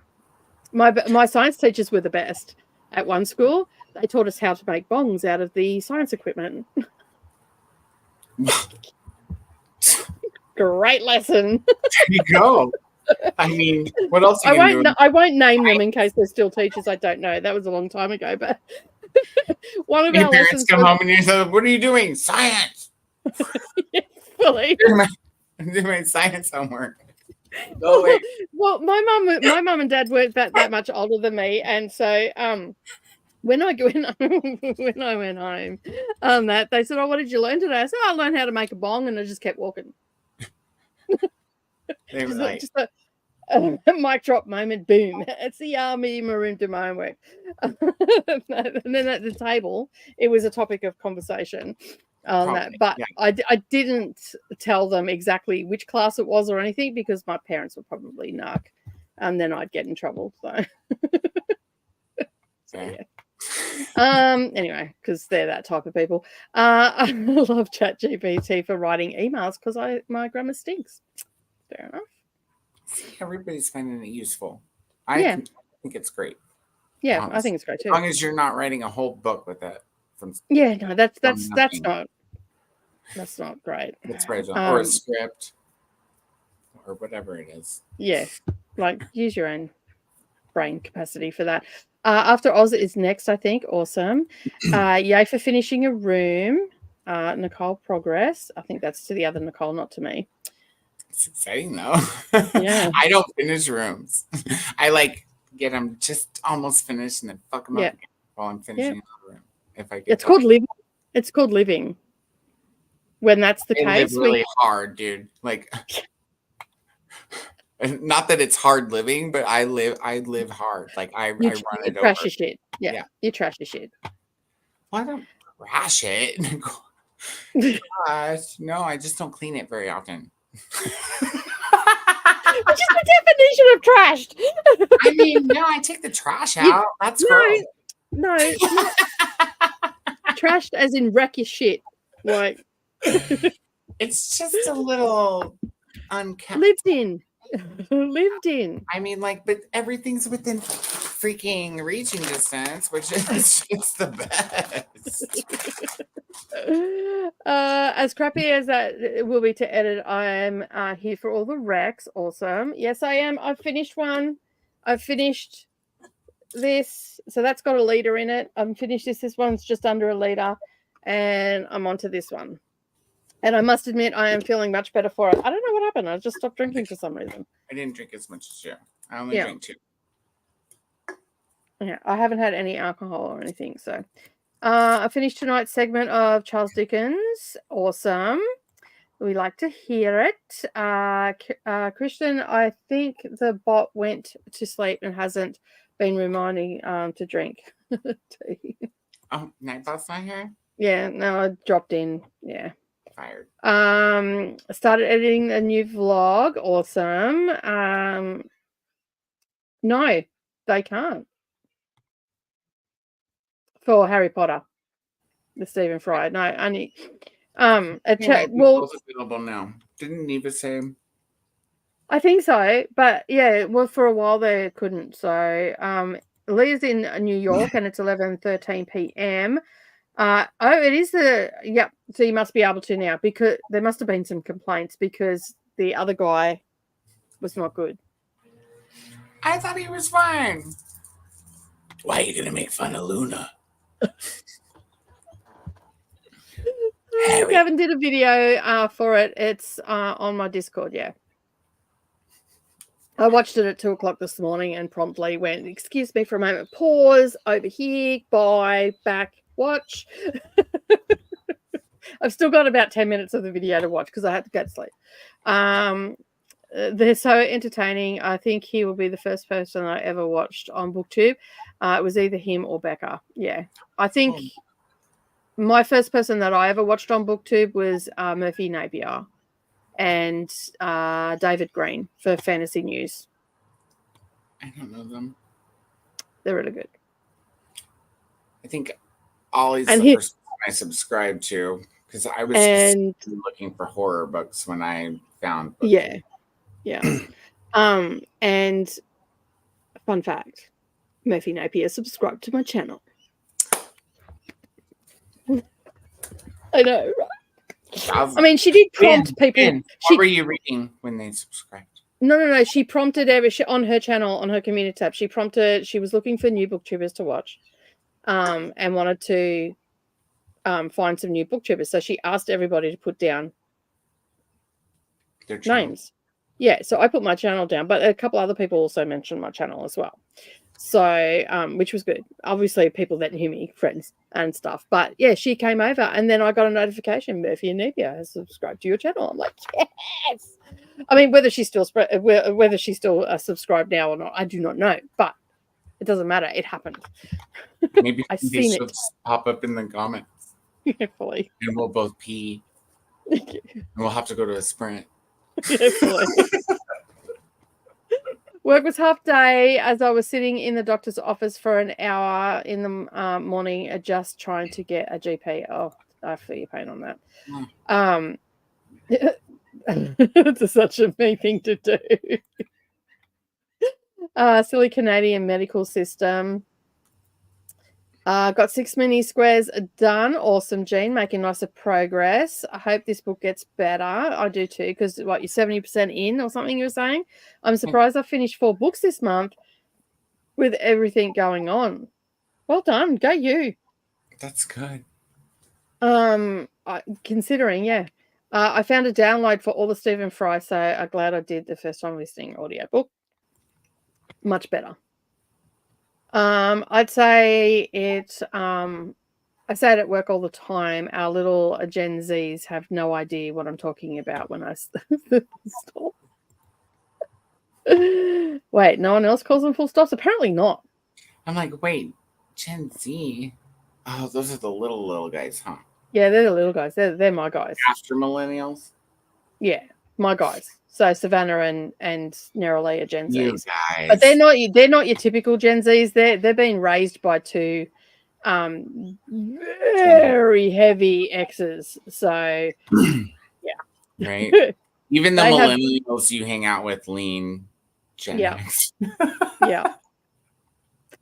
My science teachers were the best. At one school, they taught us how to make bongs out of the science equipment. Great lesson. There you go. I mean, what else? I won't name them in case they're still teachers. I don't know. That was a long time ago, but one of your our parents come home and you say, "What are you doing? Science." Yes, fully. I'm doing my science homework. Well, my mum and dad weren't that much older than me, and so when I went home, they said, "Oh, what did you learn today?" I said, "I learned how to make a bong," and I just kept walking. They were like, just a mic drop moment. Boom! It's the army maroon to my homework. And then at the table, it was a topic of conversation on that. But yeah. I didn't tell them exactly which class it was or anything because my parents would probably narc, and then I'd get in trouble. So yeah. Anyway, because they're that type of people. I love ChatGPT for writing emails because my grammar stinks. Fair enough. Everybody's finding it useful. I think it's great. Yeah, honestly. I think it's great too. As long as you're not writing a whole book with it. No, that's not great. That's right, or a script, or whatever it is. Yeah, like use your own brain capacity for that. After Oz is next, I think. Awesome. Yay for finishing a room. Nicole progress. I think that's to the other Nicole, not to me. It's exciting though. Yeah. I don't finish rooms. I get them just almost finished and then fuck them up while I'm finishing another room. If I get it's called living. It's called living. When that's the case, live really hard, dude. Not that it's hard living, but I live hard. I run it over. Trash your shit. Yeah. You trash your shit. Well, I don't trash it. Gosh, no, I just don't clean it very often. Which is the definition of trashed. I mean, no, I take the trash out. That's gross. No, trashed as in wreck your shit. It's just a little unkept. Lived in. I mean, but everything's within freaking reaching distance, which is just the best. As crappy as that will be to edit, I am here for all the recs. Awesome. Yes, I am. I've finished one. I've finished this. So that's got a liter in it. I'm finished this. This one's just under a liter. And I'm on to this one. And I must admit, I am feeling much better for it. I don't know what happened. I just stopped drinking for some reason. I didn't drink as much as you. I only drank 2. Yeah, I haven't had any alcohol or anything. So I finished tonight's segment of Charles Dickens. Awesome. We like to hear it. Christian, I think the bot went to sleep and hasn't been reminding to drink tea. Oh, Nightbot's not here? Yeah, no, I dropped in. Yeah. Fired. Started editing a new vlog. Awesome. No, they can't. For Harry Potter, the Stephen Fry. No, only available now. Didn't Neva say? I think so, but yeah, well, for a while they couldn't. So Leah's in New York, and it's 11:13 p.m. It is so you must be able to now, because there must have been some complaints because the other guy was not good. I thought he was fine. Why are you going to make fun of Luna? Gavin did a video for it. It's on my Discord, yeah. I watched it at 2 o'clock this morning and promptly went, excuse me for a moment, pause, over here, bye, back, watch. I've still got about 10 minutes of the video to watch because I had to go to sleep. They're so entertaining. I think he will be the first person I ever watched on BookTube. It was either him or Becca. Yeah. I think my first person that I ever watched on BookTube was Murphy Napier and David Green for Fantasy News. I don't know them. They're really good. I think Ollie's the first one I subscribed to, because I was just looking for horror books when I found BookTube. Yeah. And fun fact, Murphy Napier subscribed to my channel. I know, right? I mean, she did prompt people. What were you reading when they subscribed? No. She prompted on her channel, on her community tab. She was looking for new booktubers to watch, and wanted to find some new booktubers. So she asked everybody to put down their names. Yeah, so I put my channel down, but a couple other people also mentioned my channel as well. So, which was good. Obviously, people that knew me, friends and stuff. But yeah, she came over, and then I got a notification: Murphy Napier has subscribed to your channel. I'm like, yes. I mean, whether she's still subscribed now or not, I do not know. But it doesn't matter. It happened. Maybe I seen it pop up in the comments. Fully. And we'll both pee. And we'll have to go to a sprint. Fully. Work was half day as I was sitting in the doctor's office for an hour in the morning, just trying to get a GP. Oh, I feel your pain on that. It's such a me thing to do. Silly Canadian medical system. Got 6 mini squares done. Awesome, Jean. Making lots of progress. I hope this book gets better. I do too, because you're 70% in or something you were saying? I'm surprised I finished 4 books this month with everything going on. Well done. Go you. That's good. Considering, yeah. I found a download for all the Stephen Fry, so I'm glad I did the first time listening audiobook. Much better. I'd say it. I say it at work all the time. Our little Gen Zs have no idea what I'm talking about when I stop. Wait, no one else calls them full stops? Apparently not. I'm like, wait, Gen Z? Oh, those are the little guys, huh? Yeah, they're the little guys. They're my guys. After millennials? Yeah, my guys. So Savannah and Neroli are Gen Zs. You guys. But they're not your typical Gen Zs. They're being raised by 2 very heavy exes. So yeah. Right. Even the millennials you hang out with lean Gen X. Yeah.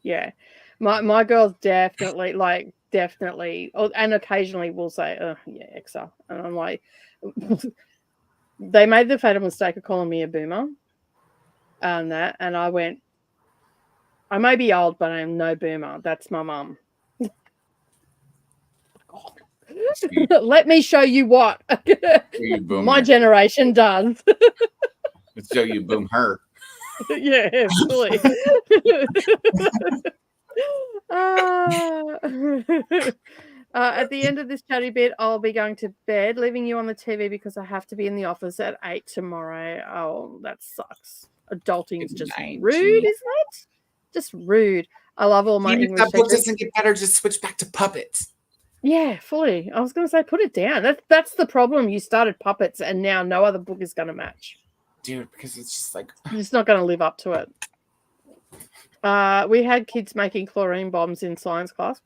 Yeah. My girls definitely, and occasionally will say, oh, yeah, Xer. And I'm like, they made the fatal mistake of calling me a boomer. And I went, I may be old, but I am no boomer. That's my mum. Let me show you what my generation does. Let's show you boom her. Yeah, fully. At the end of this chatty bit, I'll be going to bed, leaving you on the TV because I have to be in the office at 8 tomorrow. Oh, that sucks. Adulting is just rude, isn't it? Just rude. I love all my English. If that book doesn't get better, just switch back to puppets. Yeah, fully. I was going to say, put it down. That's the problem. You started puppets, and now no other book is going to match. Dude, because it's just like... It's not going to live up to it. We had kids making chlorine bombs in science class.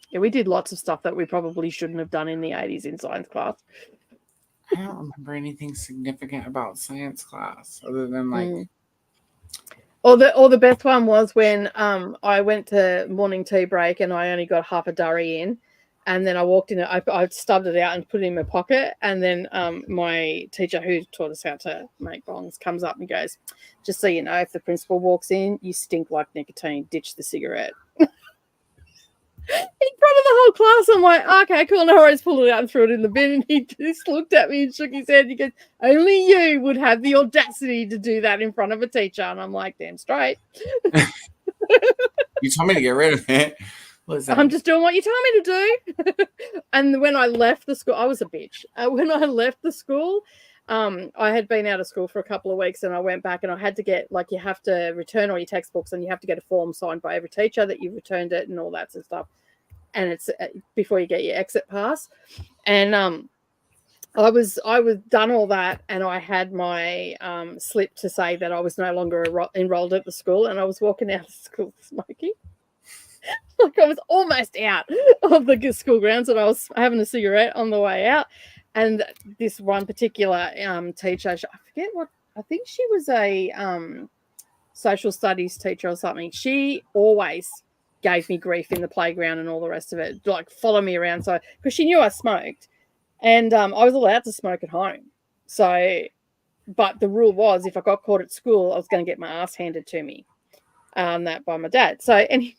Yeah, we did lots of stuff that we probably shouldn't have done in the 80s in science class. I don't remember anything significant about science class other than like Or the best one was when I went to morning tea break and I only got half a durry in, and then I walked in, I stubbed it out and put it in my pocket, and then my teacher who taught us how to make bongs comes up and goes, "Just so you know, if the principal walks in, you stink like nicotine. Ditch the cigarette." In front of the whole class, I'm like, okay, cool, no worries, pulled it out and threw it in the bin, and he just looked at me and shook his head. He goes, "Only you would have the audacity to do that in front of a teacher." And I'm like, damn straight. You told me to get rid of it. Listen. I'm just doing what you told me to do. And when I left the school, I was a bitch. When I left the school, I had been out of school for a couple of weeks, and I went back and I had to get, like, you have to return all your textbooks and you have to get a form signed by every teacher that you've returned it and all that sort of stuff. And it's before you get your exit pass. And I was done all that, and I had my slip to say that I was no longer enrolled at the school, and I was walking out of school smoking. Like, I was almost out of the school grounds, and I was having a cigarette on the way out. And this one particular teacher, I forget what, I think she was a social studies teacher or something. She always gave me grief in the playground and all the rest of it, like follow me around. So, because she knew I smoked, and I was allowed to smoke at home. So, but the rule was, if I got caught at school, I was going to get my ass handed to me, that by my dad. So, and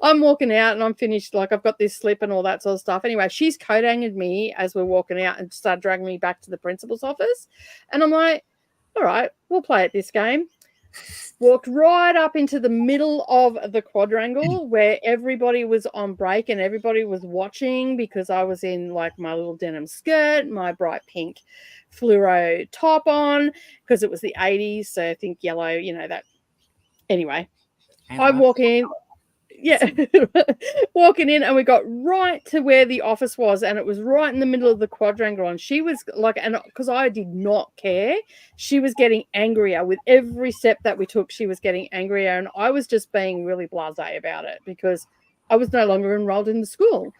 I'm walking out and I'm finished, like, I've got this slip and all that sort of stuff. Anyway, she's coat-angered me as we're walking out and started dragging me back to the principal's office. And I'm like, all right, we'll play at this game. Walked right up into the middle of the quadrangle where everybody was on break and everybody was watching, because I was in, like, my little denim skirt, my bright pink fluoro top on, because it was the 80s. So I think yellow, you know, that. Anyway, I walk in. Yeah, walking in, and we got right to where the office was, and it was right in the middle of the quadrangle. And she was like, and because I did not care, she was getting angrier with every step that we took. She was getting angrier, and I was just being really blasé about it because I was no longer enrolled in the school.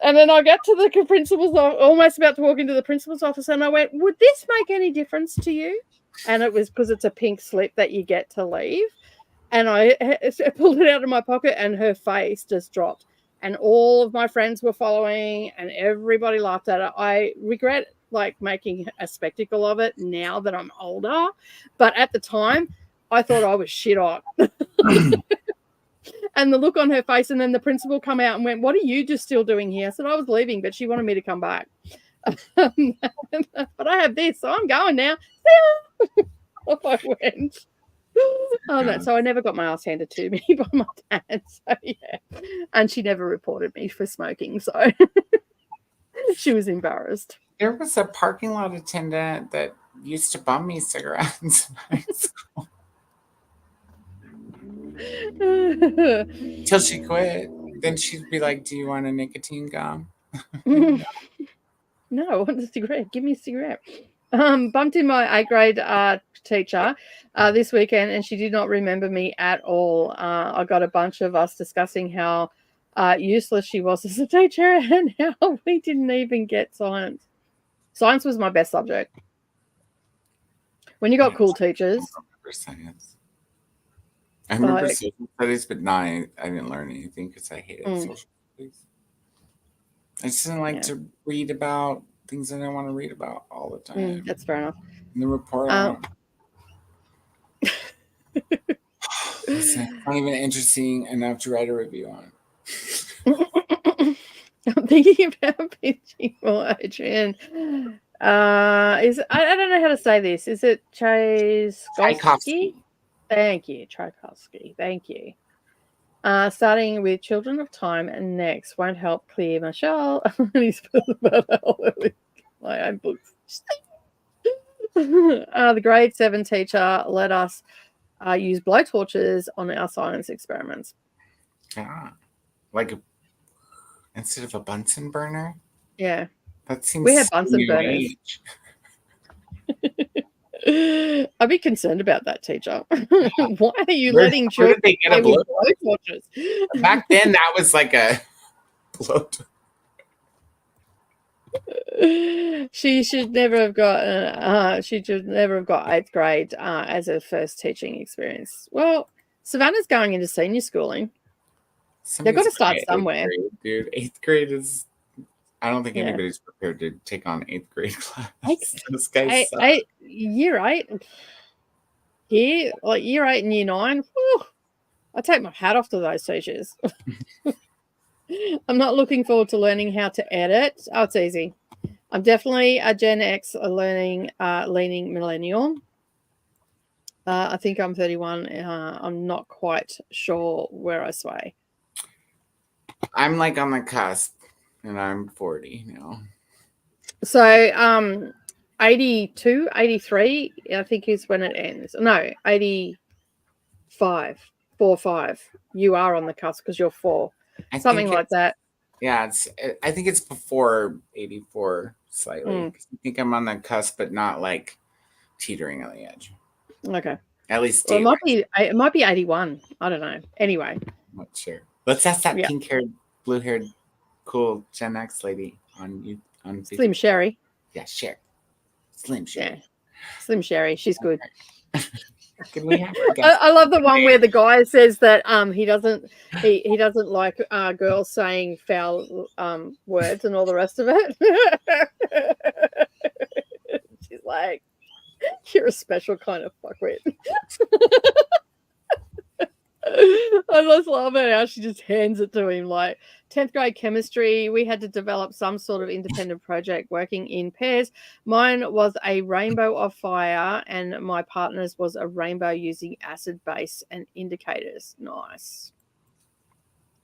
And then I got to the principal's office, almost about to walk into the principal's office, and I went, "Would this make any difference to you?" And it was because it's a pink slip that you get to leave. And I pulled it out of my pocket, and her face just dropped. And all of my friends were following, and everybody laughed at it. I regret, like, making a spectacle of it now that I'm older. But at the time, I thought I was shit hot. And the look on her face, and then the principal come out and went, "What are you just still doing here?" I said I was leaving, but she wanted me to come back. But I have this, so I'm going now. Off I went. Oh no! So I never got my ass handed to me by my dad. So yeah, and she never reported me for smoking. So she was embarrassed. There was a parking lot attendant that used to bum me cigarettes in high school. Till she quit. Then she'd be like, "Do you want a nicotine gum?" No, I want a cigarette. Give me a cigarette. Bumped in my 8th grade teacher this weekend, and she did not remember me at all. I got a bunch of us discussing how useless she was as a teacher and how we didn't even get science. Science was my best subject. When you got cool teachers. I remember science. I remember social studies, but I didn't learn anything because I hated social studies. I just didn't like to read about things I didn't want to read about all the time. That's fair enough. And the report it's not even interesting enough to write a review on. I'm thinking about pitching for Adrian. I don't know how to say this. Is it Tchaikovsky? Thank you, Tchaikovsky. Thank you. Starting with Children of Time and next won't help clear Michelle. He's put about my own books. The grade 7 teacher let us use blowtorches on our science experiments. Like instead of a Bunsen burner? Yeah. That seems we had Bunsen burners. I'd be concerned about that, teacher. Why are you letting children play with blowtorches? Back then, that was like a blowtorch. She should never have got. She should never have got 8th grade as her first teaching experience. Well, Savannah's going into senior schooling. They've got to start somewhere, grade, dude. 8th grade is. I don't think anybody's prepared to take on 8th grade class. Those guys suck. Year 8. Year 8 and year 9. Whew, I take my hat off to those teachers. I'm not looking forward to learning how to edit. Oh, it's easy. I'm definitely a Gen X learning leaning millennial. I think I'm 31. I'm not quite sure where I sway. I'm like on the cusp, and I'm 40 now. So 82, 83, I think is when it ends. No, 85, 4-5. You are on the cusp because you're 4. Something like that. Yeah, I think it's before 84 slightly. I think I'm on the cusp, but not like teetering on the edge. Okay. At least well, it might be 81. I don't know. Anyway. I'm not sure. Let's ask that pink-haired, blue-haired, cool Gen X lady on Slim Sherry. Yeah, Slim Sherry. Yeah. Slim Sherry. She's good. Can we have her I love the one where the guy says that he doesn't like girls saying foul words and all the rest of it. She's like, you're a special kind of fuckwit. I just love it how she just hands it to him. Like 10th grade chemistry, we had to develop some sort of independent project working in pairs. Mine was a rainbow of fire and my partner's was a rainbow using acid base and indicators. Nice.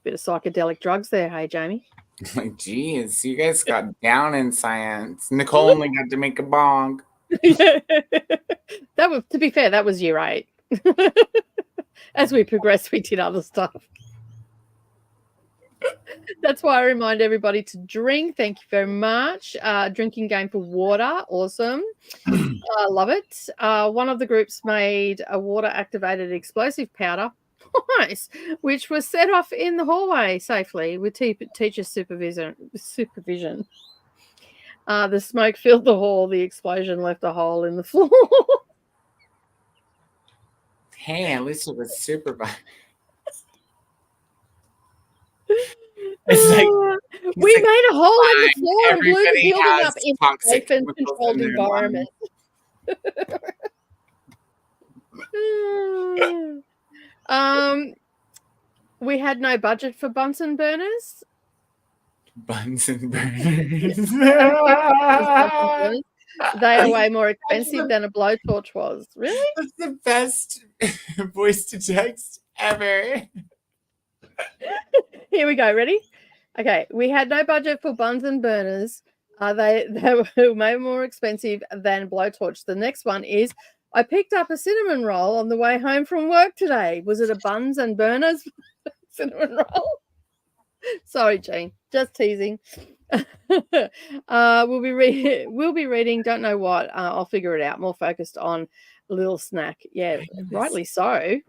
Bit of psychedelic drugs there, hey Jamie. Like, geez, you guys got down in science. Nicole only got to make a bong. That was, to be fair, that was year 8. As we progressed, we did other stuff. That's why I remind everybody to drink. Thank you very much. Drinking game for water. Awesome. I love it. One of the groups made a water-activated explosive powder. Nice. Which was set off in the hallway safely with teacher supervision. The smoke filled the hall. The explosion left a hole in the floor. Hey, at least it was supervised. It's like, we made a hole in the floor and blew the building up in a safe and controlled environment. We had no budget for Bunsen burners. Bunsen burners. They are way more expensive than a blowtorch was. Really? That's the best voice to text ever. Here we go. Ready? Okay. We had no budget for Bunsen burners. They were way more expensive than blowtorch. The next one is, I picked up a cinnamon roll on the way home from work today. Was it a buns and burners cinnamon roll? Sorry, Jean. Just teasing. We'll be reading. Don't know what. I'll figure it out. More focused on Little Snack. Yeah, rightly so.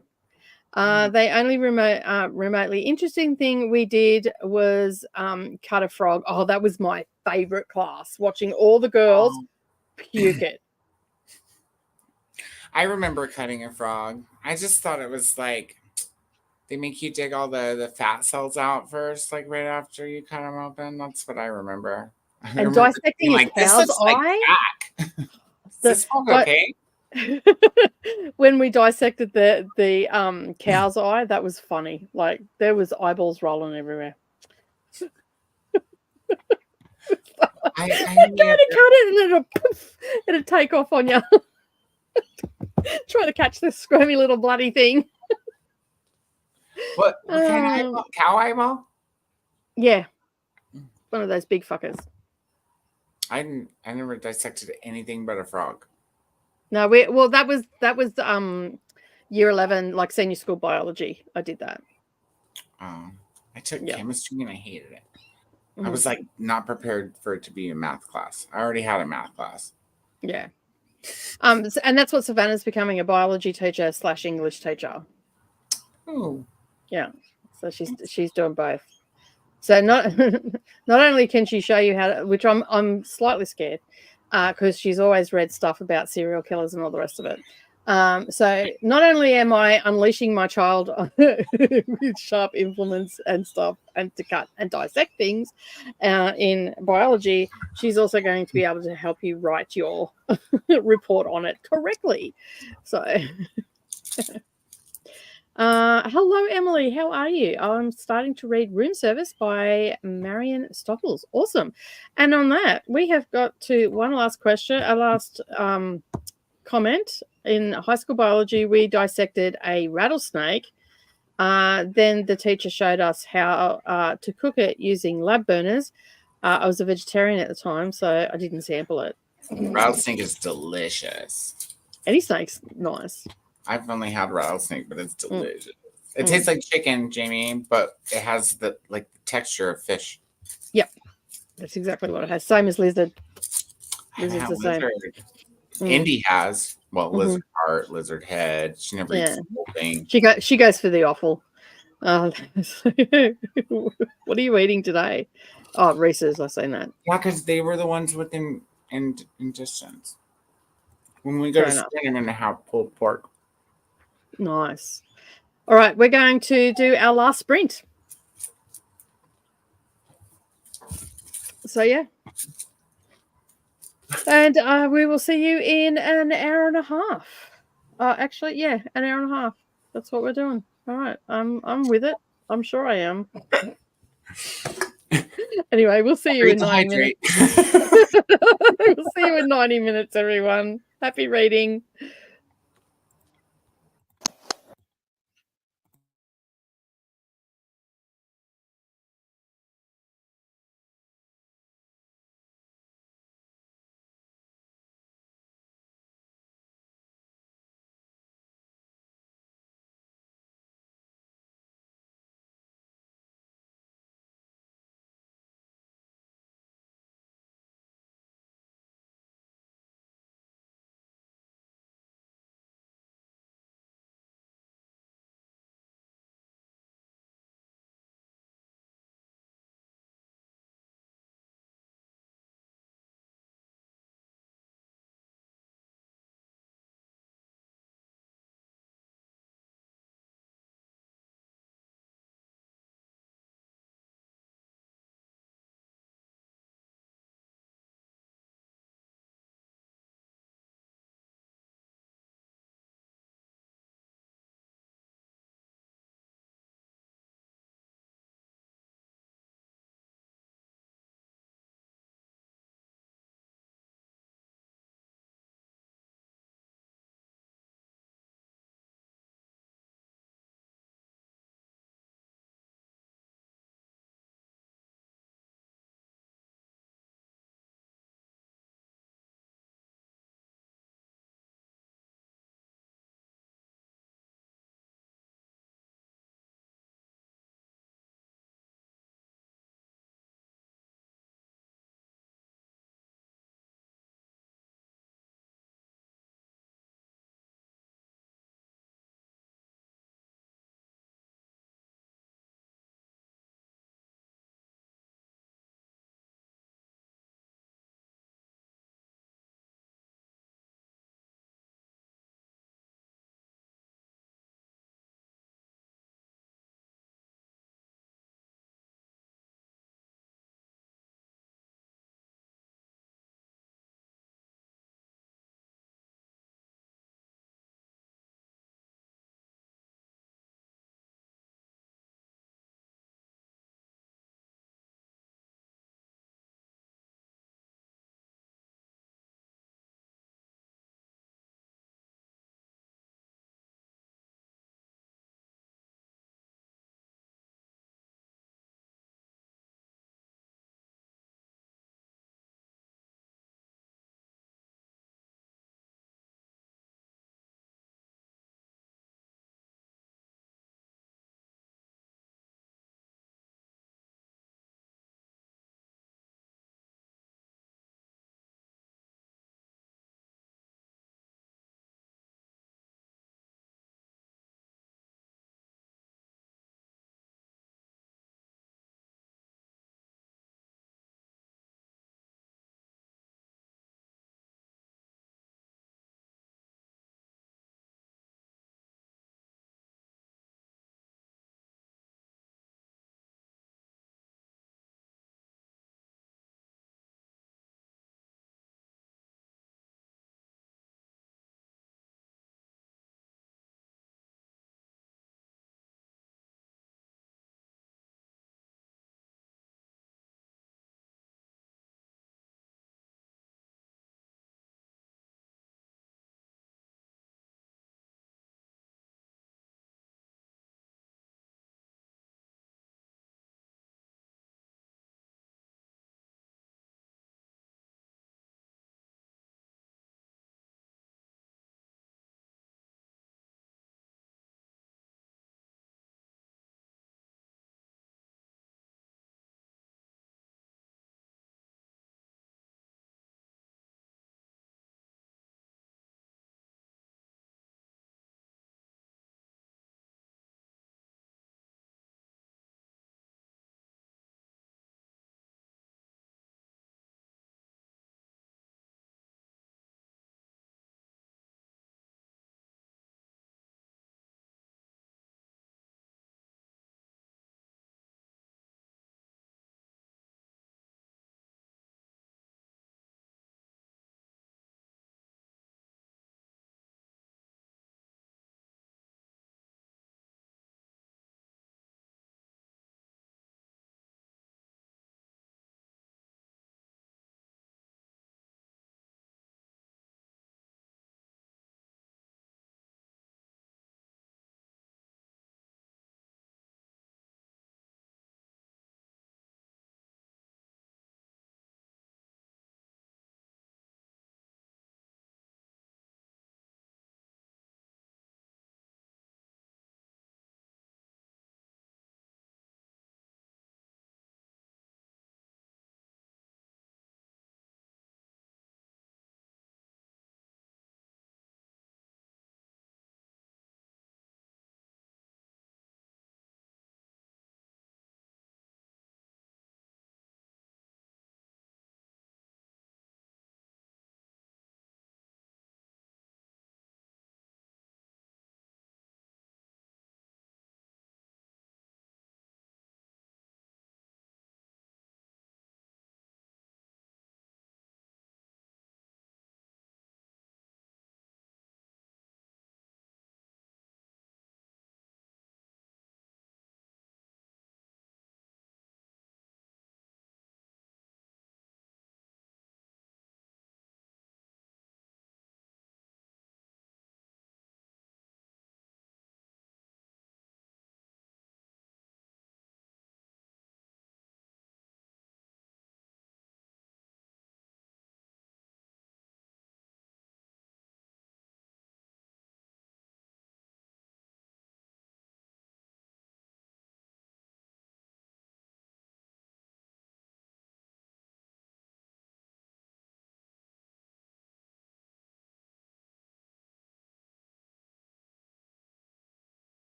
They only remotely interesting thing we did was cut a frog. Oh, that was my favorite class. Watching all the girls puke it. I remember cutting a frog. I just thought it was like they make you dig all the fat cells out first, like right after you cut them open. That's what I remember. And dissecting a cow's eye. Is this frog okay? When we dissected the cow's eye, that was funny. Like there was eyeballs rolling everywhere. I cut it and it'll take off on you. Trying to catch this squirmy little bloody thing. What kind of eyeball? Cow eyeball? Yeah, one of those big fuckers. I never dissected anything but a frog. No, that was year 11, like senior school biology. I did that. I took chemistry and I hated it. I was like not prepared for it to be a math class. I already had a math class. Yeah. And that's what Savannah's becoming, a biology teacher / English teacher. Oh. Yeah. So she's doing both. So not only can she show you how to, which I'm slightly scared, because she's always read stuff about serial killers and all the rest of it. So not only am I unleashing my child with sharp implements and stuff and to cut and dissect things in biology, she's also going to be able to help you write your report on it correctly. So hello, Emily. How are you? I'm starting to read Room Service by Marion Stopples. Awesome. And on that, we have got to one last question, a last comment. In high school biology, we dissected a rattlesnake. Then the teacher showed us how to cook it using lab burners. I was a vegetarian at the time, so I didn't sample it. Rattlesnake is delicious. Any snake's nice. I've only had rattlesnake, but it's delicious. It tastes like chicken, Jamie, but it has the texture of fish. Yep, that's exactly what it has. Same as lizard. Lizard's the same. Indy has lizard heart, lizard head. She never eats the whole thing. She goes for the offal. What are you eating today? Oh, Reese's. I seen that. Yeah, because they were the ones with intestines. When we go to Spain, I'm going to have pulled pork. Nice. All right, we're going to do our last sprint. So, yeah. And we will see you in an hour and a half. Actually, yeah, an hour and a half. That's what we're doing. All right, I'm with it. I'm sure I am. Anyway, we'll see you in 90 minutes. We'll see you in 90 minutes, everyone. Happy reading.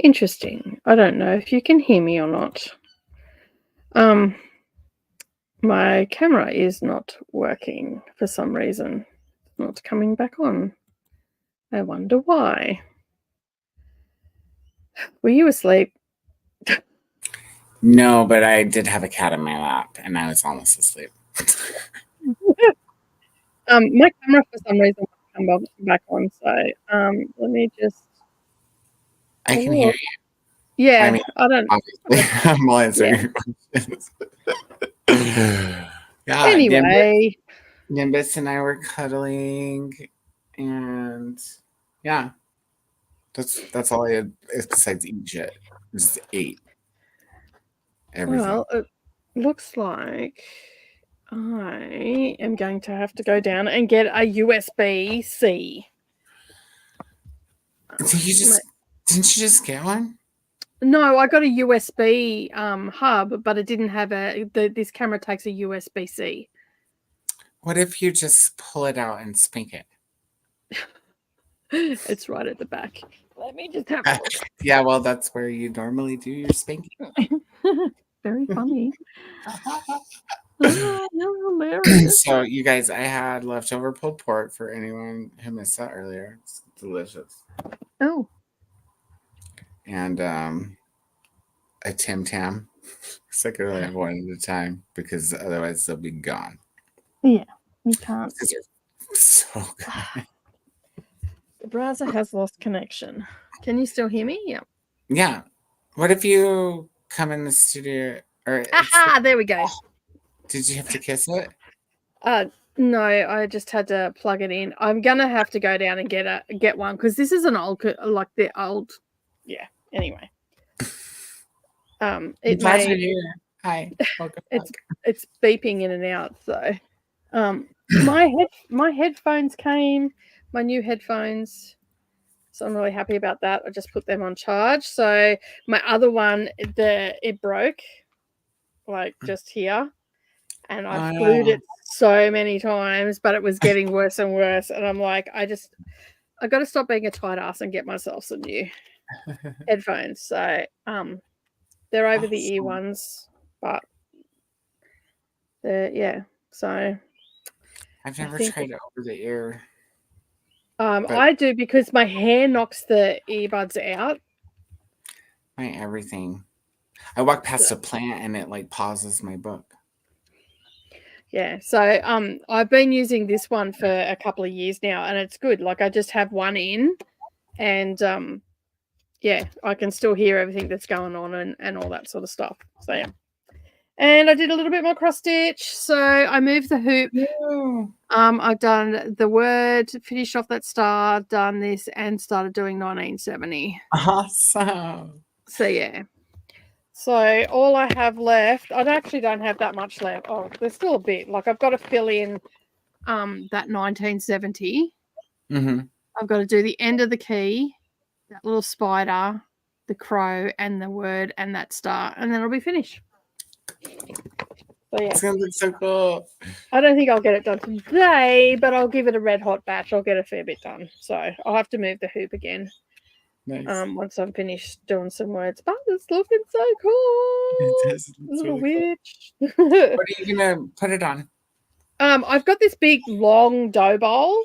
Interesting. I don't know if you can hear me or not. My camera is not working for some reason. It's not coming back on. I wonder why. Were you asleep? No, but I did have a cat in my lap, and I was almost asleep. My camera for some reason won't come back on, so let me just. I can hear you. Yeah, I mean, I don't. Obviously, I'm answering your questions. Yeah. Anyway, Nimbus and I were cuddling, and yeah, that's all I had besides eat shit. Just ate everything. Well, it looks like I am going to have to go down and get a USB-C. Didn't you just get one? No, I got a USB hub, but it didn't have this camera takes a USB-C. What if you just pull it out and spank it? It's right at the back. Let me just have a look. Yeah, well, that's where you normally do your spanking. Very funny. Oh, hilarious. So, you guys, I had leftover pulled pork for anyone who missed that earlier. It's delicious. Oh. And a Tim Tam. So I could only have one at a time because otherwise they'll be gone. Yeah, you can't. Because they're so good. The browser has lost connection. Can you still hear me? Yeah. Yeah. What if you come in the studio? Aha! There we go. Did you have to kiss it? No, I just had to plug it in. I'm gonna have to go down and get one because this is an old, like the old. Yeah. Anyway. Glad you're here. Hi. Welcome back. It's beeping in and out. So, my headphones came. My new headphones. So I'm really happy about that. I just put them on charge. So my other one, it broke, like just here, and I glued it so many times, but it was getting worse and worse. And I'm like, I got to stop being a tight ass and get myself some new headphones. So they're over the ear ones, but yeah. So I've never tried over the ear. I do because my hair knocks the earbuds out. My everything. I walk past a plant and it like pauses my book. Yeah, so I've been using this one for a couple of years now, and it's good. Like I just have one in, and yeah, I can still hear everything that's going on and all that sort of stuff. So yeah. And I did a little bit more cross stitch. So I moved the hoop. Yeah. I've done the word, finished off that star, done this, and started doing 1970. Awesome. So yeah. So all I have left, I actually don't have that much left. Oh, there's still a bit. Like I've got to fill in that 1970. Mm-hmm. I've got to do the end of the key, that little spider, the crow, and the word, and that star, and then it'll be finished. So yeah, it's gonna look so cool. I don't think I'll get it done today, but I'll give it a red hot batch. I'll get a fair bit done. So I'll have to move the hoop again. Nice. Once I'm finished doing some words, but it's looking so cool. It does. Little really witch. Cool. What are you gonna put it on? I've got this big long dough bowl.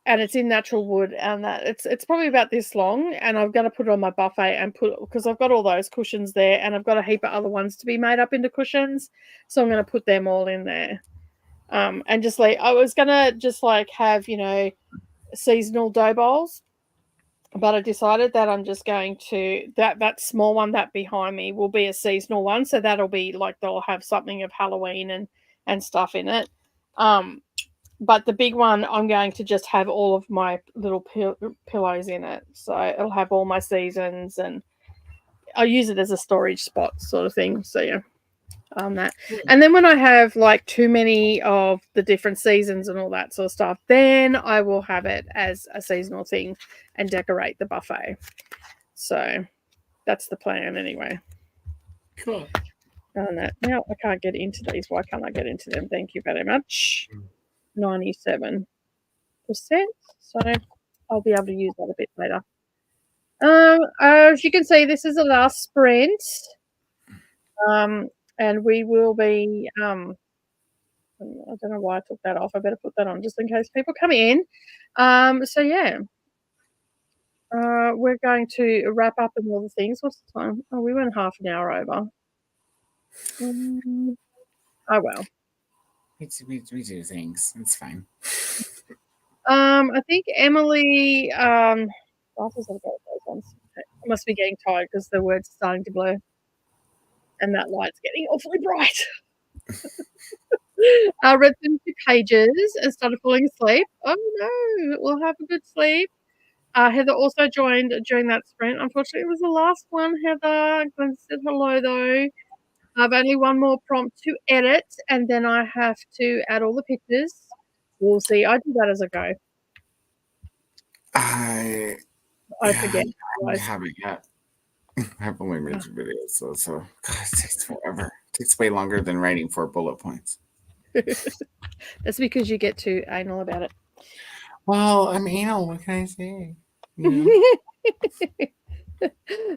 And it's in natural wood, and that it's probably about this long, and I'm going to put it on my buffet and because I've got all those cushions there, and I've got a heap of other ones to be made up into cushions, so I'm going to put them all in there, and just like I was going to just like have seasonal dough bowls, but I decided that I'm just going to that small one that behind me will be a seasonal one, so that'll be like they'll have something of Halloween and stuff in it. But the big one, I'm going to just have all of my little pillows in it. So it'll have all my seasons, and I'll use it as a storage spot sort of thing. So, yeah. on that. And then when I have like too many of the different seasons and all that sort of stuff, then I will have it as a seasonal thing and decorate the buffet. So that's the plan anyway. Cool. On that. Now I can't get into these. Why can't I get into them? Thank you very much. 97%. So I'll be able to use that a bit later. As you can see, this is the last sprint. And we will be, I don't know why I took that off. I better put that on just in case people come in. So yeah, we're going to wrap up and all the things. What's the time? Oh, we went half an hour over. Oh well. We do things. It's fine. I think Emily. I must be getting tired because the word's starting to blur, and that light's getting awfully bright. I read 2 pages and started falling asleep. Oh no, we'll have a good sleep. Heather also joined during that sprint. Unfortunately, it was the last one, Heather. Glenn said hello, though. I've only one more prompt to edit, and then I have to add all the pictures. We'll see. I do that as I go. I forget. I haven't yet. I've only made 2 videos, so God, it takes forever. It takes way longer than writing 4 bullet points. That's because you get too anal about it. Well, I'm anal. What can I say? You know?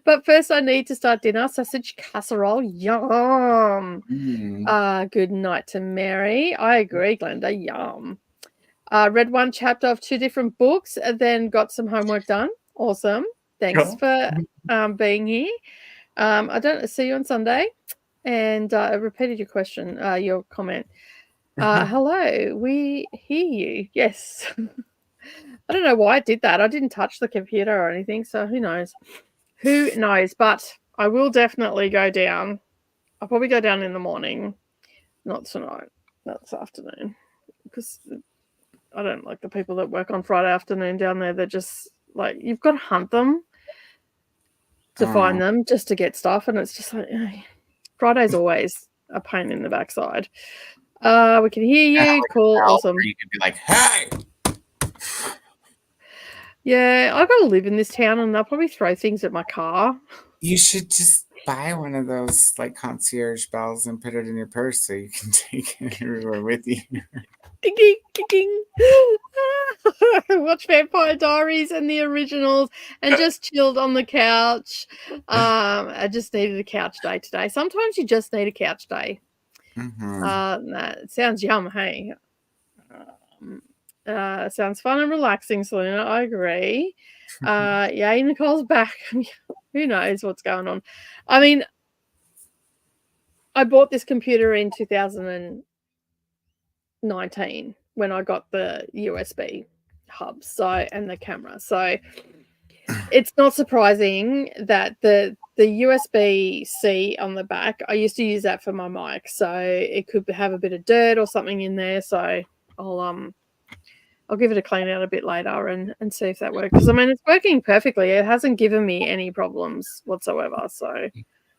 But first, I need to start dinner. Sausage casserole. Yum. Good night to Mary. I agree, Glenda. Yum. Read 1 chapter of 2 different books and then got some homework done. Awesome. Thanks for being here. I don't see you on Sunday. And I repeated your question, your comment. Hello, we hear you. Yes. I don't know why I did that. I didn't touch the computer or anything, so who knows? Who knows? But I will definitely go down. I'll probably go down in the morning. Not tonight. Not this afternoon. Because I don't like the people that work on Friday afternoon down there. They're just like, you've got to hunt them to find them just to get stuff. And it's just like, Friday's always a pain in the backside. We can hear you. Cool. Awesome. You could be like, hey. Yeah, I've got to live in this town and they'll probably throw things at my car. You should just buy one of those like concierge bells and put it in your purse so you can take it everywhere with you. Ding, ding, ding, ding. Watch Vampire Diaries and the originals and just chilled on the couch. I just needed a couch day today. Sometimes you just need a couch day. It sounds yum, hey. Sounds fun and relaxing, Selena. I agree. Yay, Nicole's back. Who knows what's going on? I mean, I bought this computer in 2019 when I got the USB hub, and the camera. So it's not surprising that the USB-C on the back, I used to use that for my mic, so it could have a bit of dirt or something in there. So I'll give it a clean out a bit later and see if that works. Because, I mean, it's working perfectly. It hasn't given me any problems whatsoever. So,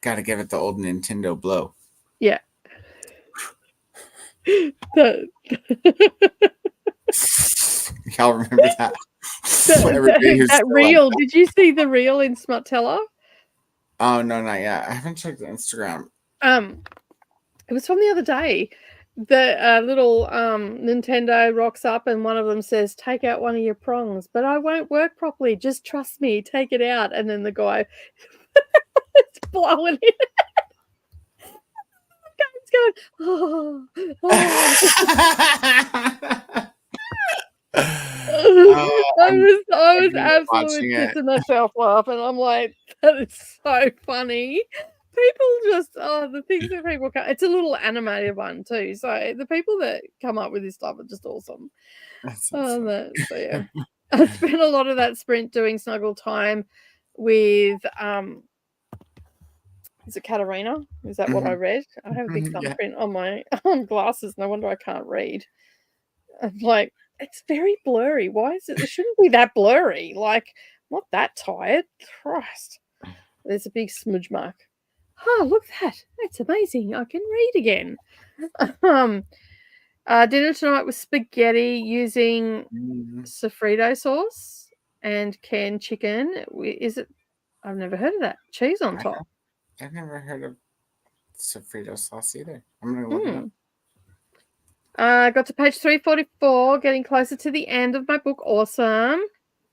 got to give it the old Nintendo blow. Yeah. Y'all remember that? That reel. Did you see the reel in Smutteller? Oh, no, not yet. I haven't checked Instagram. It was from the other day. The little Nintendo rocks up and one of them says, take out one of your prongs, but I won't work properly. Just trust me. Take it out. And then the guy is blowing it. The guy's going, I was absolutely pissing myself laughing. I'm like, that is so funny. People just, the things that people come, it's a little animated one too. So the people that come up with this stuff are just awesome. So yeah, I spent a lot of that sprint doing snuggle time with, is it Katarina? Is that what I read? I have a big thumbprint on my glasses. No wonder I can't read. I'm like, it's very blurry. Why is it? It shouldn't be that blurry. Like, I'm not that tired. Christ. There's a big smudge mark. Oh, look at that. That's amazing. I can read again. Dinner tonight was spaghetti using sofrito sauce and canned chicken. Is it? I've never heard of that. Cheese on top. I've never heard of sofrito sauce either. I'm going to look it up. Got to page 344, getting closer to the end of my book. Awesome.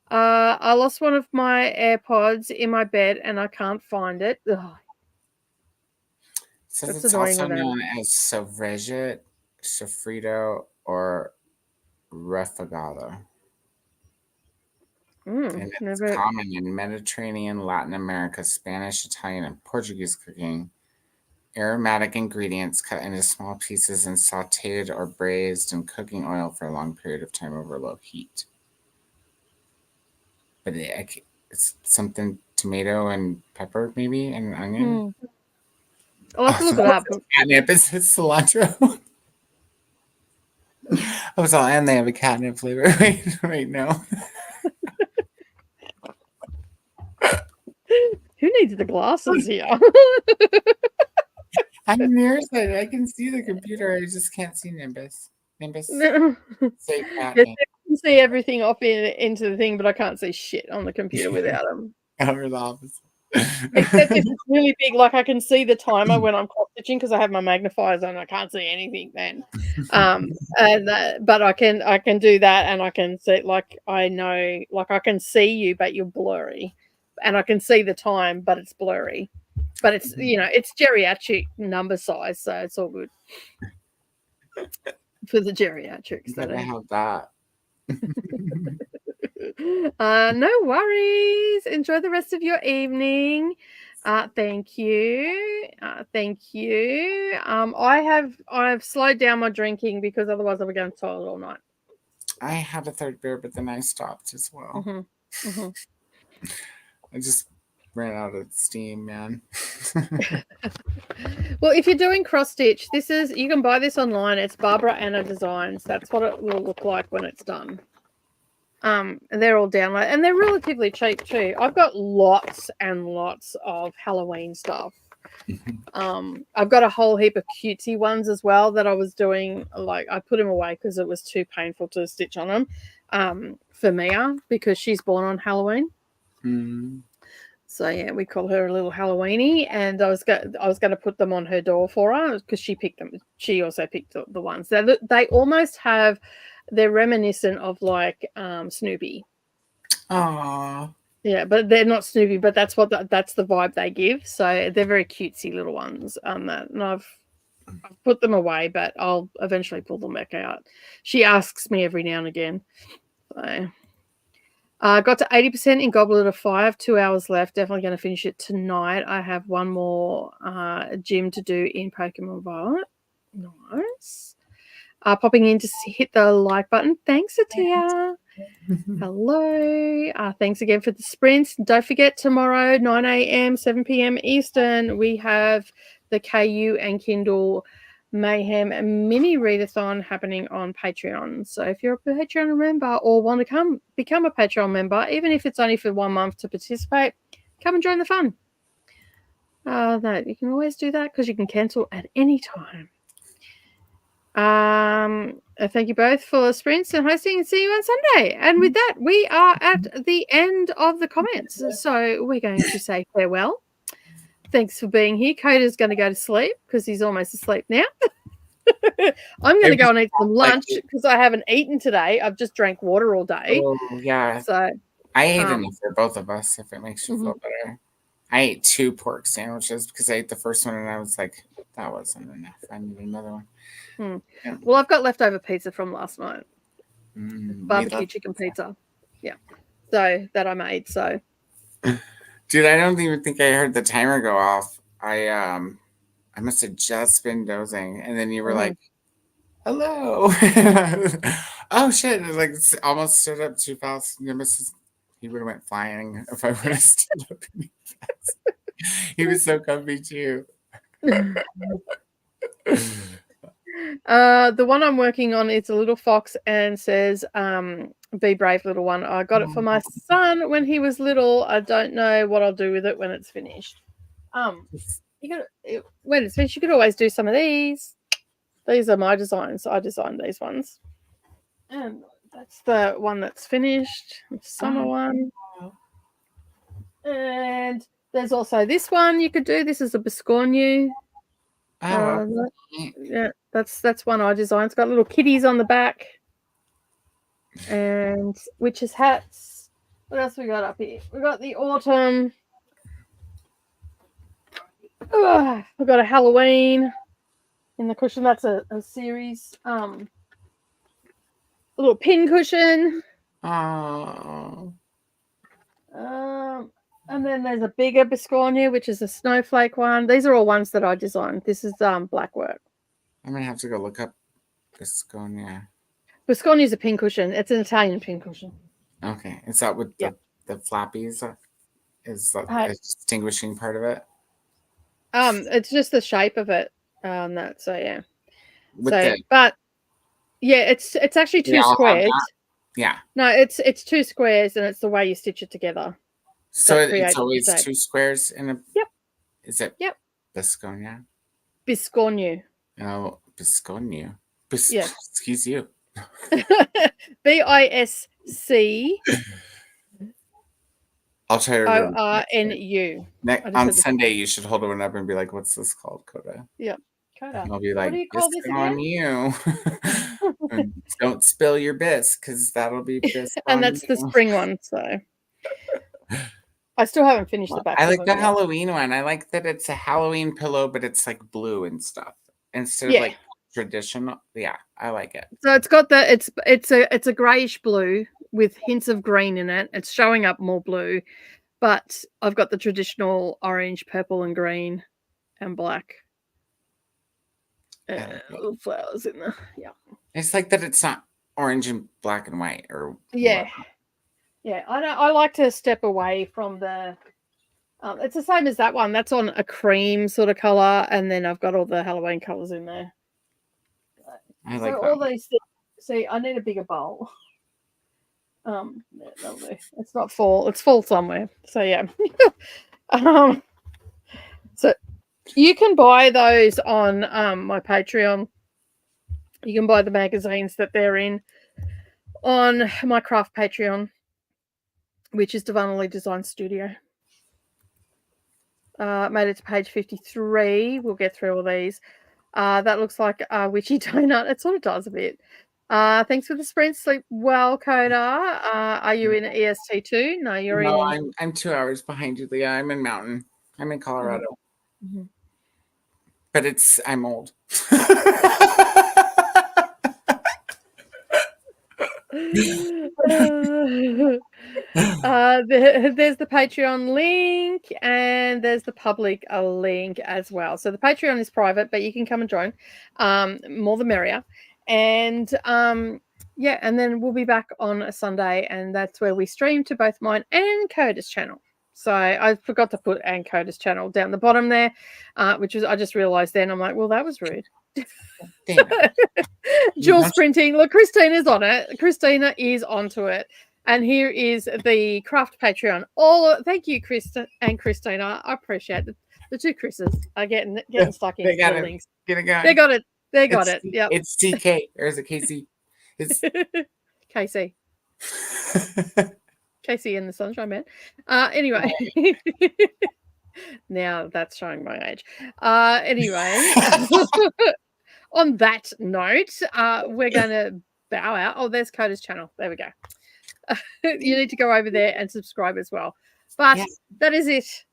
I lost one of my AirPods in my bed and I can't find it. Ugh. Says it's also known as sofregit, sofrito, or refogado. And it's common in Mediterranean, Latin America, Spanish, Italian, and Portuguese cooking. Aromatic ingredients cut into small pieces and sautéed or braised in cooking oil for a long period of time over low heat. But it's something tomato and pepper, maybe, and onion. I'll have to look it up. Catnip is cilantro. And they have a catnip flavor right now. Who needs the glasses here? I'm nearsighted. I can see the computer. I just can't see Nimbus. No. I can see everything off into the thing, but I can't see shit on the computer without them. Or the opposite. Except if it's really big, like I can see the timer when I'm cross stitching because I have my magnifiers on. I can't see anything then. But I can do that, and I can see, like, I know, like I can see you, but you're blurry, and I can see the time, but it's blurry. But it's, it's geriatric number size, so it's all good for the geriatrics. I have that. No worries. Enjoy the rest of your evening. Thank you. I've slowed down my drinking because otherwise I would go to the toilet all night. I had a third beer, but then I stopped as well. I just ran out of steam, man. Well, if you're doing cross stitch, you can buy this online. It's Barbara Anna Designs. That's what it will look like when it's done. And they're all download, and they're relatively cheap too. I've got lots and lots of Halloween stuff. I've got a whole heap of cutesy ones as well that I was doing. Like, I put them away because it was too painful to stitch on them. For Mia, because she's born on Halloween. So yeah, we call her a little Halloweenie, and I was going to put them on her door for her because she picked them. She also picked the ones that they almost have. They're reminiscent of like Snoopy. Aww. Yeah, but they're not Snoopy, but that's the vibe they give. So they're very cutesy little ones. And I've put them away, but I'll eventually pull them back out. She asks me every now and again. So got to 80% in Goblet of Fire. 2 hours left. Definitely going to finish it tonight. I have one more gym to do in Pokemon Violet. Nice. Popping in to hit the like button. Thanks, Atia. Hello. Thanks again for the sprints. Don't forget, tomorrow, 9 a.m., 7 p.m. Eastern, we have the KU and Kindle Mayhem mini readathon happening on Patreon. So if you're a Patreon member or want to become a Patreon member, even if it's only for 1 month to participate, come and join the fun. No, you can always do that because you can cancel at any time. Thank you both for sprints and hosting, and see you on Sunday. And with that, we are at the end of the comments. So we're going to say farewell. Thanks for being here. Coda's going to go to sleep because he's almost asleep now. I'm going to go and eat some lunch because I haven't eaten today. I've just drank water all day. Oh, yeah. So I ate enough for both of us, if it makes you feel better. I ate 2 pork sandwiches because I ate the first one and I was like, that wasn't enough. I need another one. Yeah. Well, I've got leftover pizza from last night. Barbecue chicken pizza. Yeah. So that I made. So, dude, I don't even think I heard the timer go off. I must have just been dozing, and then you were like, "Hello." Oh shit! I like almost stood up too fast. He would have went flying if I would have stood up any fast. He was so comfy too. The one I'm working on is a little fox and says, "Be brave, little one." I got it for my son when he was little. I don't know what I'll do with it when it's finished. when it's finished, you could always do some of these. These are my designs. I designed these ones. And that's the one that's finished. The summer one. And there's also this one you could do. This is a biscornu. Yeah, that's one I designed. It's got little kitties on the back. And witches' hats. What else we got up here? We got the autumn. We've got a Halloween in the cushion. That's a series. A little pin cushion. And then there's a bigger biscornu, which is a snowflake one. These are all ones that I designed. This is black work. I'm gonna have to go look up biscornu. Biscornu is a pin cushion. It's an Italian pin cushion. Okay, is that what the flappies is a distinguishing part of it? It's just the shape of it. But yeah, it's actually two squares. Yeah. No, it's two squares, and it's the way you stitch it together. So it's always two squares in a. Yep. Is it? Yep. Biscornu. Biscornu. Oh, biscornu. Yeah. Excuse you. BISC. I'll try to remember. ORNU. On Sunday, you should hold one up and be like, "What's this called, Coda?" Yeah, Coda. And I'll be like, "What do you call this on you." Don't spill your bisque, because that'll be bisque. And that's the spring one. So I still haven't finished the back. I like the Halloween one. I like that it's a Halloween pillow, but it's like blue and stuff instead of like traditional. Yeah, I like it. So it's got it's a grayish blue with hints of green in it. It's showing up more blue, but I've got the traditional orange, purple, and green, and black little flowers in there. Yeah, it's like that. It's not orange and black and white, or yeah. I like to step away from the. It's the same as that one. That's on a cream sort of color, and then I've got all the Halloween colors in there. I like all these things. See, I need a bigger bowl. That'll do. It's not full. It's full somewhere. So yeah. So you can buy those on my Patreon. You can buy the magazines that they're in on my craft Patreon, which is Divinely Design Studio. Made it to page 53. We'll get through all these. That looks like a witchy donut. It sort of does a bit. Thanks for the sprint. Sleep well, Coda. Are you in EST too? No, you're in. No, I'm 2 hours behind you, Leah. I'm in Mountain. I'm in Colorado. Mm-hmm. But I'm old. There's the Patreon link, and there's the public link as well. So the Patreon is private, but you can come and join. More the merrier. And and then we'll be back on a Sunday, and that's where we stream to both mine and Coda's channel. So I forgot to put Ann Coda's channel down the bottom there, which was, I just realized then, I'm like, well, that was rude. Dual sprinting. Look, Christina's on it. Christina is onto it. And here is the craft Patreon. Thank you, Chris and Christina. I appreciate it. The two Chris's are getting stuck in things. They got it. They got it. Yep. It's TK, or is it Casey? It's Casey. Casey and the Sunshine Man. Anyway. Now that's showing my age. Anyway. On that note, we're going to bow out. Oh, there's Coda's channel. There we go. You need to go over there and subscribe as well. But that is it.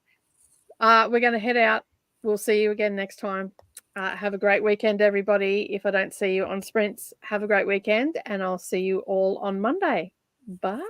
We're going to head out. We'll see you again next time. Have a great weekend, everybody. If I don't see you on Sprints, have a great weekend, and I'll see you all on Monday. Bye.